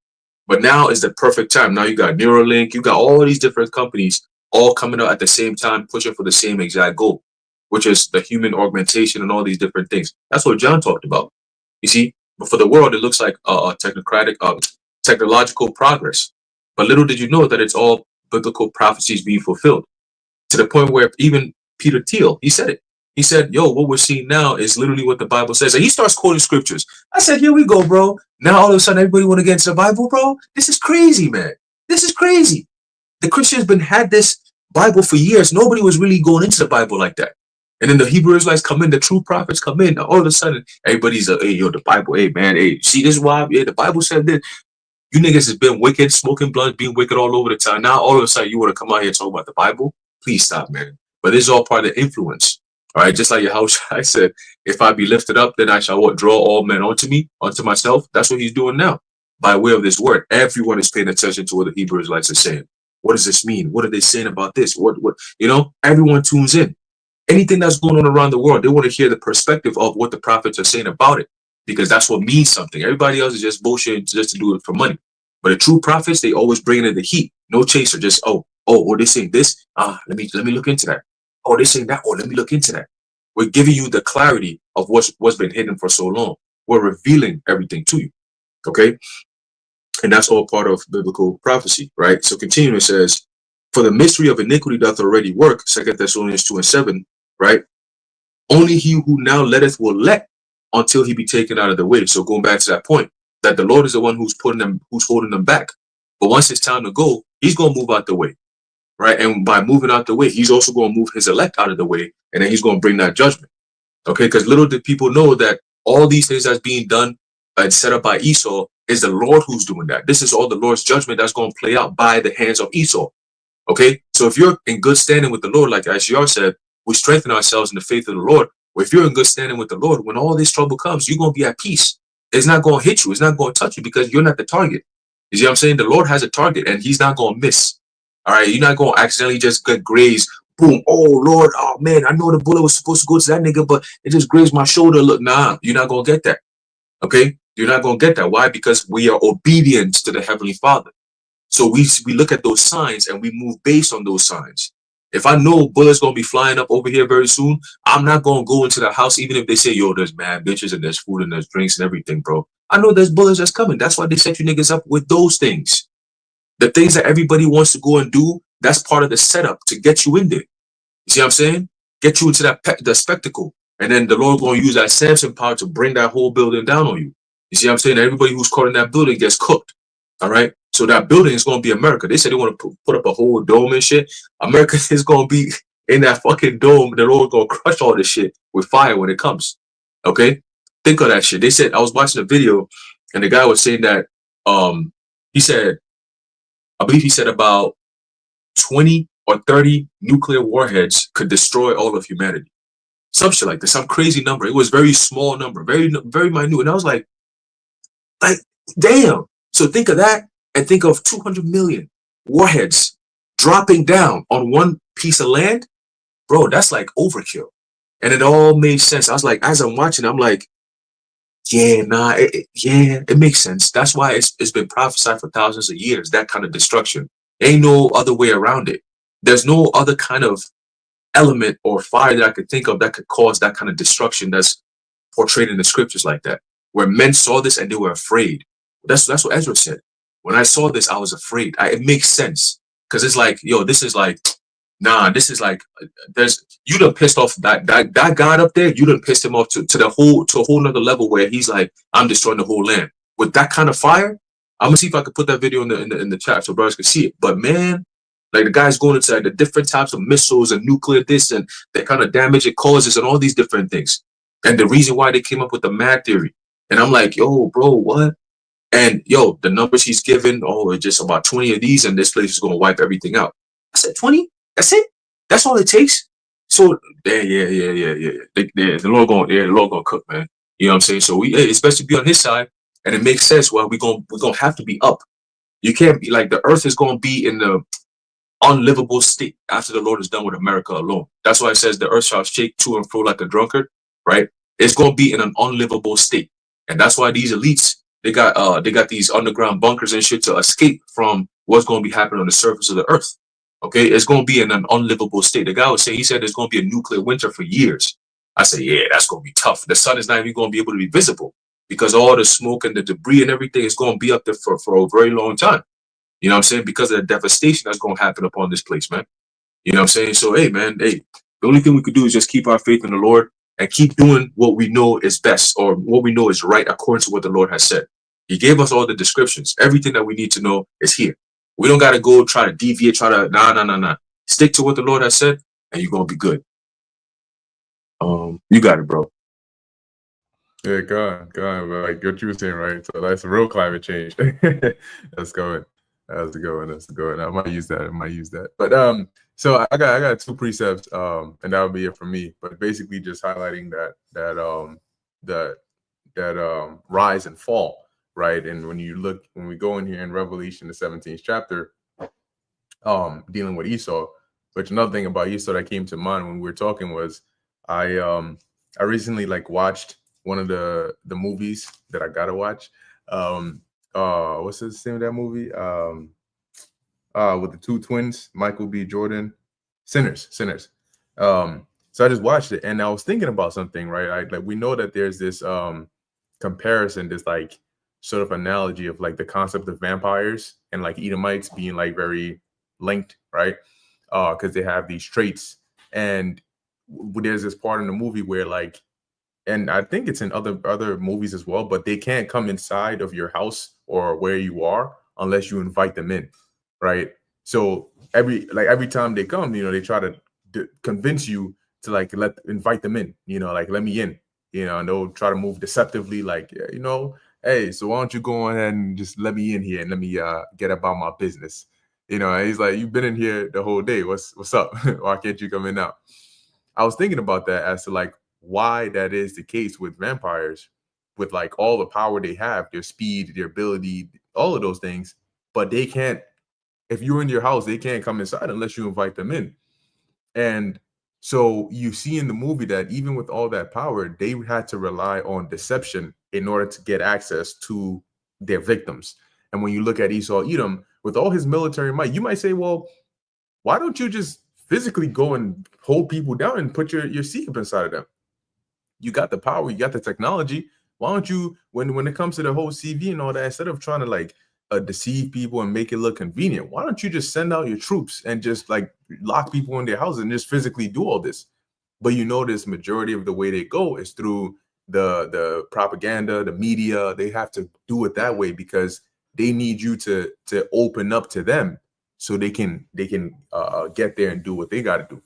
but now is the perfect time. Now you got Neuralink, you got all these different companies all coming out at the same time, pushing for the same exact goal, which is the human augmentation and all these different things. That's what John talked about. You see, but for the world, it looks like technological progress. But little did you know that it's all biblical prophecies being fulfilled, to the point where even Peter Thiel, he said it. He said, yo, what we're seeing now is literally what the Bible says. And he starts quoting scriptures. I said, here we go, bro. Now all of a sudden everybody want to get into the Bible, bro. This is crazy, man. This is crazy. The Christians had this Bible for years. Nobody was really going into the Bible like that. And then the Hebrew Israelites come in, the true prophets come in. All of a sudden, everybody's hey, yo, the Bible, hey, man, hey, see this is why? Yeah, the Bible said this. You niggas has been wicked, smoking blunt, being wicked all over the time. Now all of a sudden you want to come out here and talk about the Bible? Please stop, man. But this is all part of the influence. All right, just like Yahushua said, if I be lifted up, then I shall what? Draw all men unto me, unto myself. That's what he's doing now by way of this word. Everyone is paying attention to what the Hebrew Israelites are saying. What does this mean? What are they saying about this? What, everyone tunes in. Anything that's going on around the world, they want to hear the perspective of what the prophets are saying about it, because that's what means something. Everybody else is just bullshit just to do it for money. But the true prophets, they always bring in the heat. No chaser, just, they're saying this. Let me look into that. Oh, they're saying that. Oh, let me look into that. We're giving you the clarity of what's been hidden for so long. We're revealing everything to you. Okay? And that's all part of biblical prophecy, right? So continuing, it says, for the mystery of iniquity doth already work, 2 Thessalonians 2:7, right? Only he who now letteth will let until he be taken out of the way. So going back to that point, that the Lord is the one who's holding them back. But once it's time to go, he's going to move out the way, right? And by moving out the way, he's also going to move his elect out of the way, and then he's going to bring that judgment. Okay, because little did people know that all these things that's being done and set up by Esau is the Lord who's doing that. This is all the Lord's judgment that's going to play out by the hands of Esau. Okay, so if you're in good standing with the Lord, like Ashiar said, we strengthen ourselves in the faith of the Lord. Well, if you're in good standing with the Lord, when all this trouble comes, you're going to be at peace. It's not going to hit you. It's not going to touch you because you're not the target. You see what I'm saying? The Lord has a target and he's not going to miss. All right, you're not going to accidentally just get grazed. Boom. Oh, Lord. Oh, man, I know the bullet was supposed to go to that nigga, but it just grazed my shoulder. Look, nah, you're not going to get that. Okay? You're not going to get that. Why? Because we are obedient to the Heavenly Father. So we look at those signs and we move based on those signs. If I know bullets going to be flying up over here very soon, I'm not going to go into the house, even if they say, yo, there's mad bitches and there's food and there's drinks and everything, bro. I know there's bullets that's coming. That's why they set you niggas up with those things. The things that everybody wants to go and do, that's part of the setup to get you in there. You see what I'm saying? Get you into the spectacle. And then the Lord going to use that Samson power to bring that whole building down on you. You see what I'm saying? Everybody who's caught in that building gets cooked. All right? So that building is going to be America. They said they want to put up a whole dome and shit. America is going to be in that fucking dome. The Lord going to crush all this shit with fire when it comes. Okay? Think of that shit. They said, I was watching a video and the guy was saying that, he said, I believe he said about 20 or 30 nuclear warheads could destroy all of humanity. Some shit like this, some crazy number. It was very small number, very, very minute. And I was like, damn. So think of that and think of 200 million warheads dropping down on one piece of land. Bro, that's like overkill. And it all made sense. I was like, as I'm watching, I'm like, yeah, nah, it makes sense. That's why it's been prophesied for thousands of years, that kind of destruction. Ain't no other way around it. There's no other kind of element or fire that I could think of that could cause that kind of destruction that's portrayed in the scriptures like that, where men saw this and they were afraid. That's what Ezra said. When I saw this, I was afraid. It makes sense because it's like, yo, this is like, nah, this is like, you done pissed off that God up there. You done pissed him off to a whole nother level where he's like, I'm destroying the whole land with that kind of fire. I'm gonna see if I could put that video in the chat so brothers can see it. But man, like the guy's going into like the different types of missiles and nuclear this and the kind of damage it causes and all these different things. And the reason why they came up with the mad theory. And I'm like, yo, bro, what? And yo, the numbers he's given, it's just about 20 of these and this place is going to wipe everything out. I said, 20? That's it? That's all it takes? So, yeah. The Lord going to cook, man. You know what I'm saying? So it's best to be on his side. And it makes sense why we're going to have to be up. You can't be like, the earth is going to be in the unlivable state after the Lord is done with America alone. That's why it says the earth shall shake to and fro like a drunkard, right? It's going to be in an unlivable state. And that's why these elites, they got these underground bunkers and shit to escape from what's going to be happening on the surface of the earth. Okay, it's going to be in an unlivable state. The guy was saying, he said there's going to be a nuclear winter for years. I said, yeah, that's going to be tough. The sun is not even going to be able to be visible because all the smoke and the debris and everything is going to be up there for a very long time. You know what I'm saying? Because of the devastation that's going to happen upon this place, man. You know what I'm saying? So, hey, the only thing we could do is just keep our faith in the Lord and keep doing what we know is best or what we know is right according to what the Lord has said. He gave us all the descriptions. Everything that we need to know is here. We don't got to go try to deviate, nah. Stick to what the Lord has said and you're going to be good. You got it, bro. Yeah, go on. Like what you were saying, right? So that's real climate change. Let's go in. That's a good one. That's a good one. I might use that. I might use that. But so I got two precepts, and that would be it for me. But basically, just highlighting that rise and fall, right? And when we go in here in Revelation, the 17th chapter, dealing with Esau. Which another thing about Esau that came to mind when we were talking was I recently like watched one of the movies that I gotta watch. What's the name of that movie? With the two twins, Michael B. Jordan, Sinners. So I just watched it and I was thinking about something, right? Like we know that there's this comparison, this like sort of analogy of like the concept of vampires and like Edomites being like very linked, right? Because they have these traits. And there's this part in the movie where like, and I think it's in other movies as well, but they can't come inside of your house or where you are unless you invite them in, right? So every time they come, they try to convince you to like invite them in, like let me in, and they'll try to move deceptively, like hey, so why don't you go ahead and just let me in here and let me get about my business, and he's like, you've been in here the whole day. What's up? Why can't you come in now? I was thinking about that as to like why that is the case with vampires, with like all the power they have, their speed, their ability, all of those things, but they can't. If you're in your house, they can't come inside unless you invite them in. And so you see in the movie that even with all that power, they had to rely on deception in order to get access to their victims. And when you look at Esau Edom, with all his military might, you might say, well, why don't you just physically go and hold people down and put your seat up inside of them? You got the power, you got the technology. Why don't you, when it comes to the whole CV and all that, instead of trying to like deceive people and make it look convenient, why don't you just send out your troops and just like lock people in their houses and just physically do all this? But this majority of the way they go is through the propaganda, the media. They have to do it that way because they need you to open up to them so they can get there and do what they got to do.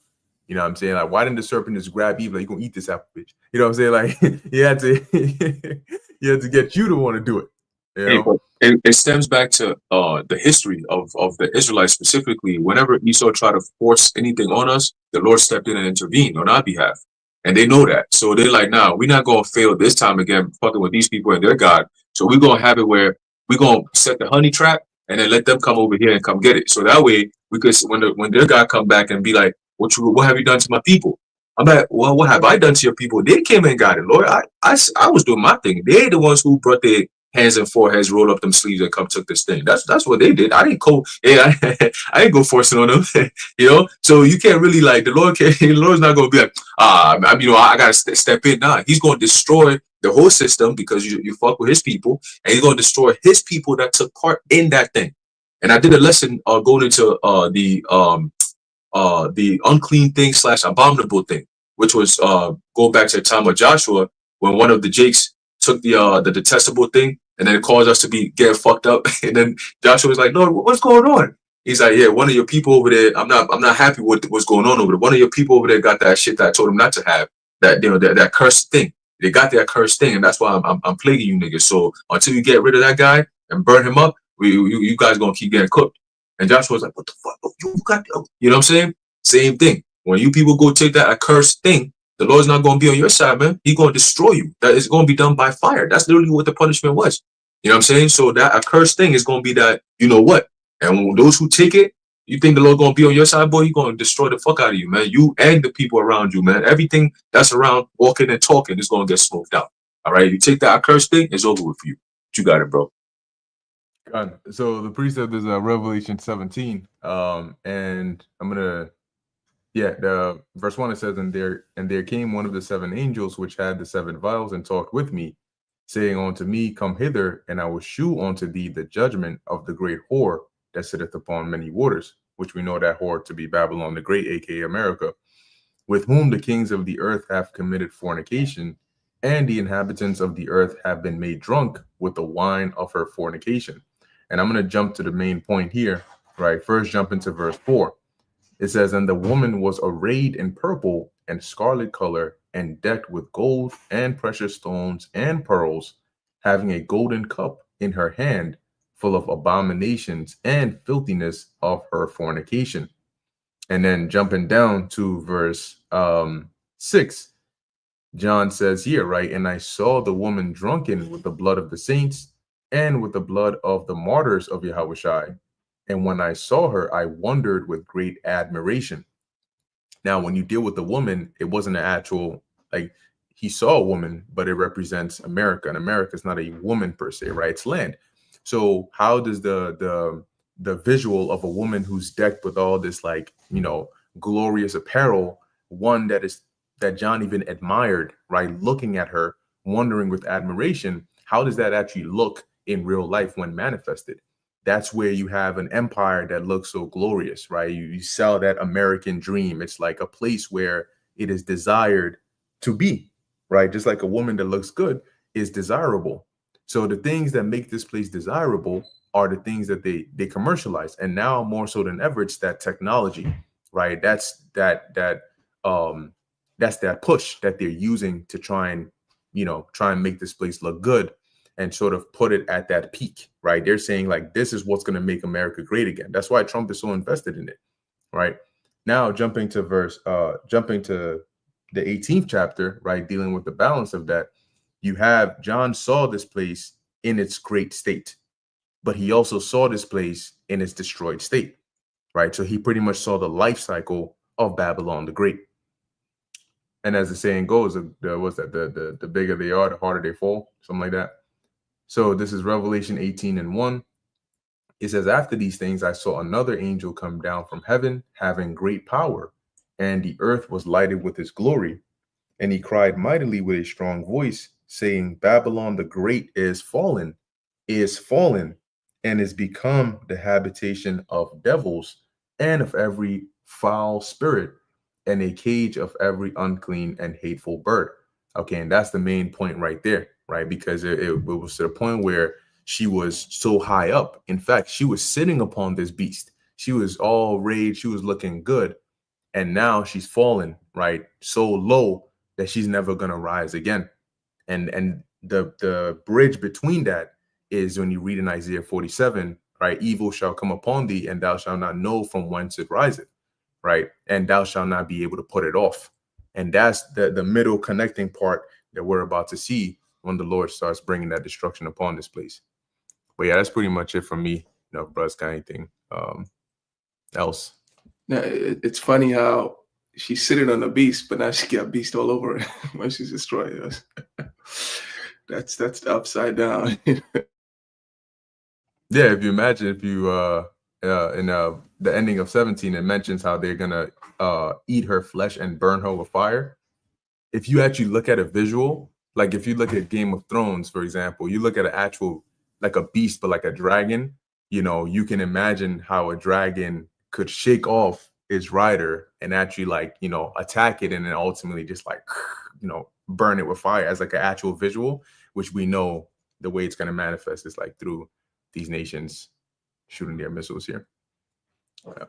You know what I'm saying? Like, why didn't the serpent just grab Eve? Like, you're gonna eat this apple, bitch. You know what I'm saying? Like, you had to get you to want to do it. Hey, but it stems back to the history of the Israelites specifically. Whenever Esau tried to force anything on us, the Lord stepped in and intervened on our behalf. And they know that. So they're like, nah, we're not going to fail this time again fucking with these people and their God. So we're going to have it where we're going to set the honey trap and then let them come over here and come get it. So that way, we could, when their God come back and be like, what have you done to my people? I'm like, well, what have I done to your people? They came and got it, Lord. I was doing my thing. They're the ones who brought their hands and foreheads, roll up them sleeves and come took this thing. That's what they did. I didn't I didn't go forcing on them, So you can't really like the Lord's not gonna be like, I gotta step in. Nah, he's gonna destroy the whole system because you fuck with his people, and he's gonna destroy his people that took part in that thing. And I did a lesson going into the unclean thing / abominable thing, which was going back to the time of Joshua when one of the Jakes took the detestable thing and then it caused us to be getting fucked up. And then Joshua was like, Lord, what's going on? He's like, yeah, one of your people over there, I'm not happy with what's going on over there. One of your people over there got that shit that I told him not to have, that cursed thing. They got that cursed thing, and that's why I'm plaguing you niggas. So until you get rid of that guy and burn him up, you guys gonna keep getting cooked. And Joshua was like, what the fuck? You got, you know what I'm saying? Same thing. When you people go take that accursed thing, the Lord's not going to be on your side, man. He's going to destroy you. That is going to be done by fire. That's literally what the punishment was. You know what I'm saying? So that accursed thing is going to be that, you know what? And when those who take it, you think the Lord going to be on your side, boy, he's going to destroy the fuck out of you, man. You and the people around you, man. Everything that's around walking and talking is going to get smoked out. All right? You take that accursed thing, it's over with for you. But you got it, bro. So the precept is Revelation 17. And I'm gonna the verse 1, it says, and there came one of the 7 angels which had the 7 vials and talked with me, saying unto me, come hither, and I will shew unto thee the judgment of the great whore that sitteth upon many waters, which we know that whore to be Babylon the Great, aka America, with whom the kings of the earth have committed fornication, and the inhabitants of the earth have been made drunk with the wine of her fornication. And I'm going to jump to the main point here, right? First, jump into verse 4. It says, and the woman was arrayed in purple and scarlet color and decked with gold and precious stones and pearls, having a golden cup in her hand, full of abominations and filthiness of her fornication. And then jumping down to verse 6, John says here, right? And I saw the woman drunken with the blood of the saints and with the blood of the martyrs of Yahushua. And when I saw her, I wondered with great admiration. Now, when you deal with the woman, it wasn't an actual, like, he saw a woman, but it represents America. And America is not a woman per se, right? It's land. So how does the visual of a woman who's decked with all this, like, you know, glorious apparel, one that John even admired, right? Looking at her, wondering with admiration, how does that actually look in real life when manifested? That's where you have an empire that looks so glorious, right? You sell that American dream. It's like a place where it is desired to be, right? Just like a woman that looks good is desirable. So the things that make this place desirable are the things that they commercialize. And now more so than ever, it's that technology, right? That's that push that they're using to try and make this place look good and sort of put it at that peak, right? They're saying, like, this is what's going to make America great again. That's why Trump is so invested in it, right? Now, jumping to the 18th chapter, right, dealing with the balance of that, you have John saw this place in its great state, but he also saw this place in its destroyed state, right? So he pretty much saw the life cycle of Babylon the Great. And as the saying goes, the bigger they are, the harder they fall, something like that. So this is Revelation 18:1. It says, after these things, I saw another angel come down from heaven, having great power, and the earth was lighted with his glory. And he cried mightily with a strong voice, saying, Babylon the Great is fallen, and is become the habitation of devils and of every foul spirit, and a cage of every unclean and hateful bird. Okay, and that's the main point right there, right? Because it was to the point where she was so high up. In fact, she was sitting upon this beast. She was all rage. She was looking good. And now she's fallen, right? So low that she's never going to rise again. And the bridge between that is when you read in Isaiah 47, right? Evil shall come upon thee, and thou shalt not know from whence it riseth, right? And thou shalt not be able to put it off. And that's the middle connecting part that we're about to see when the Lord starts bringing that destruction upon this place. But yeah, that's pretty much it for me. You know, bro's got anything else? Now, it's funny how she's sitting on a beast, but now she got beast all over her when she's destroyed us. That's the upside down. Yeah, if you imagine, if you in the ending of 17, it mentions how they're gonna eat her flesh and burn her with fire. If you actually look at a visual, like if you look at Game of Thrones, for example, you look at an actual, like a beast, but like a dragon, you know, you can imagine how a dragon could shake off its rider and actually, like, you know, attack it and then ultimately just, like, you know, burn it with fire as like an actual visual, which we know the way it's going to manifest is like through these nations shooting their missiles here. Yeah.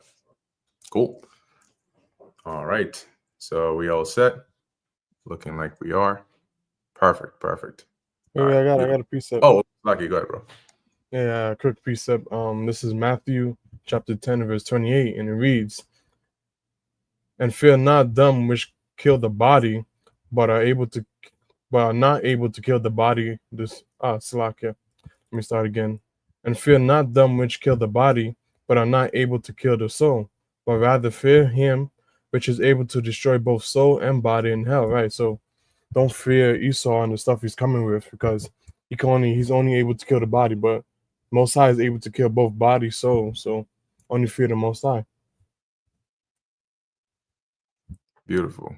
Cool. All right. So we all set? Looking like we are. Perfect. Wait, All I right. got a precept. Oh, Lucky, go ahead, bro. Yeah, quick precept. This is Matthew chapter 10, verse 28, and it reads, and fear not them which kill the body, but are not able to kill the body. Salakia. Let me start again. And fear not them which kill the body, but are not able to kill the soul, but rather fear him which is able to destroy both soul and body in hell. Right. So don't fear Esau and the stuff he's coming with, because he's only able to kill the body, but Most High is able to kill both body, soul. So only fear the Most High. Beautiful.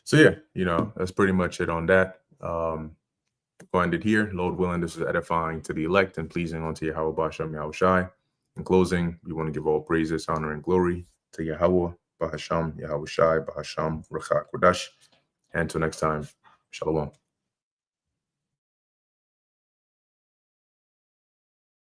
So yeah, you know, that's pretty much it on that. We'll end it here. Lord willing, this is edifying to the elect and pleasing unto Yahweh Ba'ashem Yahushai. In closing, we want to give all praises, honor, and glory to Yahweh Ba'ashem Yahushai Ba'ashem Rachak Kodash. And until next time, Shalom.